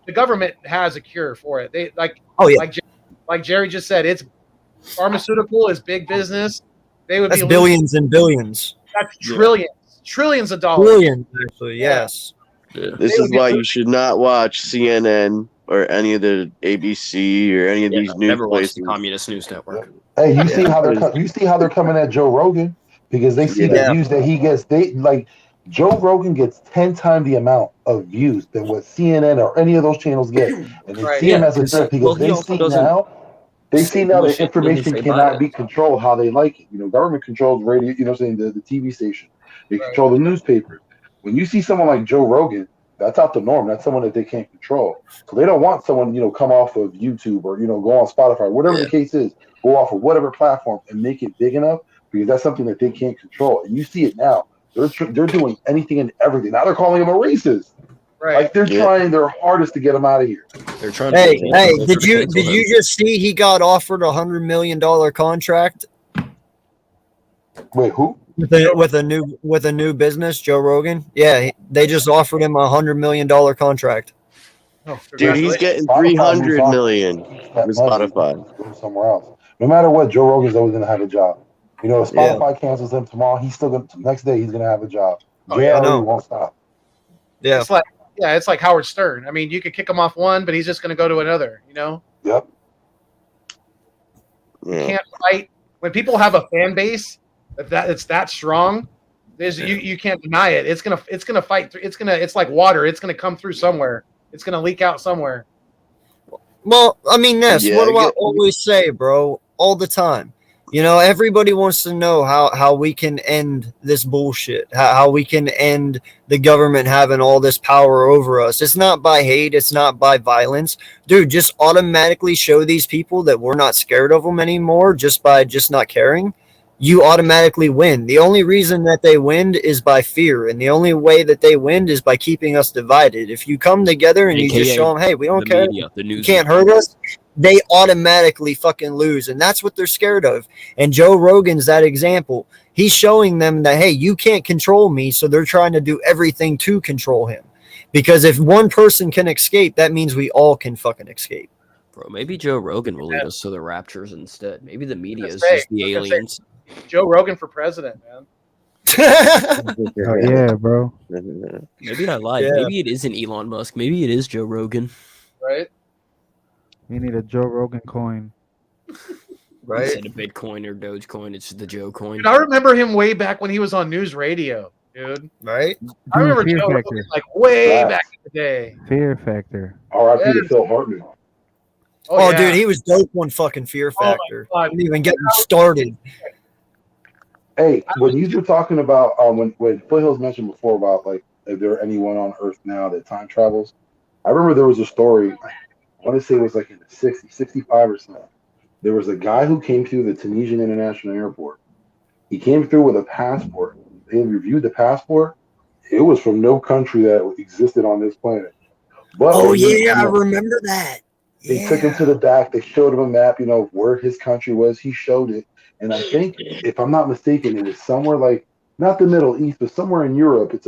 the government has a cure for it. They Oh yeah, like Jerry just said, it's pharmaceutical is big business. They would that's be billions and billions, that's trillions of dollars. billions actually. Yes. This is why you should not watch CNN or any of the ABC or any of these news Never watched places. the Communist News Network. Hey, you see how they're coming at Joe Rogan because they see the views that he gets. They like Joe Rogan gets 10 times the amount of views than what CNN or any of those channels get, and they see him as a threat because they see now the information cannot be controlled how they like it. You know, government controls radio. You know, saying the TV station, they control the newspapers. When you see someone like Joe Rogan, that's out the norm. That's someone that they can't control. So they don't want someone, come off of YouTube or, go on Spotify, whatever the case is, go off of whatever platform and make it big enough because that's something that they can't control. And you see it now. They're doing anything and everything. Now they're calling him a racist. Right. Like they're trying their hardest to get him out of here. They're trying. Hey, did you just see he got offered $100 million contract? Wait, who? With a new business, Joe Rogan. Yeah, they just offered him $100 million contract. Oh, Dude, he's getting 300 million with Spotify. Go somewhere else. No matter what, Joe Rogan's always gonna have a job. If Spotify cancels him tomorrow, he's still gonna. Next day, he's gonna have a job. Won't stop. Yeah, it's like Howard Stern. I mean, you could kick him off one, but he's just gonna go to another. Yep. You can't fight when people have a fan base. It's that strong. You can't deny it. It's gonna fight. It's like water. It's gonna come through somewhere. It's gonna leak out somewhere. Well, I mean, what do I always say, bro? All the time. Everybody wants to know how we can end this bullshit, how we can end the government having all this power over us. It's not by hate. It's not by violence. Dude, just automatically show these people that we're not scared of them anymore just by not caring. You automatically win. The only reason that they win is by fear, and the only way that they win is by keeping us divided. If you come together and you just show them, hey, we don't care, you can't hurt us, they automatically fucking lose, and that's what they're scared of. And Joe Rogan's that example. He's showing them that, hey, you can't control me, so they're trying to do everything to control him. Because if one person can escape, that means we all can fucking escape. Bro, maybe Joe Rogan will lead us to the raptures instead. Maybe the media is just the aliens. Joe Rogan for president, man. Oh, yeah, bro. Maybe I lied. Maybe it isn't Elon Musk. Maybe it is Joe Rogan. Right? We need a Joe Rogan coin. Right? Instead of Bitcoin or Dogecoin, it's the Joe coin. Dude, I remember him way back when he was on news radio, dude. Right? I remember Joe Rogan like way back in the day. Fear Factor. R.I.P. to Phil Hartman. Oh, dude, he was dope on fucking Fear Factor. Didn't even get him started. Hey, when you were talking about when Foothills mentioned before about like if there anyone on Earth now that time travels, I remember there was a story. I want to say it was like in the 60s, 65 or something. There was a guy who came through the Tunisian International Airport. He came through with a passport. They reviewed the passport. It was from no country that existed on this planet. But I remember that. They took him to the back. They showed him a map, where his country was. He showed it. And I think, if I'm not mistaken, it was somewhere like, not the Middle East, but somewhere in Europe. It's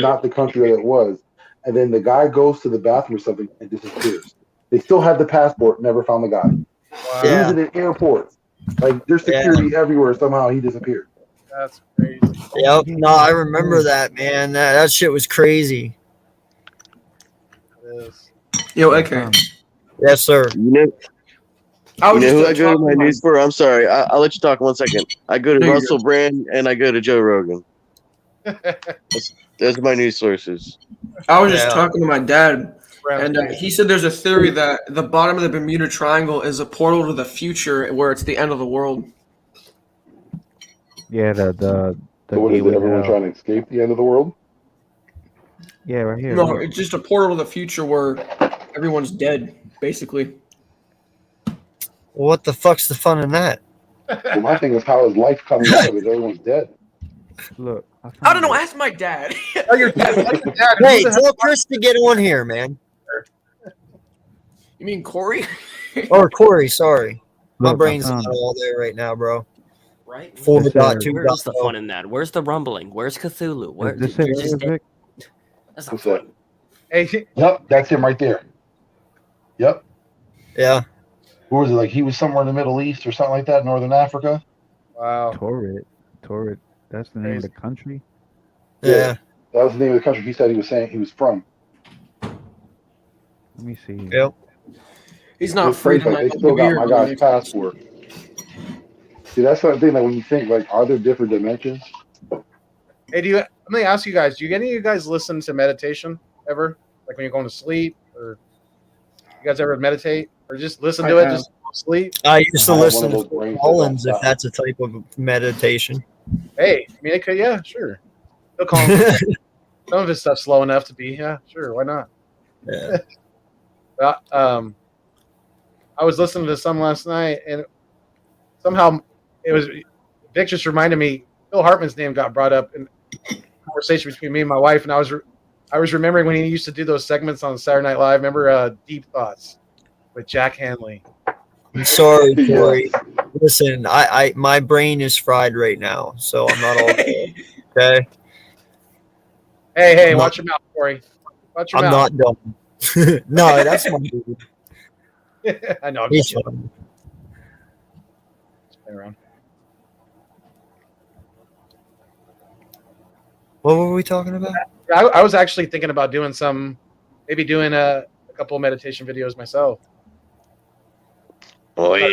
not the country that it was. And then the guy goes to the bathroom or something and disappears. They still had the passport, never found the guy. Wow. He was in airports. Like, there's security everywhere. Somehow he disappeared. That's crazy. Yep. No, I remember that, man. That shit was crazy. It is. Yo, okay. Yes, sir. I was who just I go to my talking news for? I'm sorry. I'll let you talk 1 second. I go to No, you're Russell Brand and I go to Joe Rogan. That's my news sources. I was just talking to my dad, and he said there's a theory that the bottom of the Bermuda Triangle is a portal to the future where it's the end of the world. Yeah, the So what is it? Everyone trying to escape the end of the world? Yeah, right here. No, it's just a portal to the future where everyone's dead, basically. What the fuck's the fun in that? Well, my thing is, how is life coming out of it? Everyone's dead. Look. I don't know. Ask my dad. Your dad. Hey, tell Chris to get on here, man. You mean Corey? Or Corey, sorry. My Look, brain's not all there right now, bro. Right? 4.2. Where's the fun in that? Where's the rumbling? Where's Cthulhu? Is this it, Vic? That's not What's that? fun. Hey, Yep, that's him right there. Yep. Yeah. Who was it? Like he was somewhere in the Middle East or something like that, Northern Africa. Wow. Torrid. That's the name of the country. Yeah. That was the name of the country he said he was saying he was from. Let me see. Yep. He's not It's free crazy, like, tonight. they still got my guy's passport. See, that's the thing. Like when you think, like, are there different dimensions? Hey, let me ask you guys, do any of you guys listen to meditation ever? Like when you're going to sleep, or you guys ever meditate, or just listen to it, just sleep? I used to I have listen one of to those brains that Collins don't if stop. that's a type of meditation. Hey, I mean, it could, yeah, sure. He'll call him. Some of his stuff's slow enough to be, yeah, sure, why not? Yeah. I was listening to some last night, and somehow Vic just reminded me, Phil Hartman's name got brought up in conversation between me and my wife, and I was remembering when he used to do those segments on Saturday Night Live. Remember Deep Thoughts with Jack Hanley? I'm sorry, Corey. Listen, I my brain is fried right now, so I'm not all good. Okay. Hey, watch your mouth, Corey. Watch your I'm mouth. not done. No, that's my dude. I know. I'm He's just fun. kidding around. What were we talking about? I was actually thinking about doing a couple of meditation videos myself. Boost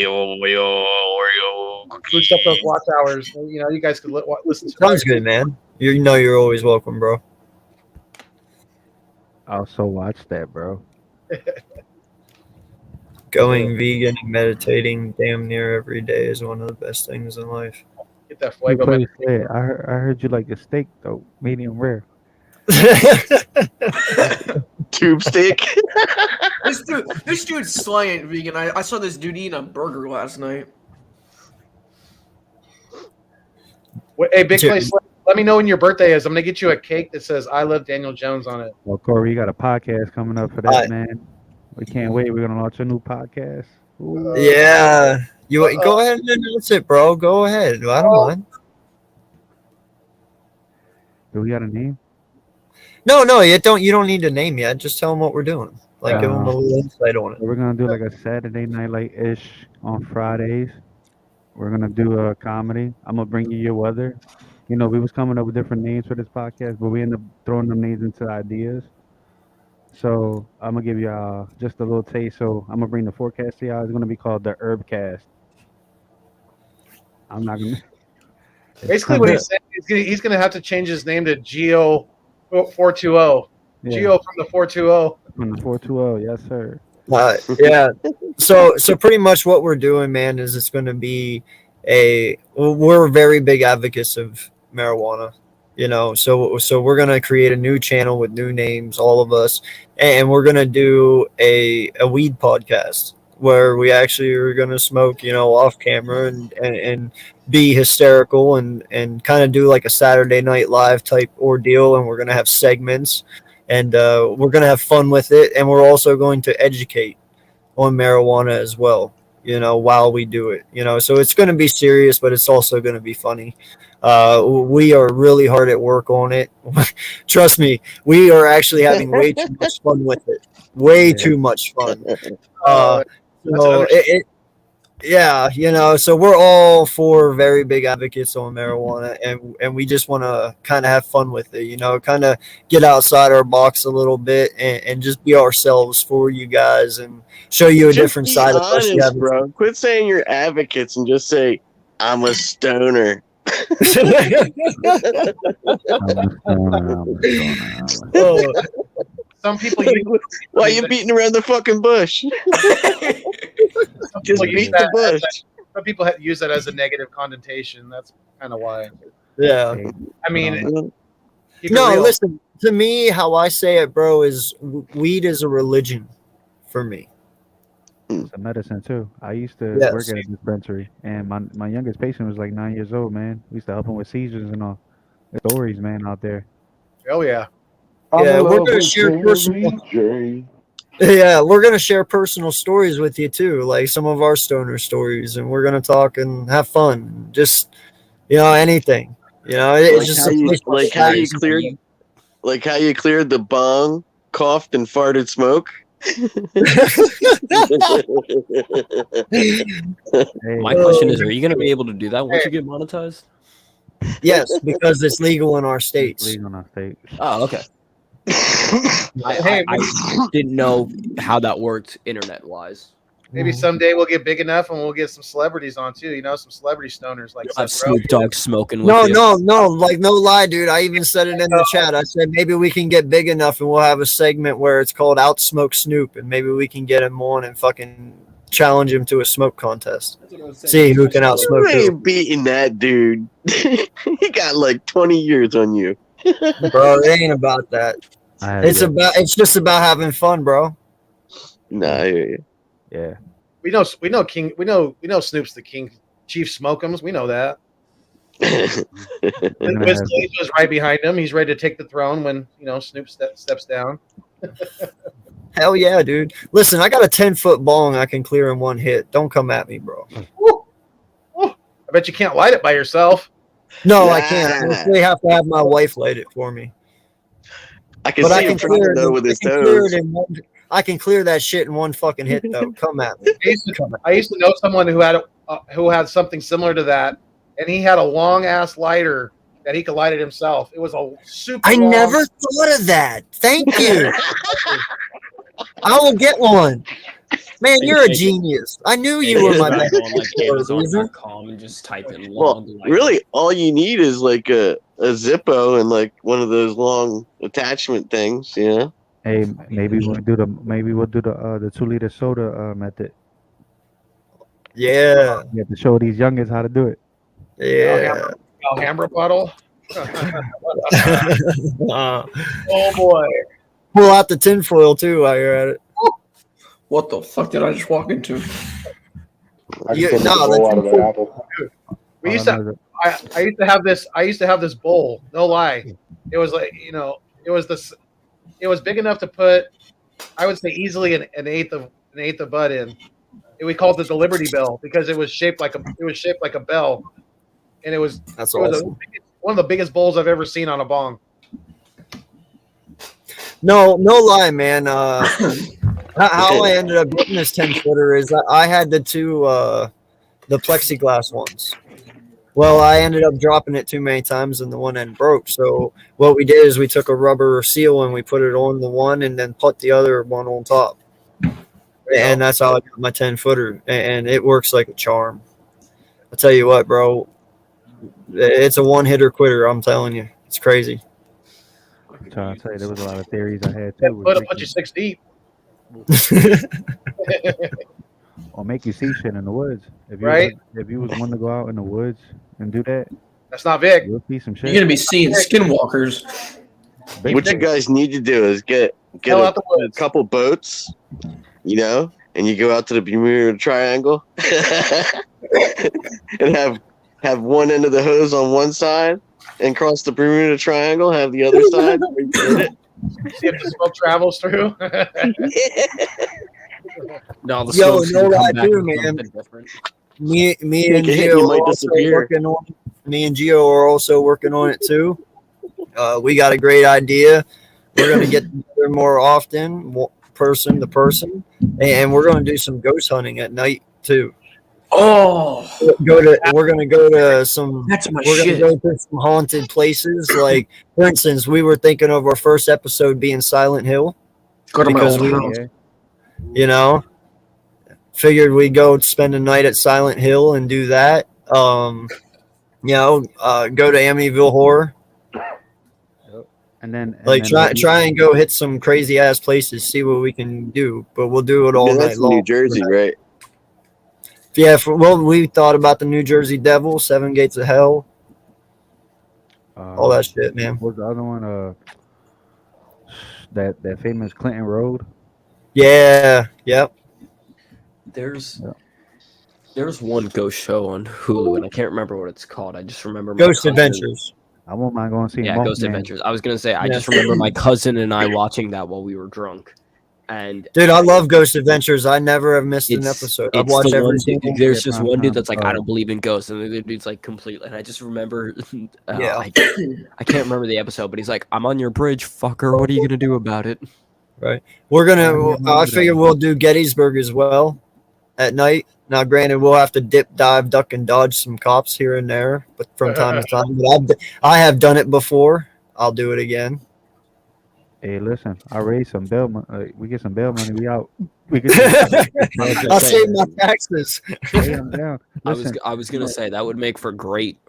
up those watch hours. You know, you guys could listen to. Sounds good, man. You know you're always welcome, bro. I also watched that, bro. Going vegan and meditating damn near every day is one of the best things in life. Get that You fuego. play fair. I heard you like a steak though, medium rare. Tube steak. This dude's slaying vegan. I saw this dude eating a burger last night. Hey, Big Place, let me know when your birthday is. I'm gonna get you a cake that says "I love Daniel Jones" on it. Well, Corey, you got a podcast coming up for that, man. We can't wait. We're gonna launch a new podcast. Ooh. Yeah. You go ahead and announce it, bro. Go ahead. I don't mind. Do we got a name? No, you don't need to name yet. Just tell them what we're doing. Like give them a little insight on it. We're gonna do like a Saturday night like ish on Fridays. We're gonna do a comedy. I'm gonna bring you your weather. You know, we was coming up with different names for this podcast, but we ended up throwing them names into ideas. So I'm gonna give y'all just a little taste. So I'm gonna bring the forecast to y'all. It's gonna be called the Herbcast. I'm not gonna. Basically, what he's saying is he's gonna have to change his name to Geo 420. Yeah. Geo from the 420. From the 420, yes sir. Yeah. So pretty much what we're doing, man, is it's going to be we're very big advocates of marijuana, you know. So we're going to create a new channel with new names, all of us, and we're going to do a weed podcast where we actually are going to smoke, you know, off camera and be hysterical and kind of do like a Saturday Night Live type ordeal, and we're going to have segments. And we're going to have fun with it. And we're also going to educate on marijuana as well, you know, while we do it, you know. So it's going to be serious, but it's also going to be funny. We are really hard at work on it. Trust me, we are actually having way too much fun with it. Way too much fun. Yeah, you know, so we're all four very big advocates on marijuana, and we just want to kind of have fun with it, you know, kind of get outside our box a little bit and just be ourselves for you guys and show you a different side of us. Honest, bro. Quit saying you're advocates and just say, I'm a stoner. Some people why are you beating around the fucking bush? Just beat the bush. Some people use that as a negative connotation. That's kind of why. Yeah. I mean, listen, to me, how I say it, bro, is weed is a religion for me. It's a medicine too. I used to work at a dispensary, and my youngest patient was like 9 years old, man. We used to help him with seizures and all. The stories, man, out there. Oh yeah. Yeah, we're gonna share personal. Yeah, we're gonna share personal stories with you too, like some of our stoner stories, and we're gonna talk and have fun. Just, you know, anything. You know, it's just how you cleared the bong, coughed and farted smoke. My question is, are you going to be able to do that once you get monetized? Yes, because it's legal in our states. Legal in our state. Oh, okay. I didn't know how that worked internet-wise. Maybe someday we'll get big enough and we'll get some celebrities on too. You know, some celebrity stoners like Have Seth Rogen. Snoop Dogg smoking with No, you. no, like no lie, dude. I even said it in the chat. I said maybe we can get big enough and we'll have a segment where it's called Outsmoke Snoop, and maybe we can get him on and fucking challenge him to a smoke contest. See who can You outsmoke who. ain't beating that dude. He got like 20 years on you. Bro, it ain't about that. It's just about having fun, bro. Nah, I hear you. Yeah. We know Snoop's the king, Chief Smoke'ems. We know that. Wiz Khalifa's right behind him. He's ready to take the throne when Snoop steps down. Hell yeah, dude. Listen, I got a 10-foot bong I can clear in one hit. Don't come at me, bro. I bet you can't light it by yourself. No, I can't. I actually have to have my wife light it for me. I can see him trying though with his toes. I can clear that shit in one fucking hit, though. Come at me. I used to know someone who had something similar to that, and he had a long ass lighter that he could light it himself. It was a super. I never thought of that. Thank you. I will get one. Man, you're a genius. I knew you were my best. And just type in well, really, all you need is like a Zippo and like one of those long attachment things, you know. Hey, maybe we'll do the 2-liter soda method. Yeah. You have to show these youngins how to do it. Yeah. Alhambra bottle. Oh boy. Pull out the tinfoil too while you're at it. What the fuck did I just walk into? I used to have this bowl. No lie. It was like it was big enough to put, I would say, easily an eighth of bud in. We called it the Liberty Bell because it was shaped like a bell, and it was awesome. One of the biggest bowls I've ever seen on a bong. No lie, man. How I ended up getting this 10-footer is I had the plexiglass ones. Well, I ended up dropping it too many times and the one end broke. So what we did is we took a rubber seal and we put it on the one and then put the other one on top. And that's how I got my 10-footer. And it works like a charm. I'll tell you what, bro. It's a one-hitter quitter, I'm telling you. It's crazy. I'll tell you, there was a lot of theories I had too. Put you 6 deep. Or make you see shit in the woods. If you was one to go out in the woods and do that, that's not Vic. You'll see some shit. You're gonna be seeing skinwalkers. What you guys need to do is get a couple boats, and you go out to the Bermuda Triangle and have one end of the hose on one side and cross the Bermuda Triangle, have the other side. See if the smoke travels through. No, the Yo, no lie, too, man. Me and Gio are also working on it too. We got a great idea. We're gonna get together more often, person to person, and we're gonna do some ghost hunting at night too. Oh, we're gonna go to some. That's my we're shit. gonna go to some haunted places. Like, for instance, we were thinking of our first episode being Silent Hill. Go to my because old house. Figured we'd go spend a night at Silent Hill and do that. Go to Amityville Horror. And then try and go hit some crazy ass places, see what we can do. But we'll do it all night long. New Jersey, right? Yeah, we thought about the New Jersey Devil, 7 Gates of Hell, all that shit, man. What's the other one? That famous Clinton Road. Yeah, yep. There's one ghost show on Hulu, and I can't remember what it's called. I just remember Ghost Adventures. I won't mind going to see. Yeah, Ghost Adventures. I was gonna say I just remember my cousin and I watching that while we were drunk. And dude, I love Ghost Adventures. I never have missed an episode. I've watched every single. There's just one dude that's like, I don't believe in ghosts, and the other dude's like, completely. And I just remember, I can't remember the episode, but he's like, I'm on your bridge, fucker. What are you gonna do about it? Right. We're gonna. I figure we'll do Gettysburg as well at night. Now, granted, we'll have to dip, dive, duck, and dodge some cops here and there, but from time to time. But I have done it before. I'll do it again. Hey, listen, I raised some bail money. We get some bail money. We out. We I'll save my taxes. Hey, I'm down. Listen, I was gonna say that would make for a great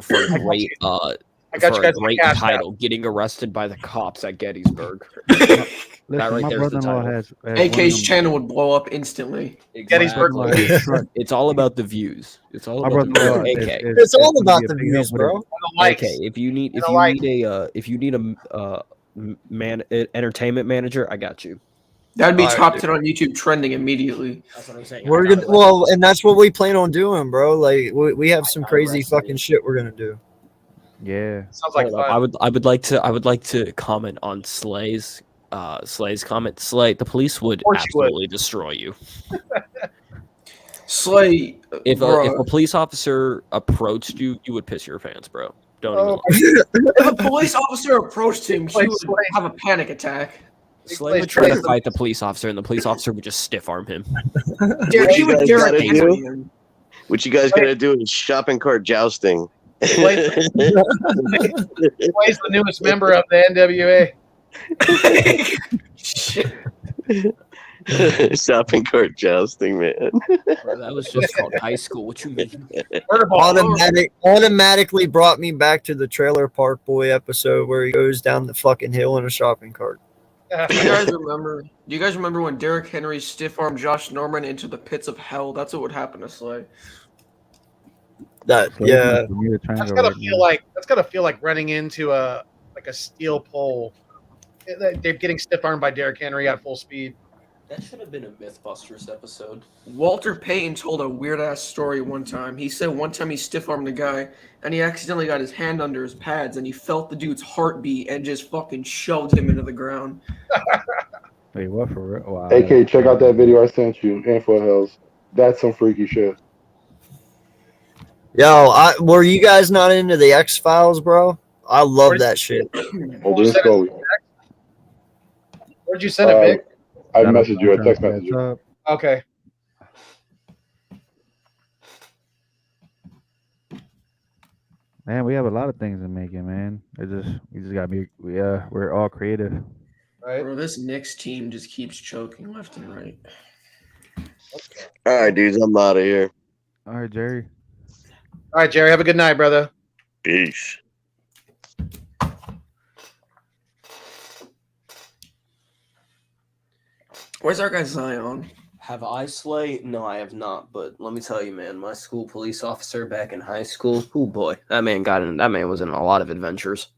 title, getting arrested by the cops at Gettysburg. listen, That right my there's the brother-in-law title. has AK's channel would blow up instantly. Gettysburg. It's all about the views. It's all My about the brother-in-law views. is- AK. is- It's all is about gonna the be a big views, help with bro. it. AK, if you need a entertainment manager, I got you. That'd be Alright, top dude. 10 on YouTube trending immediately. That's what I'm saying. We're gonna and that's what we plan on doing, bro. Like we have some crazy fucking shit we're gonna do. Yeah. Sounds like fun. I would like to comment on Slay's comment. Slay, the police would course you would. absolutely destroy you. Slay, If bruh. a police officer approached you, you would piss your pants, bro. Don't Oh, even lie. If a police officer approached him, he would Slay. have a panic attack. Slay would try to fight the police officer, and the police officer would just stiff arm him. Derek, he would guys Derek gotta Henry do? him. What you guys gonna do is shopping cart jousting. Slay's the newest member of the NWA. Shit. Shopping cart jousting, man. Bro, that was just called high school. What you mean? Murder ball. Automatically brought me back to the Trailer Park Boy episode where he goes down the fucking hill in a shopping cart. Do you guys remember when Derek Henry stiff-armed Josh Norman into the pits of hell? That's what would happen to Slay. That yeah. Bermuda That's Triangle gotta right feel like running into a steel pole. They're getting stiff armed by Derrick Henry at full speed. That should have been a Mythbusters episode. Walter Payton told a weird-ass story one time. He said one time he stiff-armed a guy, and he accidentally got his hand under his pads, and he felt the dude's heartbeat and just fucking shoved him into the ground. Wait, what for real? Wow. AK, check out that video I sent you. Info Hells. That's some freaky shit. Yo, were you guys not into the X-Files, bro? I love that shit. Over and Scully. Where'd you send it, Vic? I messaged you. I text messaged you. Okay. Man, we have a lot of things in making, man. We just gotta be. We're all creative. Right. Bro, this Knicks team just keeps choking left and right. All right, dudes, I'm out of here. All right, Jerry. All right, Jerry. Have a good night, brother. Peace. Where's our guy Zion? Have I Slay? No, I have not. But let me tell you, man, my school police officer back in high school, oh boy, that man was in a lot of adventures.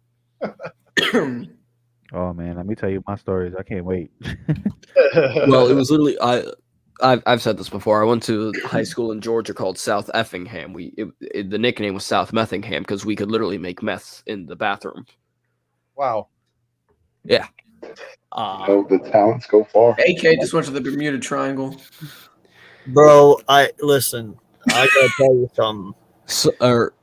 Oh man, let me tell you my stories. I can't wait. Well, it was literally I've said this before. I went to high school in Georgia called South Effingham. The nickname was South Methingham because we could literally make meth in the bathroom. Wow. Yeah. The talents go far. AK just went to the Bermuda Triangle. Bro, I gotta tell you something. So,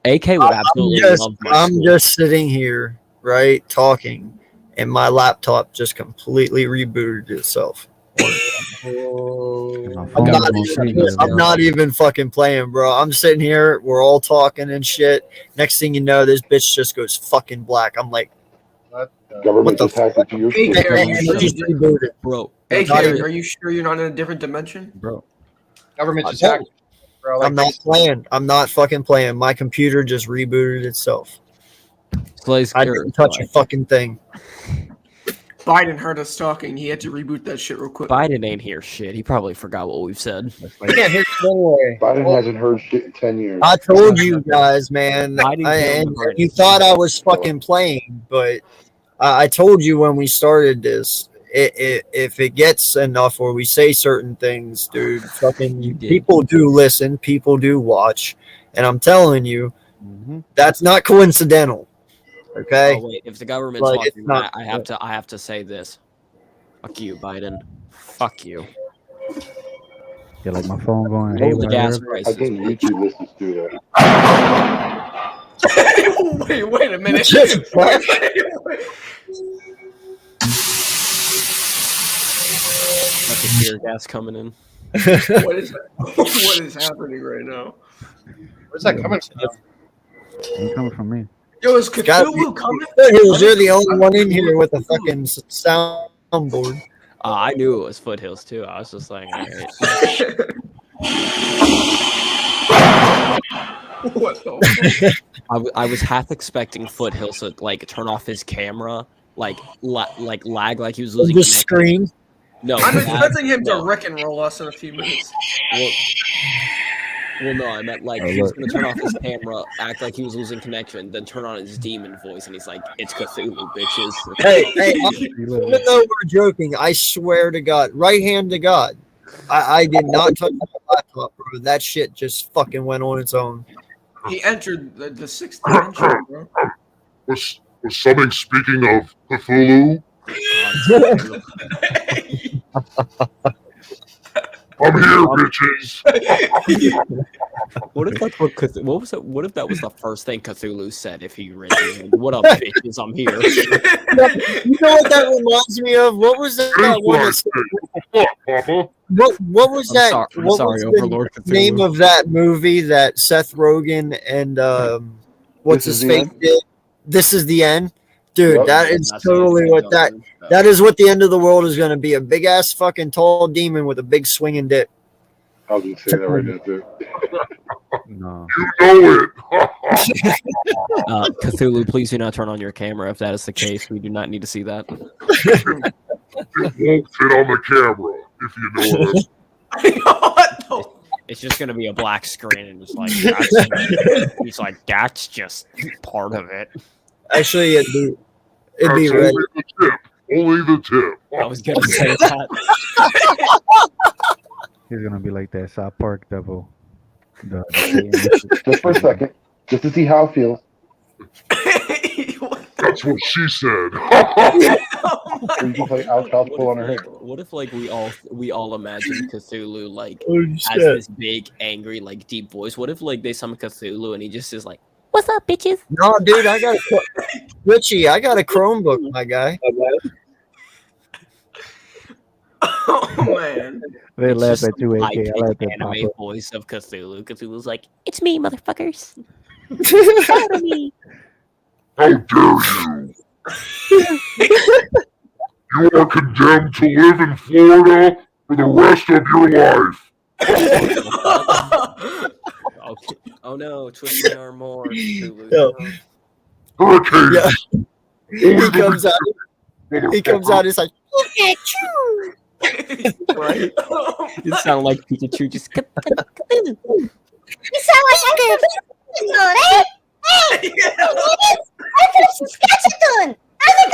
AK would absolutely love my I'm school. just sitting here, right, talking, and my laptop just completely rebooted itself. I'm not even fucking playing, bro. I'm sitting here, we're all talking and shit. Next thing you know, this bitch just goes fucking black. I'm like, Government just hacked into your Hey, shit. Gary, just rebooted. Bro. AK, Not even- are you sure you're not in a different dimension? Bro. Government just hacked. Bro, like I'm not playing. I'm not fucking playing. My computer just rebooted itself. Slay's I didn't touch a fucking thing. Biden heard us talking. He had to reboot that shit real quick. Biden ain't hear shit. He probably forgot what we've said. I can't hear you anyway. Biden hasn't heard shit in 10 years. I told you guys, man. And you thought I was fucking playing, but I told you when we started this. If it gets enough or we say certain things, dude, fucking people do listen, people do watch, and I'm telling you, that's not coincidental. Okay. Oh, wait, if the government's Like, watching it's not- that, I have to say this. Fuck you, Biden. Fuck you. Yeah, like my phone going. Lower Hey, the gas I prices. think YouTube listens to that. wait a minute. tear gas coming in. What is happening right now? Where's that coming from? It's coming from me. Yo, is Gotta be- Cthulhu coming? Foothills, you're the only one in here with a fucking soundboard. I knew it was Foothills too. I was just like, all right. What the fuck? I was half expecting Foothills to like turn off his camera, like lag, like he was losing. Just connection. scream. No, I'm lag- expecting him no. to Rick and roll us in a few minutes. Well, no, I meant like he was gonna turn off his camera, act like he was losing connection, then turn on his demon voice, and he's like, "It's Cthulhu, bitches." Hey, even though we're joking, I swear to God, right hand to God, I did not touch my laptop, bro. That shit just fucking went on its own. He entered the sixth dimension, bro. Was something speaking of Cthulhu? I'm here, bitches. What if that's what was it? What if that was the first thing Cthulhu said if he read it? What up, bitches? I'm here. You know what that reminds me of? What was that one? What was that? What was Overlord the Cthulhu. name of that movie that Seth Rogen and what's This his Is the face End? did? This is the end, dude. Yep. That is That's totally what what that. That is what the end of the world is going to be. A big ass fucking tall demon with a big swinging dick. I was gonna say that right now too. No. You know it. Cthulhu, please do not turn on your camera if that is the case. We do not need to see that. It won't fit on the camera, if you know what I'm It's just gonna be a black screen and just like he's like, that's just part of it. Actually, it'd be That's red. only the tip. Only the tip. I was gonna say that. He's gonna be like that South Park devil. Just for a second, just to see how it feels. That's what she said. So you can play Ouch House Pull on her head. What if like we all imagine Cthulhu like Oh, has shit. this big angry like deep voice? What if like they summon Cthulhu and he just is like, "What's up, bitches?" No, dude, I got Richie. I got a Chromebook, my guy. Oh man. They It's laugh just at you, some AK. I like high-pitched that anime pop voice of Cthulhu. Cthulhu's like, "It's me, motherfuckers." How dare you? You are condemned to live in Florida for the rest of your life. Okay. Oh no, twist my arm more. Cthulhu. No. Hurricanes. Yeah. Only He the comes out. motherfucker. He comes out. He's like, Right? You sound like Pikachu. Just Cthulhu. You sound like I'm hey? Hey! I'm from Saskatchewan! How's it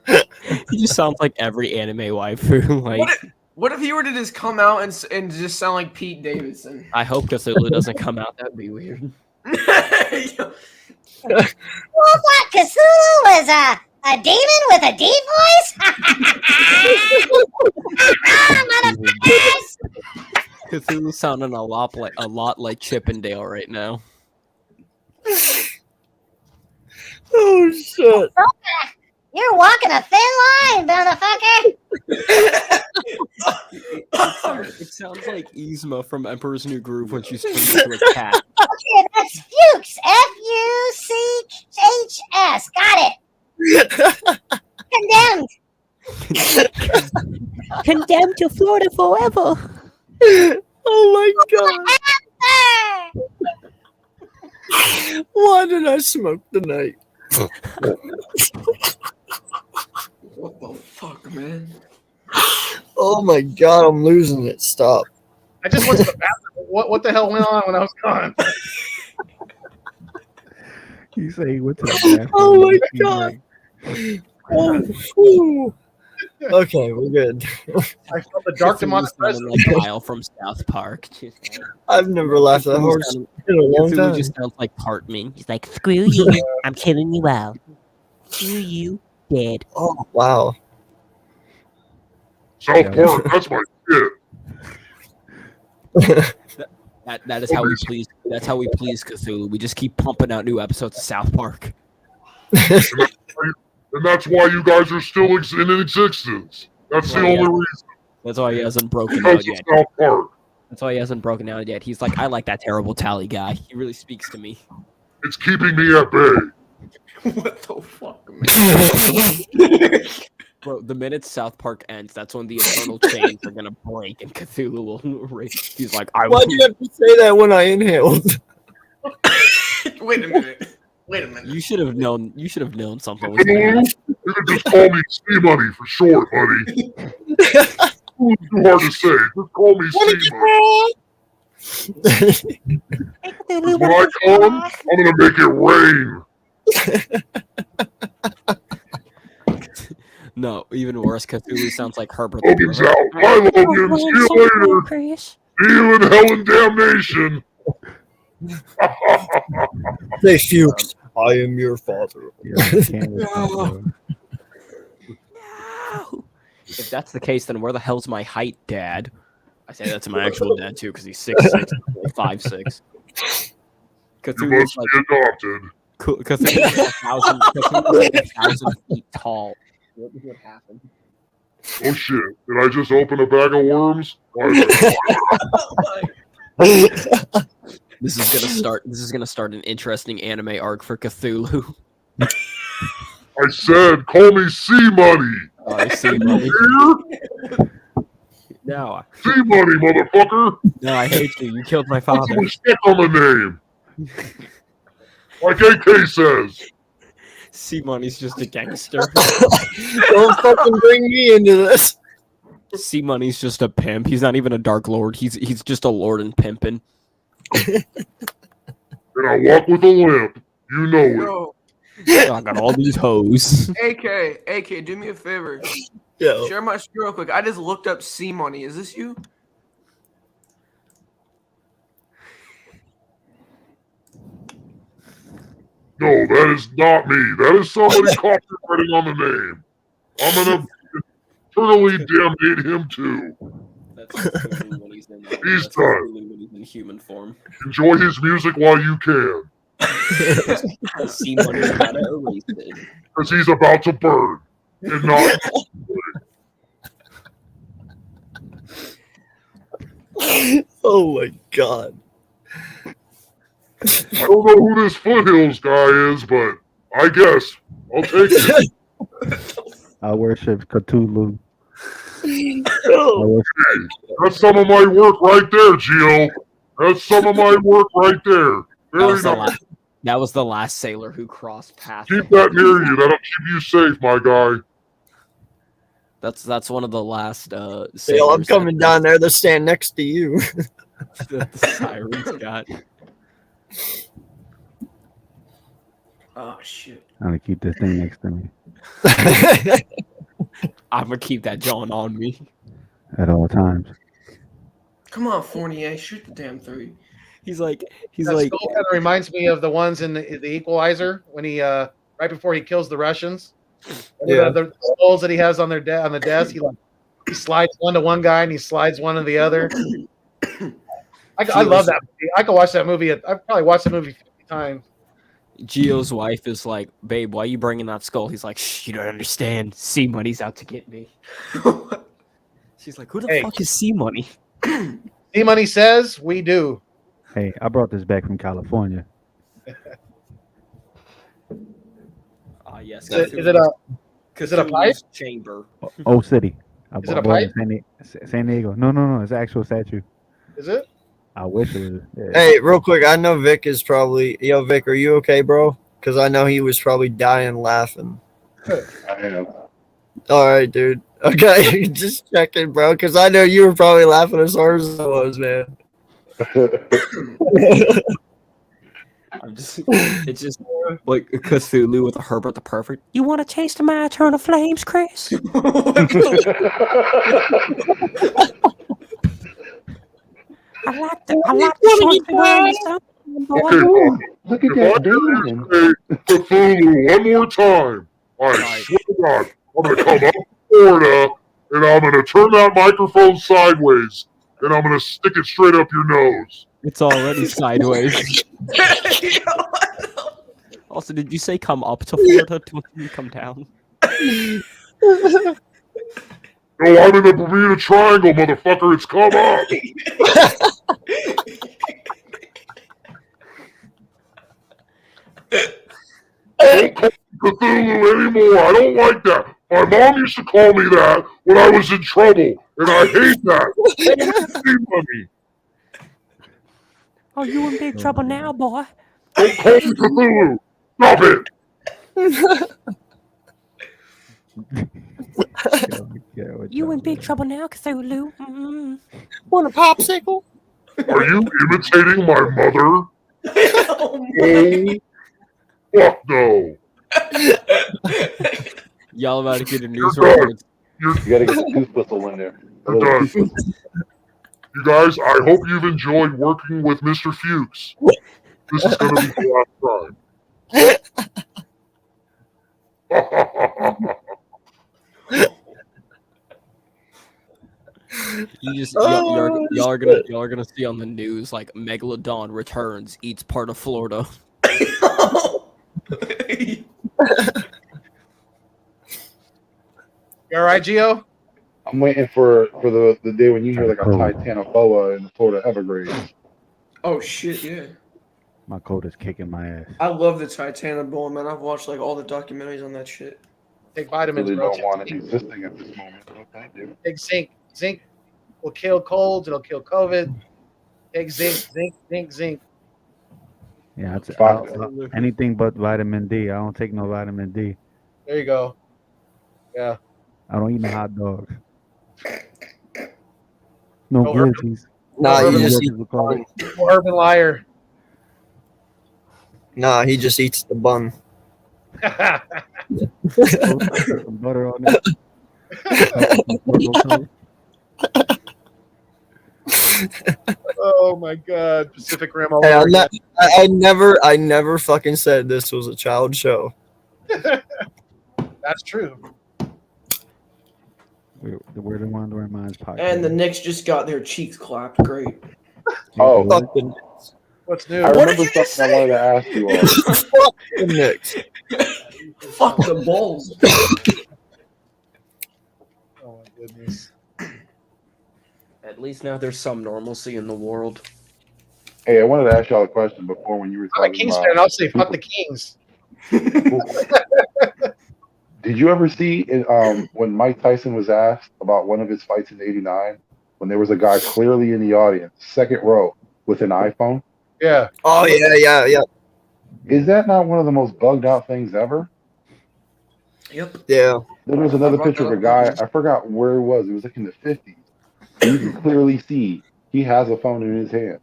going? He just sounds like every anime waifu. Like, What if he were to just come out and just sound like Pete Davidson? I hope Cthulhu doesn't come out. That'd be weird. Well, what? Cthulhu was a demon with a deep voice? Motherfuckers! Cthulhu sounding a lot like Chippendale right now. oh shit. You're walking a thin line, motherfucker! It sounds like Yzma from Emperor's New Groove when she's turned into a cat. Okay, that's Fuchs. Fuchs. Got it. Condemned. Condemned to Florida forever. Oh my god. Why did I smoke tonight? What the fuck, man? Oh my god, I'm losing it. Stop. I just went to the bathroom. What the hell went on when I was gone? You say he went to the bathroom. Oh my He's god. like, Oh, whew. Okay, we're good. I felt the dark demonic Cthulhu presence. sounding like Kyle from South Park. I've never laughed that hard in a long Cthulhu time. just sounds like Cartman. He's like, "Screw you, I'm killing you out. Screw you, dead." Oh wow. South Park, that's my shit. That is how we please. That's how we please Cthulhu. We just keep pumping out new episodes of South Park. And that's why you guys are still in existence. That's the only reason. That's why he hasn't broken Because out of yet. South Park. That's why he hasn't broken out yet. He's like, I like that terrible tally guy. He really speaks to me. It's keeping me at bay. What the fuck, man? Bro, the minute South Park ends, that's when the eternal chains are gonna break and Cthulhu will. He's like, Why'd you have to say that when I inhaled? Wait a minute. Wait a minute. You should have known. You should have known something was Cthulhu, going you can just call me C-Money for short, buddy. Too hard to say. Just call me C-Money. When I come, I'm gonna make it rain. No, even worse. Cthulhu sounds like Herbert. Logan's out. Bye, Logan. See you later. See you in hell and damnation. Say, Fuchs, I am your father. If that's the case, then where the hell's my height, Dad? I say that to my actual dad too, because he's 6'6", 5'6". You must be adopted. Cthulhu's like 1,000 feet tall. What would happen? Oh shit! Did I just open a bag of worms? This is gonna start an interesting anime arc for Cthulhu. I said, call me C-Money. Oh, I see money. No. C-Money, motherfucker. No, I hate you. You killed my father. Put some respect on the name. Like AK says. C-Money's just a gangster. Don't fucking bring me into this. C-Money's just a pimp. He's not even a Dark Lord. He's just a lord and pimpin'. And I walk with a limp. You know it. Yo, I got all these hoes. AK, do me a favor. Yo. Share my screen real quick. I just looked up C-Money. Is this you? No, that is not me. That is somebody copywriting on the name. I'm gonna eternally damnate him too. That's Cthulhu when he's in He's that's done. Cthulhu when he's in human form. Enjoy his music while you can. C-Money's gotta erase it. Because he's about to burn. And not. Oh my god. I don't know who this Foothills guy is, but I guess I'll take it. I worship Cthulhu. That's some of my work right there, Gio. That's some of my work right there. Very nice. That was the last sailor who crossed paths. Keep that near you. That'll keep you safe, my guy. That's one of the last Yo, I'm sailors coming down there to stand next to you. that the sirens got. Oh shit. I'm gonna keep this thing next to me I'm gonna keep that John on me. at all times. Come on, Fournier, shoot the damn three. He's like That skull kind of reminds me of the ones in the Equalizer when he right before he kills the Russians. Yeah. The skulls that he has on their on the desk. He slides one to one guy and he slides one to the other. I love that movie. I could watch that movie. I've probably watched that movie 50 times. Gio's wife is like, babe, why are you bringing that skull? He's like, shh, you don't understand. C-Money's out to get me. She's like, who the fuck is C-Money? C-Money says we do. Hey, I brought this back from California. Yes. Is it a pipe? Chamber. Old City. Is it a pipe? San Diego. No. It's an actual statue. Is it? I wish it was. Yeah. Hey, real quick, I know Vic is probably... Yo, Vic, are you okay, bro? Because I know he was probably dying laughing. I am. All right, dude. Okay, just checking, bro, because I know you were probably laughing as hard as I was, man. It's just like Cthulhu with a Herbert the Perfect. You want to taste my eternal flames, Chris? I like the Okay, look at if I that hear demon. you say Cthulhu one more time, I swear to God, I'm going to come up to Florida and I'm going to turn that microphone sideways and I'm going to stick it straight up your nose. It's already sideways. Also, did you say come up to Florida to come down? No, I'm in the Bermuda Triangle, motherfucker. It's come up. Don't call me Cthulhu anymore. I don't like that. My mom used to call me that when I was in trouble, and I hate that. Money. Oh, you in big trouble now, boy. Don't call me Cthulhu. Stop it. You in big trouble now, Cthulhu. Mm-hmm. Want a popsicle? Are you imitating my mother? Oh, Fuck no. Y'all about to get a news You're done. report. You gotta get the tooth whistle in there. You're done. You guys, I hope you've enjoyed working with Mr. Fuchs. This is going to be the last time. Y'all are gonna see on the news like Megalodon returns, eats part of Florida. You all right, Gio? I'm waiting for the day when you hear like a Titanoboa in the Florida Everglades. Oh shit, yeah. My coat is kicking my ass. I love the Titanoboa, man. I've watched like all the documentaries on that shit. Take vitamins, Really bro. don't want it existing at this moment. Okay, dude. Take zinc. Zinc will kill colds. It'll kill COVID. Take zinc. Yeah, Fuck. anything but vitamin D. I don't take no vitamin D. There you go. Yeah. I don't eat no hot dogs. No No urban- glizzies. Nah, No he urban- just eats. Urban liar. Nah, he just eats the bun. Some butter on it. Oh my God, Pacific Rim. all Hey, over again. I never fucking said this was a child show. That's true. We're the ones where mine's podcast. And the Knicks just got their cheeks clapped. Great. Oh, Fucking, What's new? I What remember did you just something I wanted to ask you all. fucking Knicks. Fuck the Bulls. Oh my goodness. At least now there's some normalcy in the world. Hey, I wanted to ask y'all a question before when you were I'm a talking Kings about. fan. I'll say fuck the Kings. Did you ever see when Mike Tyson was asked about one of his fights in '89, when there was a guy clearly in the audience, second row, with an iPhone? Yeah. Oh yeah. Is that not one of the most bugged out things ever? Yep. Yeah. There was another brought picture that of a up guy, earlier. I forgot where it was. It was like in the 50s. And you can clearly see he has a phone in his hand.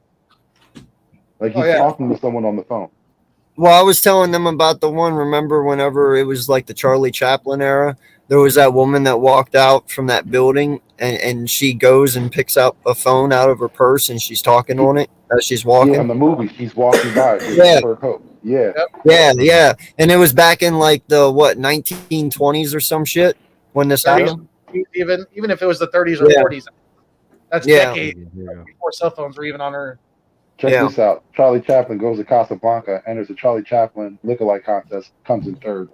Like he's Oh, yeah. talking to someone on the phone. Well, I was telling them about the one. Remember, whenever it was like the Charlie Chaplin era, there was that woman that walked out from that building, and she goes and picks up a phone out of her purse, and she's talking on it as she's walking. Yeah, in the movie, she's walking by. She's Yeah. her coat. Yeah. Yep. Yeah. And it was back in like the 1920s or some shit when this 30s, happened. even if it was the 30s or Yeah. 40s, that's Yeah. decades before cell phones were even on Earth. Check Yeah. this out. Charlie Chaplin goes to Casablanca, enters a Charlie Chaplin lookalike contest, comes in third.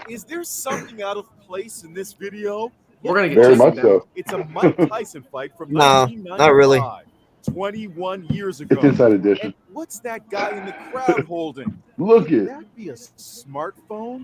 Is there something out of place in this video? We're gonna get Very Jason much down. so. It's a Mike Tyson fight from No, 1995. not really. 21 years ago. It's Inside Edition. And what's that guy in the crowd holding? Look Could it. that be a smartphone?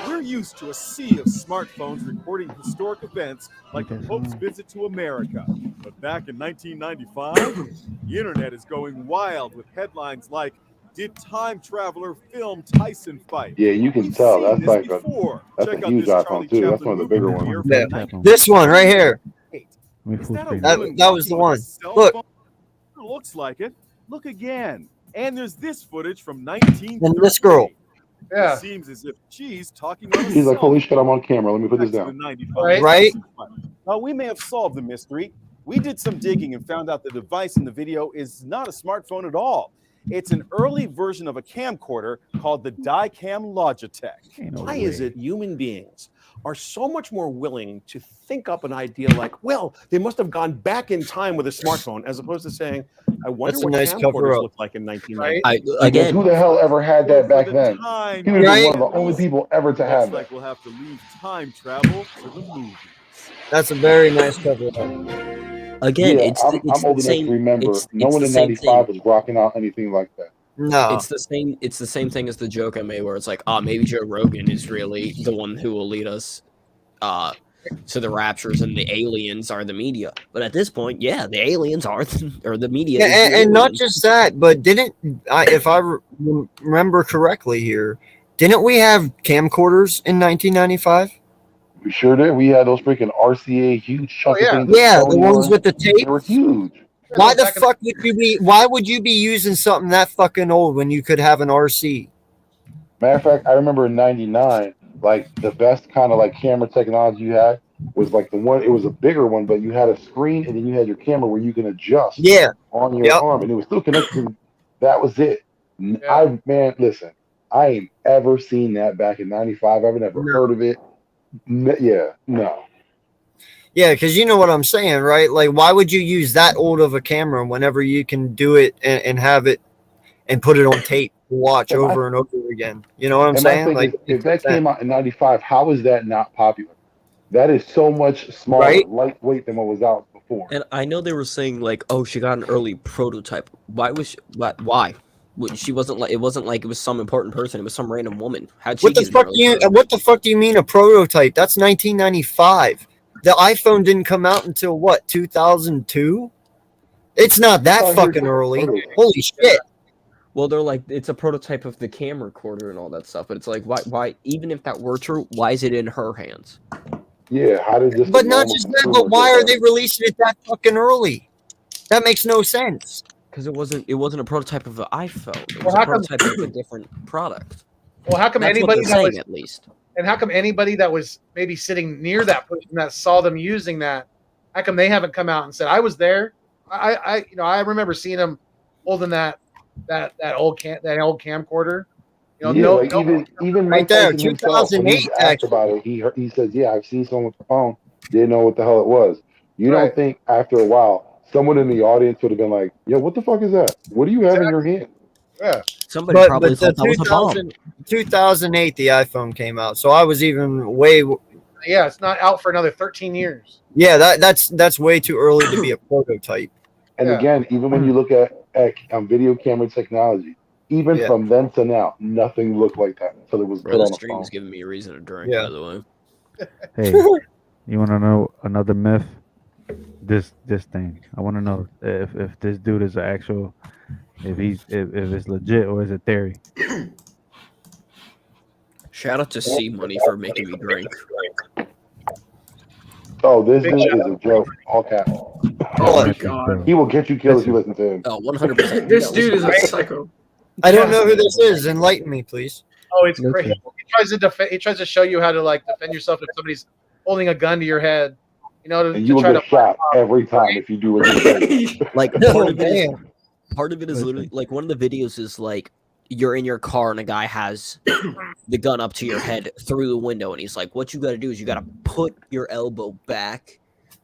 We're used to a sea of smartphones recording historic events like the Pope's visit to America. But back in 1995, the internet is going wild with headlines like, "Did time traveler film Tyson fight?" Yeah, you can We've tell. seen That's this like before. that's Check a out huge this iPhone Charlie too. That's Chaplin one of the bigger movie ones. here Yeah. from This one right here. Is that a That- woman that was the walking with a one. cell Look. phone? Looks like it. Look again. And there's this footage from 1938. And this girl. Yeah. It seems as if she's talking on a He's like, cell holy shit, I'm on camera. Let me put this back to down. the 95 Right? Tyson fight. Now, we may have solved the mystery. We did some digging and found out the device in the video is not a smartphone at all. It's an early version of a camcorder called the Dicam Logitech. Why is it human beings are so much more willing to think up an idea like, well, they must have gone back in time with a smartphone, as opposed to saying, I wonder That's a what nice camcorders cover-up. looked like in 1990. Because who the hell ever had that back then? He would have been one of the only people ever to have Looks that. like we'll have to leave time travel to the movies. That's a very nice cover up. Again, Yeah, it's I'm the old enough same. to remember. No It's one the in same '95 thing. was rocking out anything like that. No, It's the same. It's the same thing as the joke I made, where it's like, maybe Joe Rogan is really the one who will lead us to the raptures, and the aliens are the media. But at this point, yeah, the aliens are the media. yeah, is the and not aliens. just that, but if I remember correctly here, didn't we have camcorders in 1995? We sure did. We had those freaking RCA huge chunk of things. Yeah, the ones with the tape. They were huge. Why the fuck would you be? Why would you be using something that fucking old when you could have an RC? Matter of fact, I remember in '99, like the best kind of like camera technology you had was like the one. It was a bigger one, but you had a screen and then you had your camera where you can adjust. Yeah. On your arm, and it was still connected. That was it. Listen, I ain't ever seen that back in '95. I've never heard of it. Yeah, no. Yeah, because you know what I'm saying, right? Like, why would you use that old of a camera whenever you can do it and have it and put it on tape to watch over and over again? You know what I'm saying? Like, if that came out in '95, how is that not popular? That is so much smaller, lightweight than what was out before. And I know they were saying like, oh, she got an early prototype. Why was she, why? She wasn't like, it wasn't like it was some important person. It was some random woman. How'd she what the fuck do you mean a prototype? That's 1995. The iPhone didn't come out until what, 2002? It's not that fucking early. Holy shit. Well, they're like, it's a prototype of the camera recorder and all that stuff, but it's like, why? Even if that were true, why is it in her hands? Yeah, how did this? But not just that, but why are they releasing it that fucking early? That makes no sense. Because it wasn't a prototype of an iPhone. It was Well, a how come- prototype of a different product. Well, how come That's what anybody they're that saying, was, at least? and how come anybody that was maybe sitting near that person that saw them using that, how come they haven't come out and said, I was there? I remember seeing them holding that old camcorder. You know, even Mike Tyson himself, when he's asked about it, he says, "Yeah, I've seen someone with the phone. Didn't know what the hell it was." You don't think after a while someone in the audience would have been like, "Yo, what the fuck is that? What do you have in your hand?" Yeah, somebody probably thought that was a bomb. 2008, the iPhone came out, so I was even way. Yeah, it's not out for another 13 years. Yeah, that's way too early to be a prototype. And again, even when you look at video camera technology, even from then to now, nothing looked like that until it was put The on a stream phone. is giving me a reason to drink, by the way. Hey, you want to know another myth? This thing. I want to know if this dude is an actual, if it's legit or is it theory. Shout out to C Money for making me drink. Oh, this dude is a joke. All caps. Oh my God. He will get you killed if you listen to him. Oh, 100%. This dude is a psycho. I don't know who this is. Enlighten me, please. Oh, it's great. He tries to show you how to like defend yourself if somebody's holding a gun to your head. You know, And you will get shot every time if you do what you say. Like part of it is literally like one of the videos is like you're in your car and a guy has the gun up to your head through the window and he's like, what you got to do is you got to put your elbow back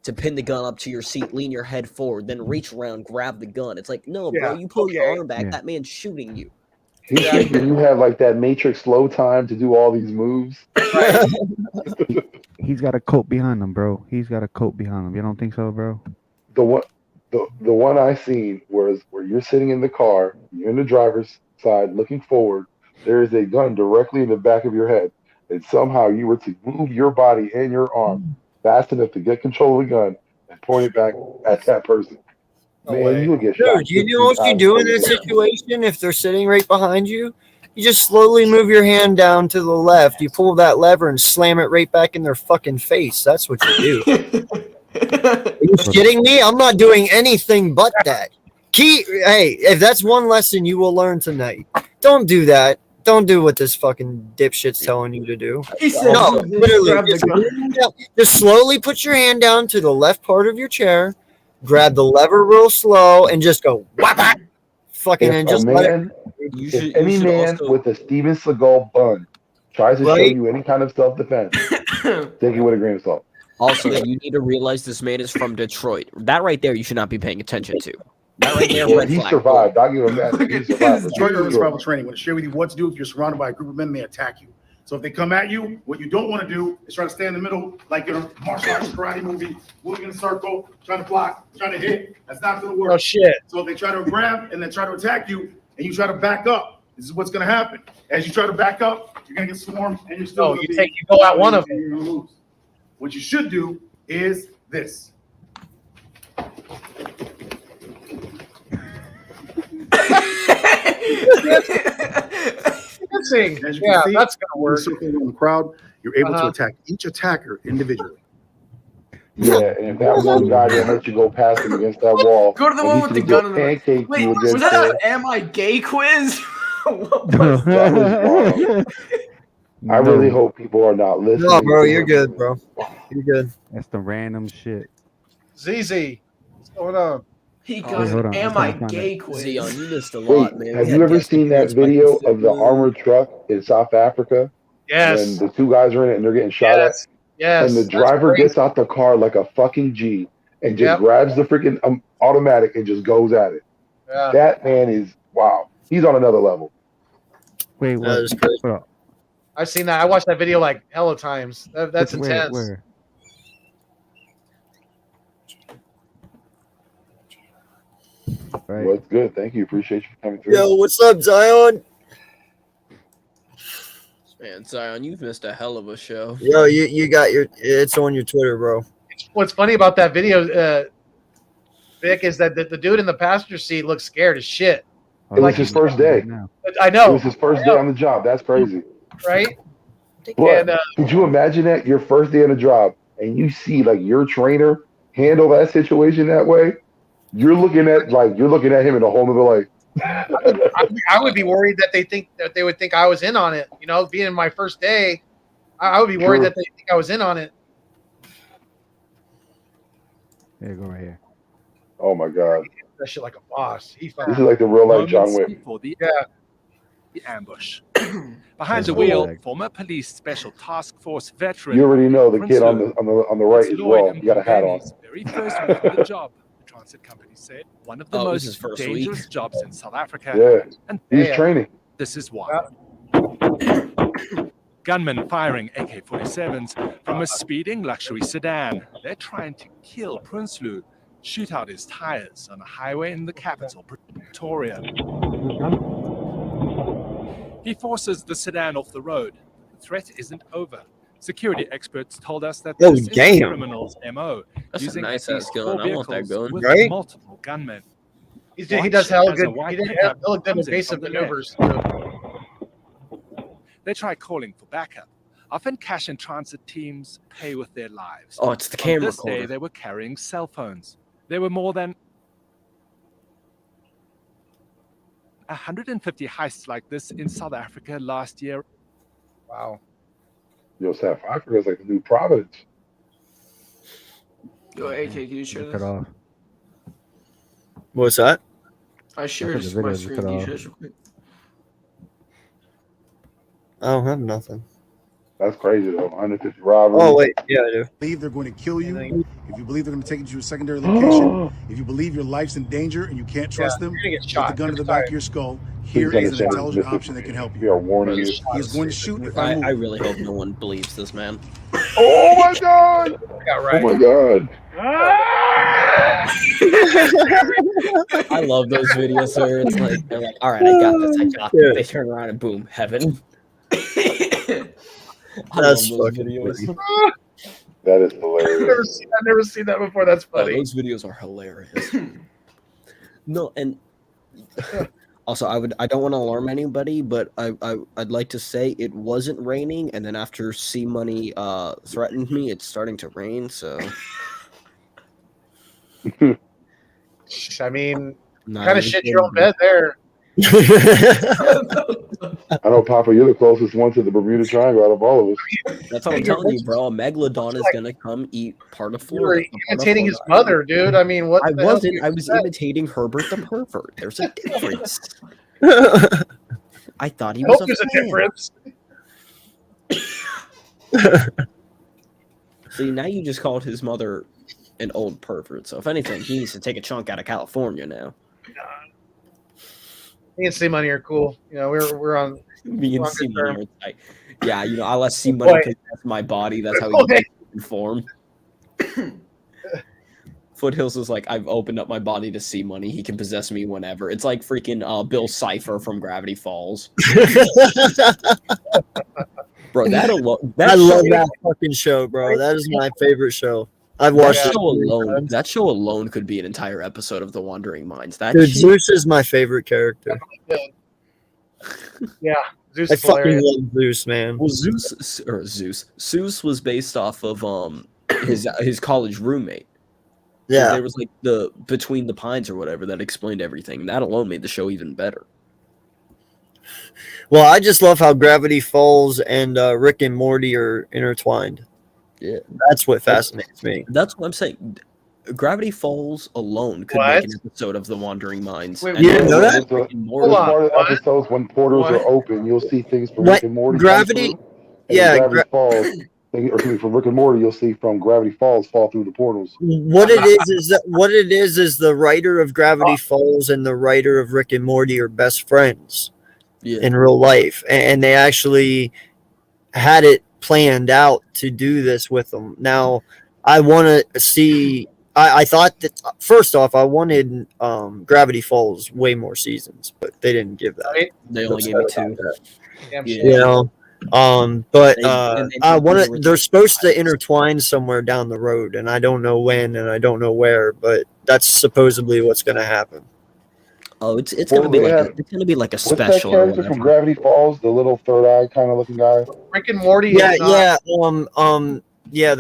to pin the gun up to your seat, lean your head forward, then reach around, grab the gun. It's like, no, bro, you pull your arm back. That man's shooting you. He's thinking you have like that Matrix slow time to do all these moves. He's got a coat behind him, bro. He's got a coat behind him. You don't think so, bro? The one I seen was where you're sitting in the car, you're in the driver's side looking forward. There is a gun directly in the back of your head, and somehow you were to move your body and your arm fast enough to get control of the gun and point it back at that person. Man, you would get shot. Dude, you know what you do in that situation if they're sitting right behind you? You just slowly move your hand down to the left. You pull that lever and slam it right back in their fucking face. That's what you do. Are you kidding me? I'm not doing anything but that. Hey, if that's one lesson you will learn tonight, don't do that. Don't do what this fucking dipshit's telling you to do. He said, no, literally, grab just slowly put your hand down to the left part of your chair, grab the lever real slow, and just go whap, fucking, and just let it. If any man with a Steven Seagal bun tries to show you any kind of self-defense, Take it with a grain of salt. Also, you need to realize this man is from Detroit. That right there, you should not be paying attention to. That right there, Well, red he flag. survived. I'll give him that. He This survived. is Detroit Urban Survival Training. When I share with you what to do if you're surrounded by a group of men, they attack you. So if they come at you, what you don't want to do is try to stay in the middle, like in a martial arts karate movie, moving in a circle, trying to block, trying to hit. That's not going to work. Oh shit! So if they try to grab and then try to attack you, and you try to back up, this is what's going to happen. As you try to back up, you're going to get swarmed, and you're still. Oh, you go out one of them. You're going to lose. What you should do is this. As you can see, that's gonna work. Circle around the crowd, you're able to attack each attacker individually. Yeah, and if that one guy didn't let you go past him against that wall, Go to the and one he with the could've gun just in the pancaked Wait, you was against that there. an Am I Gay quiz? I really hope people are not listening. No, bro, you're good, bro. You're good. That's the random shit. ZZ, what's going on? He Wait, got hold an on, Am I'm I trying to find Gay it. quiz. Zion, you missed a Wait, lot, man. have you ever seen that video of the armored truck in South Africa? Yes. When the two guys are in it and they're getting shot at? Yes. And the driver gets out the car like a fucking G and just grabs the freaking automatic and just goes at it. Yeah. That man is, wow. He's on another level. Wait, what? Hold on. I've seen that. I watched that video like hella times. That's Where- intense. where? Right. Well, it's good. Thank you. Appreciate you coming through. Yo, what's up, Zion? Man, Zion, you've missed a hell of a show. Yo, you got your. It's on your Twitter, bro. What's funny about that video, Vic, is that the dude in the passenger seat looks scared as shit. It was his first day. I know. It was his first day on the job. That's crazy. Right? But And, could you imagine that your first day on the job and you see like your trainer handle that situation that way? You're looking at him in a whole nother light. I would be worried that they would think I was in on it. You know, being my first day, I would be worried True. that they think I was in on it. There you go, right here. Oh my god. That shit like a boss. He This is like the real life John Wick. Before the ambush. Behind That's the wheel, cool. former police special task force veteran. You already know the Prince kid on Louis. the right as well. You got a hat on. Very first week on the job, the transit company said one of the Oh, it was his most first dangerous week. jobs in South Africa. Yeah. And He's training. this is why. Gunmen firing AK-47s from a speeding luxury sedan. They're trying to kill Prince Louis, shoot out his tires on a highway in the capital, Pretoria. He forces the sedan off the road. The threat isn't over. Security experts told us that Oh, this is the damn. criminal's MO. That's a using nice at least ass gun. 4 I want that vehicles gun. with Right? multiple gunmen. He does hella Watch as a good. white He did pickup hella good comes in evasive from the left. maneuvers. They try calling for backup. Often cash and transit teams pay with their lives. Oh, it's the On camera this day, recorder. they were carrying cell phones. There were more than 150 heists like this in South Africa last year. Wow. Yo, South Africa is like the new Providence. Yo, AK, can you share Cut this? off. What's that? I shared the my video, screen. cut Can you off. share this real quick? I don't have nothing. That's crazy though. 150 robberies. Oh wait, yeah, I do. Believe they're going to kill you, if you believe they're going to take you to a secondary location, if you believe your life's in danger and you can't trust them, you're gonna get with shot the gun to the every back time. of your skull, Please here is an understand intelligent this is- option that can help We you. are warning you. He is going to shoot if I I move. really hope no one believes this man. Oh my god! Yeah, right. Oh my god! I love those videos, sir. It's like they're like, all right, I got this. I got this. They turn around and boom, heaven. I That's love those fucking videos. That is I've hilarious. never seen that before. That's Oh, funny. those videos are hilarious. No, and also I don't want to alarm anybody, but I'd like to say it wasn't raining, and then after C Money threatened me, it's starting to rain. So I mean, not kind of even shit your own kidding. bed there. I know, Papa, you're the closest one to the Bermuda Triangle out of all of us. That's what I'm telling you, bro. A megalodon is gonna come eat part of You were Florida. a part of imitating his Florida. mother, dude. I mean, what? I the hell wasn't. do I you was expect? imitating Herbert the pervert. There's a difference. I thought he I was hope a there's a fan. difference. See, now you just called his mother an old pervert. So if anything, he needs to take a chunk out of California now. Me and C Money are cool. You know, we're on. Me and on C good Money terms. are tight. Yeah, you know, I let C Money Boy. possess my body. That's how he Boy. gets informed. Foothills is like, I've opened up my body to C Money. He can possess me whenever. It's like freaking Bill Cipher from Gravity Falls. Bro, that alone. I love that fucking show, bro. That is my favorite show. I've That watched it. show so many alone. times. That show alone could be an entire episode of The Wandering Minds. That Dude, shit- Zeus is my favorite character. Yeah, Zeus I is fucking hilarious. love Zeus, man. Well, Zeus was based off of his college roommate. 'Cause Yeah. there was like the Between the Pines or whatever that explained everything. That alone made the show even better. Well, I just love how Gravity Falls and Rick and Morty are intertwined. Yeah, that's what fascinates me. That's what I'm saying. Gravity Falls alone could What? make an episode of The Wandering Minds. Wait, And you then know that? Rick and There's Morty- part of the episodes when portals are open, you'll see things from What? Rick and Morty. Gravity- come through, and yeah, Gravity Falls. Or excuse me, from Rick and Morty, you'll see from Gravity Falls fall through the portals. What it is the writer of Gravity Falls and the writer of Rick and Morty are best friends in real life, and they actually had it planned out to do this with them. Now, I want to see. I thought that first off, I wanted Gravity Falls way more seasons, but they didn't give that. They only gave me 2. You know. But They- and they I did want the to. They're supposed to intertwine somewhere down the road, and I don't know when, and I don't know where. But that's supposedly what's going to happen. Oh, it's Well, gonna be they like have- it's gonna be like a What's that special. or character from whatever. Gravity Falls? The little third eye kind of looking guy. Rick and Morty. Yeah, is not, yeah.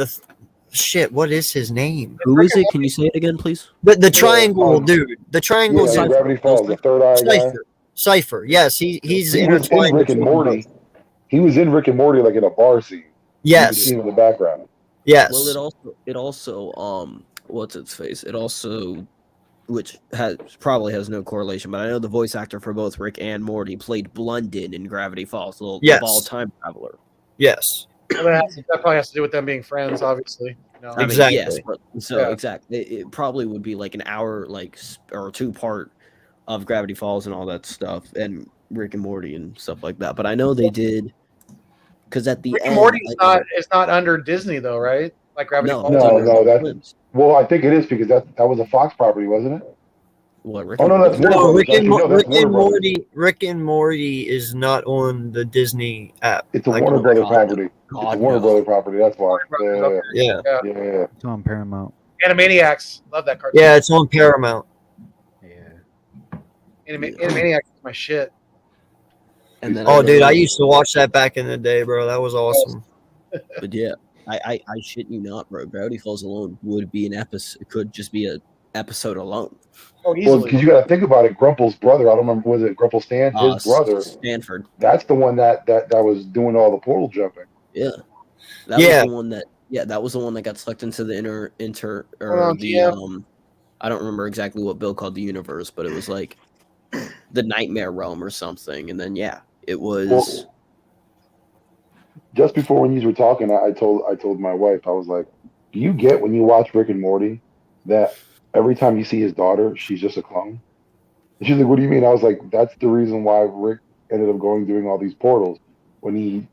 Shit. What is his name? Who is it? Can you say it again, please? The triangle dude. The triangle. Yeah, Cipher. Gravity Falls, the third eye guy. Cipher. Cipher. Yes, he's He was intertwined. in Rick and between Morty. both. He was in Rick and Morty, like in a bar scene. Yes. You can see him in the background. Yes. Well, it also what's its face? It also, which probably has no correlation, but I know the voice actor for both Rick and Morty played Blunden in Gravity Falls, the Yes. ball time traveler. Yes. that probably has to do with them being friends, obviously. You know? I mean, Exactly. yes, but so Yeah. exactly, it probably would be like an hour, or 2-part of Gravity Falls and all that stuff, and Rick and Morty and stuff like that. But I know they did because at the Rick end, and Morty is not under Disney though, right? Like Gravity Falls. No, that's well, I think it is because that was a Fox property, wasn't it? What? Rick Oh no, that's Warner Brothers. Rick and, Actually, no, that's Rick Warner and Brothers. Morty. Rick and Morty is not on the Disney app. It's a Like, Warner oh my Brother God. property. It's a God, Warner no. Brother property. That's why. Yeah. Yeah. It's on Paramount. Animaniacs. Love that cartoon. Yeah, it's on Paramount. Animaniacs is my shit. And then Oh, dude, I used to watch that back in the day, bro. That was awesome. But yeah, I shit you not, bro. Gravity Falls alone would be an episode. It could just be a episode alone. Oh, Well, because you got to think about it. Grumple's brother. I don't remember. Was it Grumple Stan? His brother. Stanford. That's the one that was doing all the portal jumping. Yeah. That Yeah. was the one that. Yeah, that was the one that got sucked into the DM. I don't remember exactly what Bill called the universe, but it was like the nightmare realm or something. And then it was. Well, just before when you were talking, I told my wife, I was like, "Do you get when you watch Rick and Morty that every time you see his daughter, she's just a clone?" And she's like, "What do you mean?" I was like, "That's the reason why Rick ended up doing all these portals. When he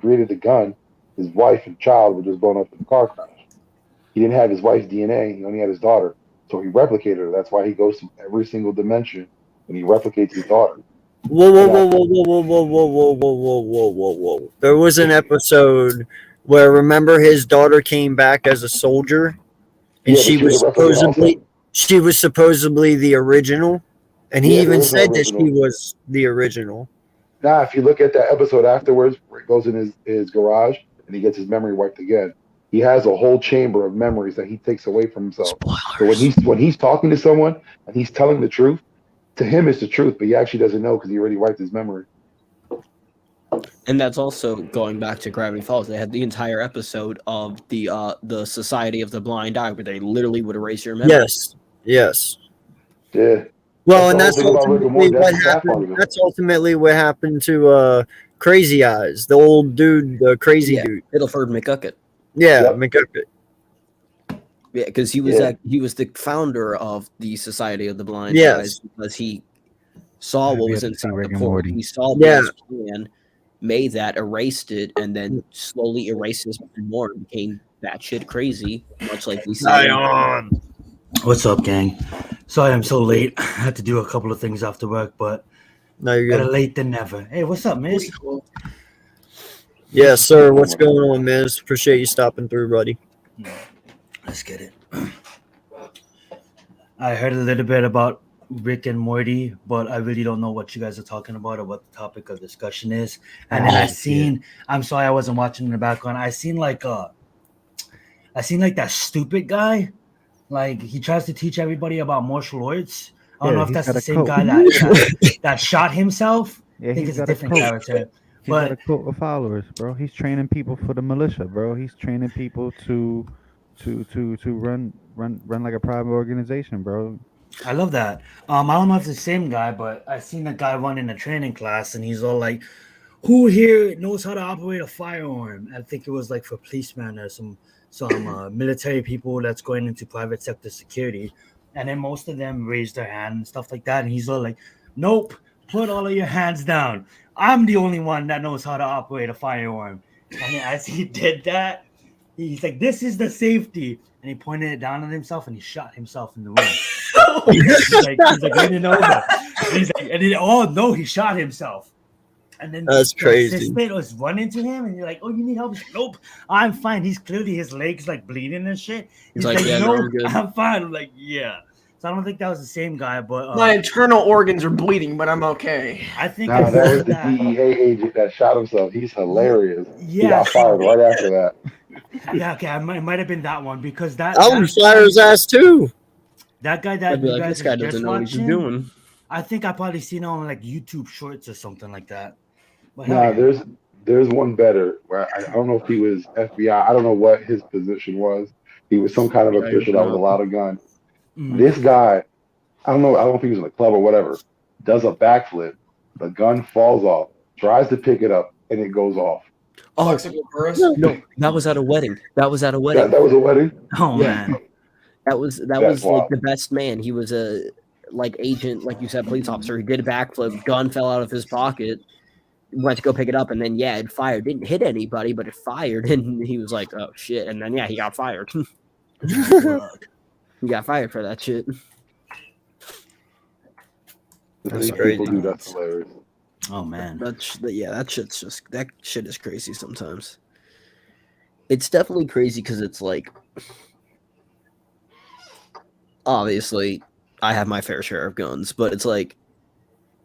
created the gun, his wife and child were just blown up in the car crash. He didn't have his wife's DNA; he only had his daughter. So he replicated her. That's why he goes to every single dimension and he replicates his daughter." Whoa, whoa, whoa, whoa, whoa, whoa, whoa, whoa, whoa, whoa, whoa, whoa, whoa. There was an episode where, remember, his daughter came back as a soldier, and Yeah, she but was supposedly the original, and he Yeah, even there is no said that she original. was the original. Now, if you look at that episode afterwards, where he goes in his garage and he gets his memory wiped again, he has a whole chamber of memories that he takes away from himself. So when he's talking to someone and he's telling the truth, to him it's the truth, but he actually doesn't know because he already wiped his memory. And that's also going back to Gravity Falls. They had the entire episode of the Society of the Blind Eye, where they literally would erase your memory. Yes. Yeah. Well, and that's the whole thing about Rick and ultimately Morty. what That's the sad part happened. of it. That's ultimately what happened to Crazy Eyes, the old dude, the crazy dude. Fiddleford McGucket. Yeah, Yep. McGurk. Yeah, because he was he was the founder of the Society of the Blind Yes. Guys because he saw I'd what be was able to see inside Rick the and portal. Morty. He saw Yeah. Bill's plan, made that, erased it, and then slowly erased this more and became batshit crazy, much like we see. Zion. What's up, gang? Sorry I'm so late. I had to do a couple of things after work, but No, you're better good. late than never. Hey, what's up, Miz? Yeah, sir. What's going on, Miz? Appreciate you stopping through, buddy. Let's get it. I heard a little bit about Rick and Morty, but I really don't know what you guys are talking about or what the topic of discussion is. And then I seen, I'm sorry I wasn't watching in the background. I seen like that stupid guy. Like he tries to teach everybody about martial arts. I don't Yeah, know if he's that's got the a same cult. guy that shot himself. Yeah, I think he's it's a got a different cult. character. He's got a But cult of followers, bro. He's training people for the militia, bro. He's training people to run like a private organization, bro. I love that. I don't know if it's the same guy, but I seen a guy running a training class, and he's all like, "Who here knows how to operate a firearm?" I think it was like for policemen or some military people that's going into private sector security, and then most of them raised their hand and stuff like that. And he's all like, "Nope, put all of your hands down. I'm the only one that knows how to operate a firearm." And then as he did that, he's like, "This is the safety," and he pointed it down at himself, and he shot himself in the room. he's like, "Ain't over." And he's like, oh no, he shot himself. And then That's the crazy. assistant was running to him, and you're like, "Oh, you need help?" He's like, "Nope, I'm fine." He's clearly his legs like bleeding and shit. He's like, like, "Yeah, no, "No, I'm good." I'm fine." I'm like, "Yeah." So I don't think that was the same guy, but My internal organs are bleeding, but I'm okay. I think Nah, that was the DEA agent that shot himself. He's hilarious. He Yeah, got fired right after that. Yeah, okay, it might have been that one because that I would fire his ass too. That guy I'd that be you like, guys this guy are just doesn't know what he's watching, doing. I think I probably seen it on like YouTube Shorts or something like that. But hell Nah, yeah. there's one better where I don't know if he was FBI. I don't know what his position was. He was some kind of Yeah, he was official that was not. allowed a gun. Mm. This guy, I don't know if he was in a club or whatever, does a backflip. The gun falls off, tries to pick it up, and it goes off. Oh Flexible burst. no, that was at a wedding. That was at a wedding. That was a wedding? Oh Yeah. man. That was That's like wild. the best man. He was a like agent, like you said, police officer. He did a backflip. Gun fell out of his pocket. Went to go pick it up, and then it fired. Didn't hit anybody, but it fired, and he was like, "Oh shit!" And then he got fired. He got fired for that shit. That's People do that's hilarious. Oh man. That shit is crazy sometimes. It's definitely crazy because it's like, obviously, I have my fair share of guns, but it's like,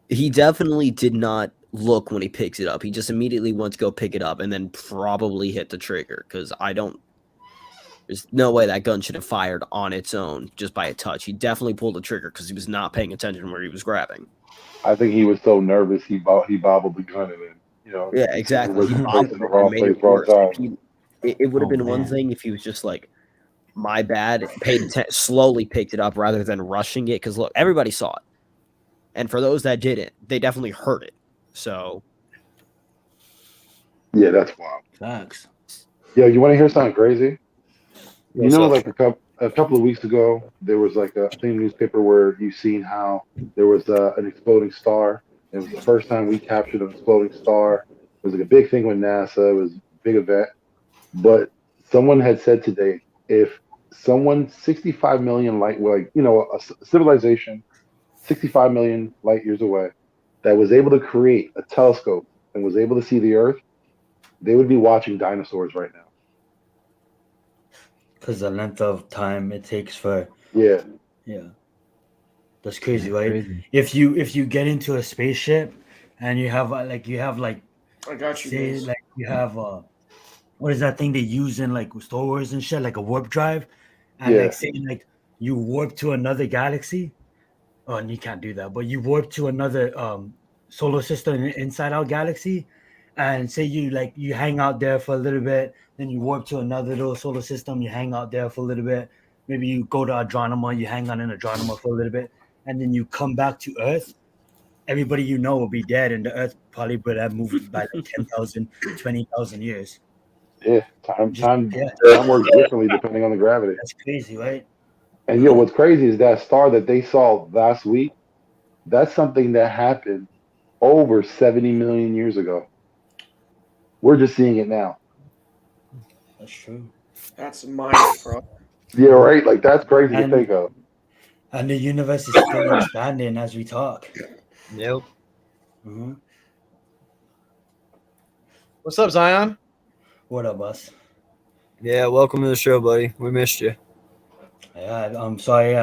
he definitely did not look when he picks it up. He just immediately went to go pick it up and then probably hit the trigger because there's no way that gun should have fired on its own just by a touch. He definitely pulled the trigger because he was not paying attention where he was grabbing. I think he was so nervous he bobbled the gun and then, Yeah, exactly. He was bobbled placed in the it wrong and made place, it wrong worse. time. It would have been one man. thing if he was just like, my bad, slowly picked it up rather than rushing it. Because look, everybody saw it. And for those that didn't, they definitely heard it. So. Yeah, that's wild. Facts. Yeah, you want to hear something crazy? You What's know, up? like a couple of weeks ago, there was like a thing in the newspaper where you seen how there was an exploding star. It was the first time we captured an exploding star. It was like a big thing with NASA. It was a big event. But someone had said today, if someone 65 million a civilization 65 million light years away that was able to create a telescope and was able to see the Earth, they would be watching dinosaurs right now. Because the length of time it takes for Yeah. that's crazy, right? Crazy. If you get into a spaceship and you have I got you. say Guys. like you have what is that thing they use in like Star Wars and shit, like a warp drive, and Yeah. like say like you warp to another galaxy. Oh, and you can't do that, but you warp to another solar system inside our galaxy, and say you hang out there for a little bit, then you warp to another little solar system, you hang out there for a little bit, maybe you go to Andromeda, you hang out in Andromeda for a little bit, and then you come back to Earth. Everybody will be dead, and the Earth probably would have moved by like 10,000, 20,000 years. Yeah, time works differently depending on the gravity. That's crazy, right? And what's crazy is that star that they saw last week. That's something that happened over 70 million years ago. We're just seeing it now. That's true. That's mind, bro. Yeah, right. Like that's crazy to think of. And the universe is still expanding as we talk. Yep. Mm-hmm. What's up, Zion? What up, boss? Yeah, welcome to the show, buddy. We missed you. Yeah, I'm sorry.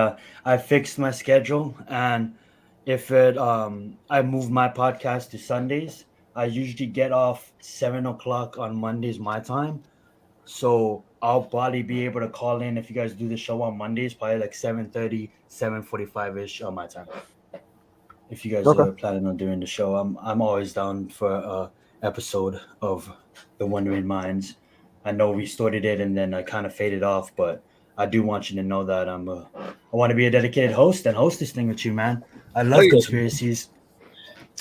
I fixed my schedule, and if I move my podcast to Sundays, I usually get off 7 o'clock on Mondays my time. So I'll probably be able to call in if you guys do the show on Mondays, probably like 7:30, 7:45 on my time. If you guys are planning on doing the show, I'm always down for a episode of The Wondering Minds. I know we started it and then I kind of faded off, but I do want you to know that I want to be a dedicated host and host this thing with you, man. I love conspiracies.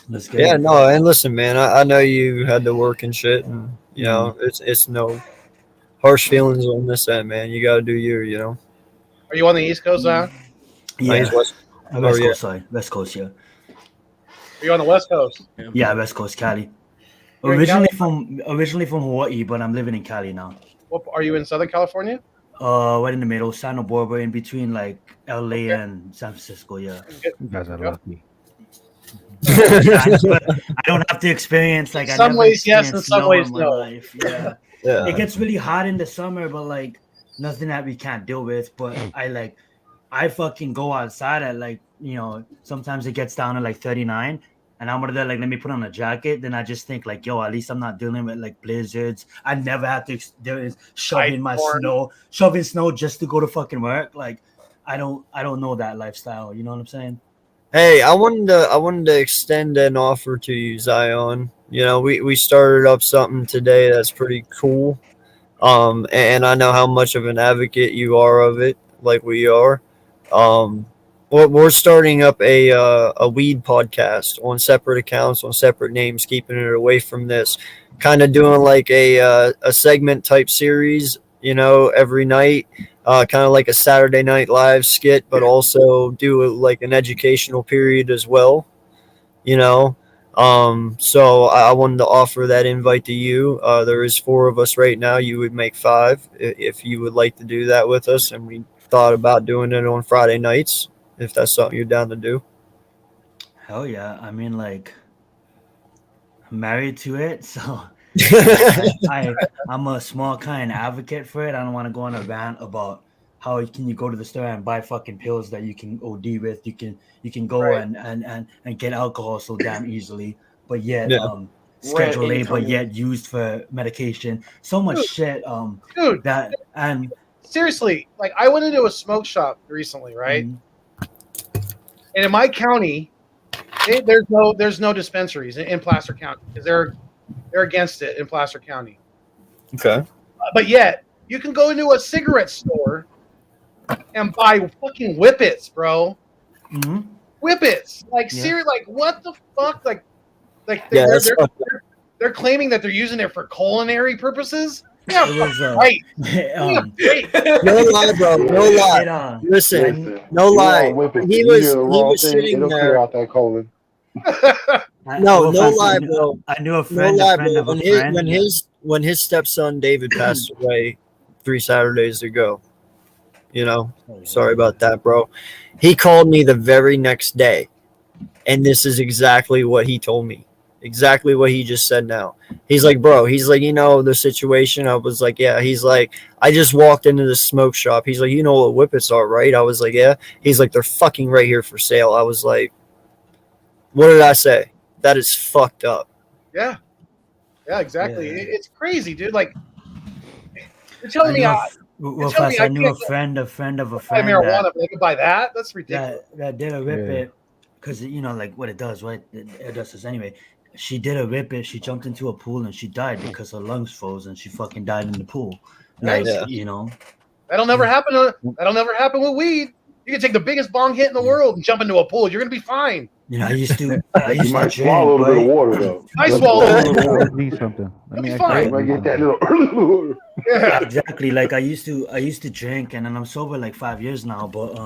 Let's get it. No, and listen, man, I know you had to work and shit, and you know it's no harsh feelings on this end, man. You got to do you know. Are you on the East Coast, Zion? Yeah, West Coast, sorry. West Coast, yeah. Are you on the West Coast? Yeah, West Coast, Cali. You're in Originally from Hawaii, but I'm living in Cali now. What, are you in Southern California? Right in the middle, Santa Barbara, in between like LA and San Francisco. Yeah. You guys are lucky. I don't have to experience like some ways yes, in some ways no. Life. Yeah. It gets really hot in the summer, but like nothing that we can't deal with. But I fucking go outside at like, you know, sometimes it gets down to like 39. And I'm there like, let me put on a jacket. Then I just think like, yo, at least I'm not dealing with like blizzards. I never have to shoving snow just to go to fucking work. Like, I don't know that lifestyle. You know what I'm saying? Hey, I wanted to extend an offer to you, Zion. You know, we started up something today that's pretty cool. And I know how much of an advocate you are of it, like we are. We're starting up a weed podcast on separate accounts, on separate names, keeping it away from this. Kind of doing like a segment type series, you know, every night. Kind of like a Saturday Night Live skit, but also do like an educational period as well, you know. So I wanted to offer that invite to you. There is 4 of us right now. You would make 5 if you would like to do that with us. And we thought about doing it on Friday nights, if that's something you're down to do. Hell yeah. I mean, like, I'm married to it, so I'm a small kind advocate for it. I don't want to go on a rant about how can you go to the store and buy fucking pills that you can OD with. You can go and get alcohol so damn easily, but yet Schedule A, but yet used for medication. So much shit. Dude, that and seriously, like I went into a smoke shop recently, right? Mm-hmm. And in my county, there's no dispensaries in Placer County because they're against it in Placer County. Okay. But yet you can go into a cigarette store and buy fucking whippets, bro. Mm-hmm. Whippets, like seriously, like what the fuck, like they're claiming that they're using it for culinary purposes. Yeah, right. No lie, bro. No lie. Listen, no lie. He was sitting there. Out that colon. No lie, bro. I knew a friend. No lie, bro. When his stepson David passed away 3 Saturdays ago, you know, sorry about that, bro. He called me the very next day, and this is exactly what he told me. Exactly what he just said now. He's like, bro, he's like, you know, the situation. I was like, yeah. He's like, I just walked into the smoke shop. He's like, you know what whippets are, right? I was like, yeah. He's like, they're fucking right here for sale. I was like, what did I say? That is fucked up. Yeah. Yeah, exactly. Yeah. It's crazy, dude. Like, you're telling me I knew a friend of a friend. Buy marijuana, but they could buy that? That's ridiculous. That did a whippet. Because, you know, like what it does, right? It does this anyway. She did a whippet. She jumped into a pool and she died because her lungs froze and she fucking died in the pool. Like, you know. That'll never happen. That'll never happen with weed. You can take the biggest bong hit in the world and jump into a pool. You're gonna be fine. You know, I used to You might swallow a little bit of water though. I swallow. Let me something. Let me fine. You might get that little. Yeah. Exactly. Like I used to drink, and then I'm sober like 5 years now. But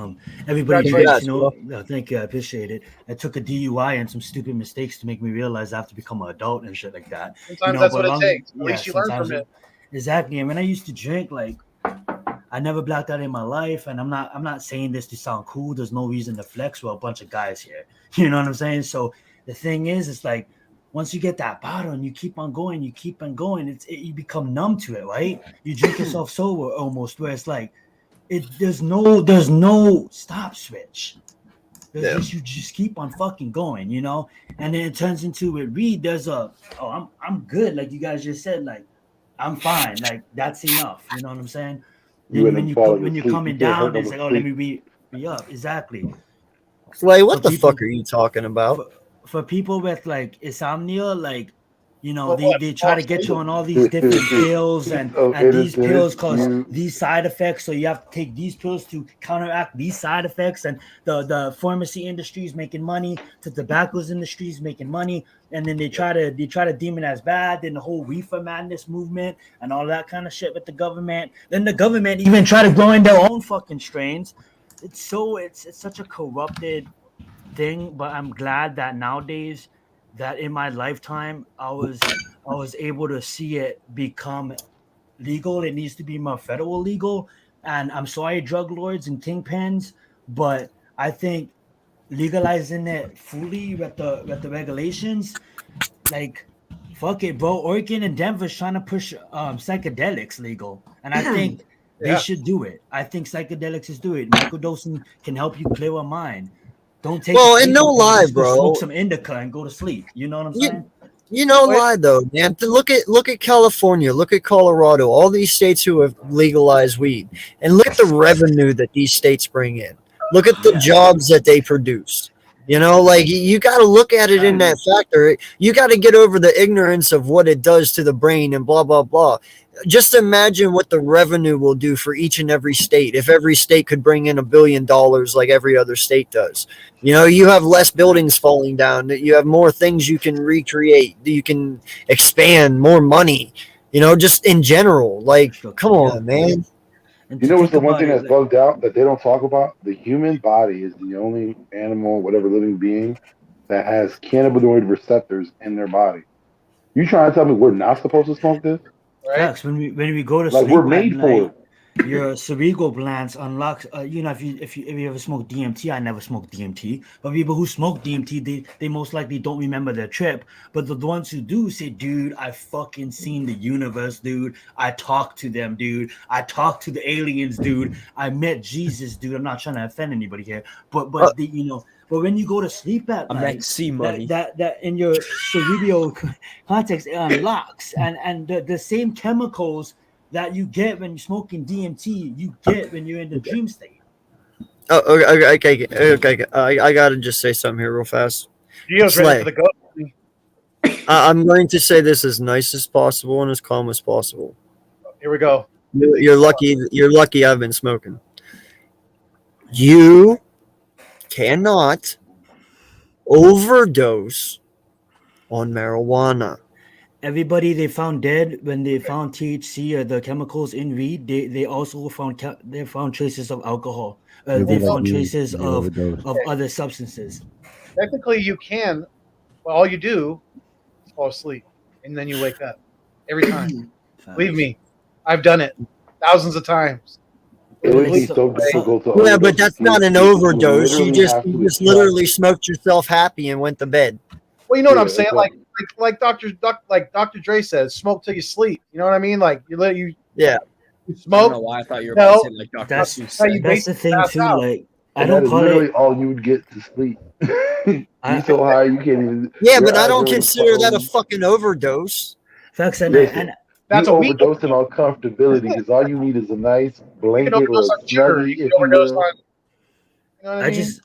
everybody Congratulations, drinks, you know. Thank you, I appreciate it. I took a DUI and some stupid mistakes to make me realize I have to become an adult and shit like that. Sometimes that's what it takes. At least you learn sometimes from it. Exactly. And when I used to drink, like I never blacked out in my life, and I'm not saying this to sound cool. There's no reason to flex. We're a bunch of guys here. You know what I'm saying? So the thing is, it's like once you get that bottle and you keep on going, you become numb to it, right? You drink yourself sober almost, where it's like there's no stop switch. You just keep on fucking going, you know. And then it turns into with weed. There's I'm good, like you guys just said, like I'm fine, like that's enough. You know what I'm saying? When you're coming down, it's like, oh, let me be up. Exactly. Like, what the fuck are you talking about? For people with like insomnia, like, you know, they try to get you on all these different pills, and these pills cause these side effects. So you have to take these pills to counteract these side effects. And the pharmacy industry is making money, the tobacco industry is making money, and then they try to deem it as bad. Then the whole reefer madness movement and all that kind of shit with the government. Then the government even try to grow in their own fucking strains. It's such a corrupted thing, but I'm glad that nowadays, that in my lifetime, I was able to see it become legal. It needs to be more federal legal. And I'm sorry, drug lords and kingpins, but I think legalizing it fully with the regulations, like, fuck it, bro. Oregon and Denver's trying to push psychedelics legal, and I think they should do it. I think psychedelics is do it. Microdosing can help you clear a mind. Don't take and no lie, bro. Smoke some indica and go to sleep. You know what I'm saying? You know, lie though, man. Look at California, look at Colorado, all these states who have legalized weed, and look at the revenue that these states bring in. Look at the jobs that they produce. You know, like you got to look at it in that factor. You got to get over the ignorance of what it does to the brain and blah blah blah. Just imagine what the revenue will do for each and every state if every state could bring in $1 billion like every other state does. You know, you have less buildings falling down. You have more things you can recreate. You can expand, more money. You know, just in general. Like, come on, man. You know what's the one thing that's bugged out that they don't talk about? The human body is the only animal, whatever living being, that has cannabinoid receptors in their body. You trying to tell me we're not supposed to smoke this? Right. When we go to like sleep, we're made for it. Your cerebral glands unlock. You know, if you ever smoke DMT, I never smoked DMT. But people who smoke DMT, they most likely don't remember their trip. But the ones who do say, "Dude, I fucking seen the universe, dude. I talked to them, dude. I talked to the aliens, dude. I met Jesus, dude." I'm not trying to offend anybody here, but you know. But when you go to sleep at night, that in your cerebral context, it unlocks, and the same chemicals that you get when you're smoking DMT, you get when you're in the dream state. Oh, okay. I gotta just say something here real fast. Gio's ready for the go. I'm going to say this as nice as possible and as calm as possible. Here we go. You're lucky. You're lucky. I've been smoking. You cannot overdose on marijuana. Everybody they found dead when they found THC or the chemicals in weed, they also found traces of alcohol. They found traces of other substances. Technically, you can. Well, all you do is fall asleep, and then you wake up every time. Believe me, I've done it thousands of times. Yeah, but that's not an overdose. You just literally smoked yourself happy and went to bed. Well, you know what I'm saying? Like Dr. Dre says, smoke till you sleep. You know what I mean? Like you you smoke. I don't know why I thought you were about to say like Dr. That's the thing too. Out. Like I don't call literally it all you would get to sleep. You're so high you can't even. Yeah, but I don't consider that a fucking overdose. Facts and that's you overdosing on comfortability because all you need is a nice blanket or a snuggie. You can overdose on. You know what I mean?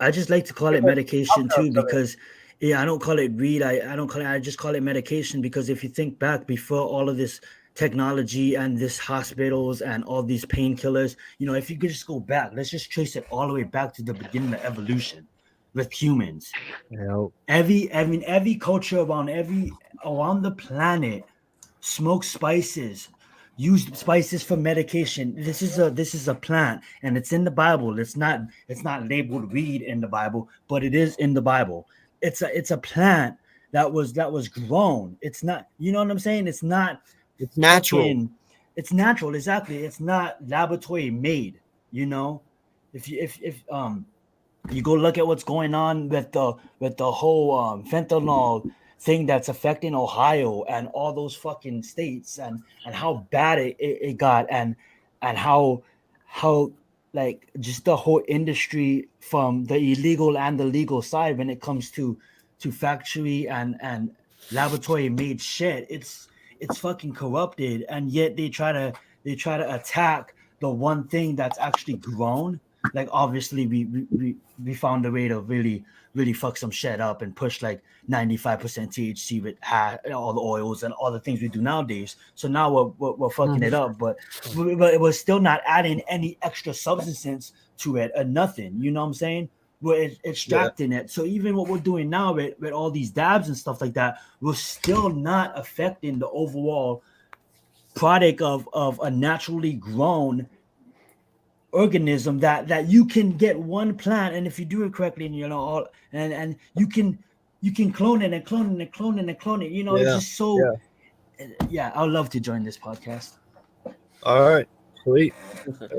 I just like to call it medication too because. Yeah, I don't call it weed. I don't call it. I just call it medication because if you think back before all of this technology and this hospitals and all these painkillers. You know, if you could just go back, let's just trace it all the way back to the beginning of evolution with humans. Every culture around the planet smokes spices, use spices for medication. This is a plant, and it's in the Bible. It's not labeled weed in the Bible, but it is in the Bible. It's a plant that was grown. It's not, you know what I'm saying? It's not. It's natural. It's natural, exactly. It's not laboratory made. You know, if you go look at what's going on with the whole fentanyl thing that's affecting Ohio and all those fucking states, and how bad it got, and how like just the whole industry from the illegal and the legal side when it comes to factory and laboratory made shit, it's fucking corrupted, and yet they try to attack the one thing that's actually grown. Like obviously we found a way to really fuck some shit up and push like 95% THC with all the oils and all the things we do nowadays. So now we're fucking it up, but it was still not adding any extra substance to it or nothing. You know what I'm saying? We're extracting it. So even what we're doing now with all these dabs and stuff like that, we're still not affecting the overall product of a naturally grown organism that you can get one plant, and if you do it correctly, and you know all and you can clone it and clone it and clone it and clone it. You know, it's just so yeah. I'd love to join this podcast. All right, sweet.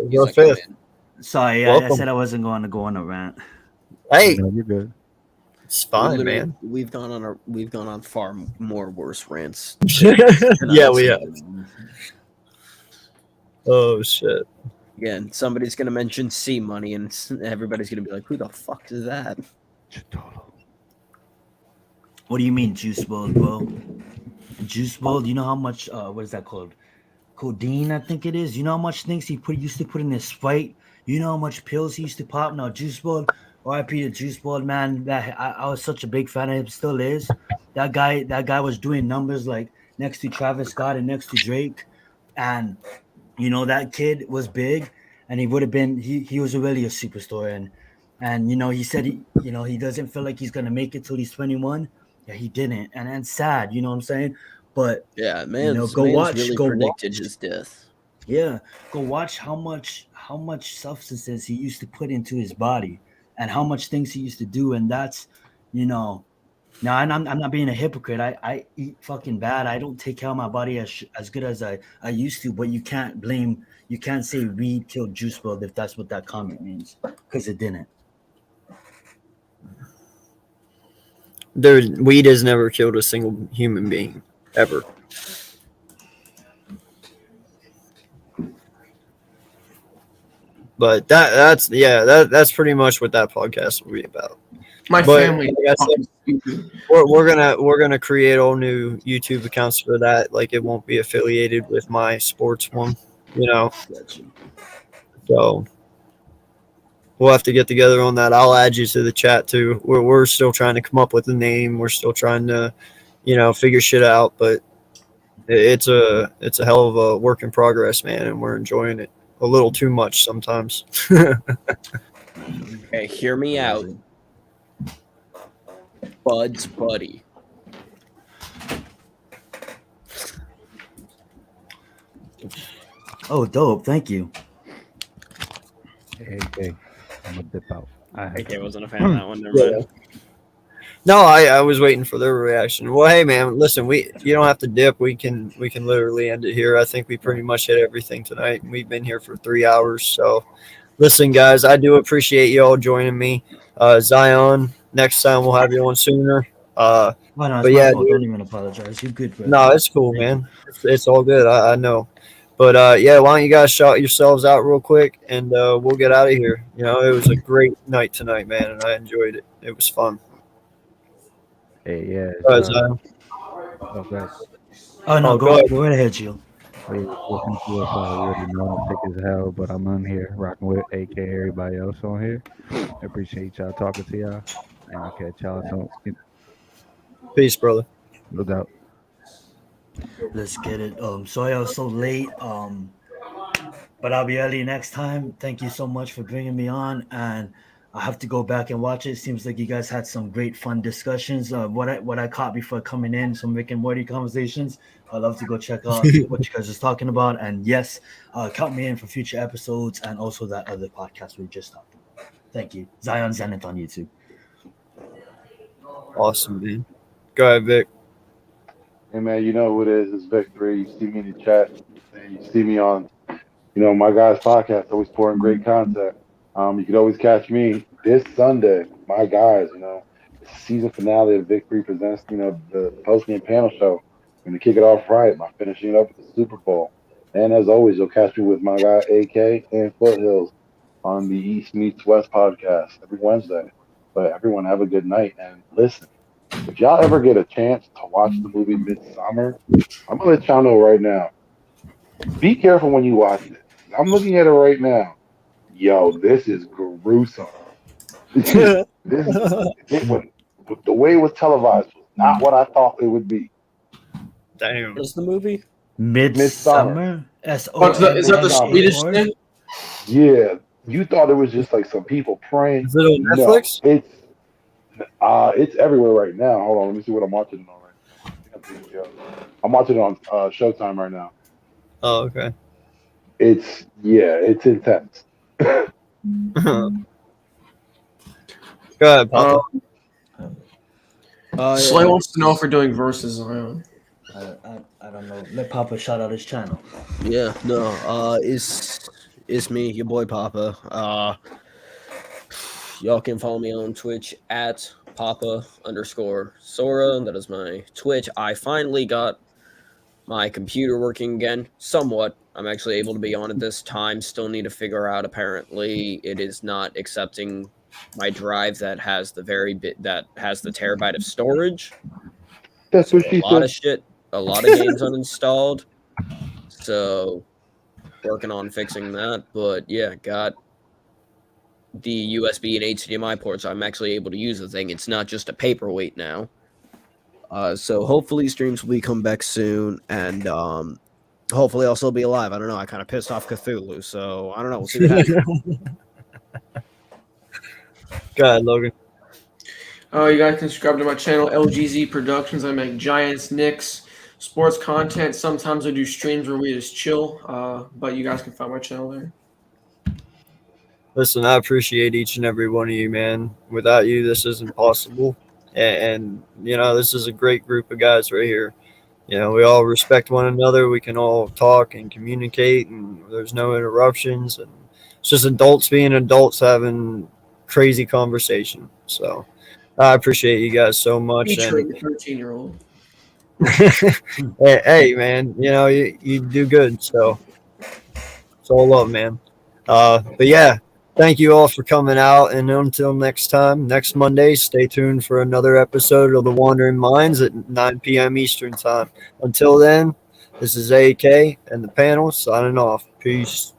He's Fifth. Sorry, I said I wasn't going to go on a rant. Hey, No, you're good. It's fine, Literally, man. We've gone on far more worse rants. Yeah, we have. Oh shit. Again, somebody's gonna mention sea money, and everybody's gonna be like, "Who the fuck is that?" What do you mean, juice world, bro? Juice world. You know how much? What is that called? Codeine, I think it is. You know how much things he used to put in his Sprite. You know how much pills he used to pop. Now, Juice WRLD, R.I.P. to Juice WRLD, man. That I was such a big fan of him. Still is. That guy was doing numbers like next to Travis Scott and next to Drake, and you know that kid was big, and he would have been. He was really a superstar, and you know he said he doesn't feel like he's gonna make it till he's 21. Yeah, he didn't, and sad. You know what I'm saying? But yeah, man, go predicted watch his death. Yeah, go watch how much substances he used to put into his body, and how much things he used to do, and that's, now I'm not being a hypocrite. I eat fucking bad. I don't take care of my body as good as I used to. But you can't say weed killed Juice WRLD if that's what that comment means, because it didn't. Weed has never killed a single human being ever. But that's pretty much what that podcast will be about. My family. Like I said, we're gonna create all new YouTube accounts for that. Like it won't be affiliated with my sports one, So we'll have to get together on that. I'll add you to the chat too. We're still trying to come up with a name. We're still trying to, figure shit out. But it's a hell of a work in progress, man, and we're enjoying it a little too much sometimes. Okay, hear me out. Bud's buddy. Oh, dope! Thank you. Hey, I'm gonna dip out. I wasn't a fan of that one. Never mind. No, I was waiting for their reaction. Well, hey man, listen, you don't have to dip. We can literally end it here. I think we pretty much hit everything tonight. We've been here for 3 hours. So listen, guys, I do appreciate you all joining me. Zion, next time we'll have you on sooner. No, but yeah, don't even apologize. You're good, bro. No, it's cool, man. It's all good. I know. But yeah, why don't you guys shout yourselves out real quick, and we'll get out of here. It was a great night tonight, man, and I enjoyed it. It was fun. Hey, yeah. Zion. Oh, guys. Oh no, go right ahead, Jill. We listen to us already know I'm thick as hell, but I'm on here rocking with AK everybody else on here. I appreciate y'all talking to y'all, and I'll catch y'all soon. Peace, brother. No doubt. Let's get it. Sorry I was so late. But I'll be early next time. Thank you so much for bringing me on, and I have to go back and watch it. Seems like you guys had some great fun discussions. What I caught before coming in, some Rick and Morty conversations. I'd love to go check out what you guys are talking about. And yes, count me in for future episodes and also that other podcast we just talked about. Thank you. Zion Zenith on YouTube. Awesome, man. Go ahead, Vic. Hey man, you know who it is. It's Victory. You see me in the chat. You see me on, my guys' podcast. Always pouring great content. You can always catch me this Sunday. My guys, it's the season finale of Victory Presents. The post-game panel show. I'm gonna kick it off right by finishing it up with the Super Bowl. And as always, you'll catch me with my guy AK and Foothills on the East Meets West podcast every Wednesday. But everyone have a good night and listen. If y'all ever get a chance to watch the movie Midsummer, I'm gonna let y'all know right now. Be careful when you watch it. I'm looking at it right now. Yo, this is gruesome. The way it was televised was not what I thought it would be. Damn. What's the movie? Midsummer. Is that the Swedish thing? Yeah, you thought it was just like some people praying. Is it on Netflix? No, it's everywhere right now. Hold on, let me see what I'm watching it on right now. I'm watching it on Showtime right now. Oh, okay. It's intense. Go ahead, Papa. Slay wants to know if we're doing verses, Zion. I don't know. Let Papa shout out his channel. Yeah, no. It's me, your boy Papa. Y'all can follow me on Twitch at Papa_Sora. That is my Twitch. I finally got my computer working again, somewhat. I'm actually able to be on it this time. Still need to figure out. Apparently, it is not accepting my drive that has the terabyte of storage. That's what she said. A lot said. of shit. A lot of games uninstalled. So, working on fixing that. But yeah, got the USB and HDMI ports. I'm actually able to use the thing. It's not just a paperweight now. So hopefully streams will come back soon, and hopefully I'll still be alive. I don't know. I kind of pissed off Cthulhu, so I don't know. We'll see what happens. Go ahead, Logan. You guys can subscribe to my channel, LGZ Productions. I make Giants, Knicks, sports content. Sometimes I do streams where we just chill, but you guys can find my channel there. Listen, I appreciate each and every one of you, man. Without you, this isn't possible. And this is a great group of guys right here. We all respect one another. We can all talk and communicate, and there's no interruptions. And it's just adults being adults having crazy conversation. So I appreciate you guys so much. Featuring a 13-year-old. Hey, man, you do good. So it's all love, man. But yeah. Thank you all for coming out, and until next time, next Monday, stay tuned for another episode of The Wandering Minds at 9 p.m. Eastern Time. Until then, this is AK and the panel signing off. Peace.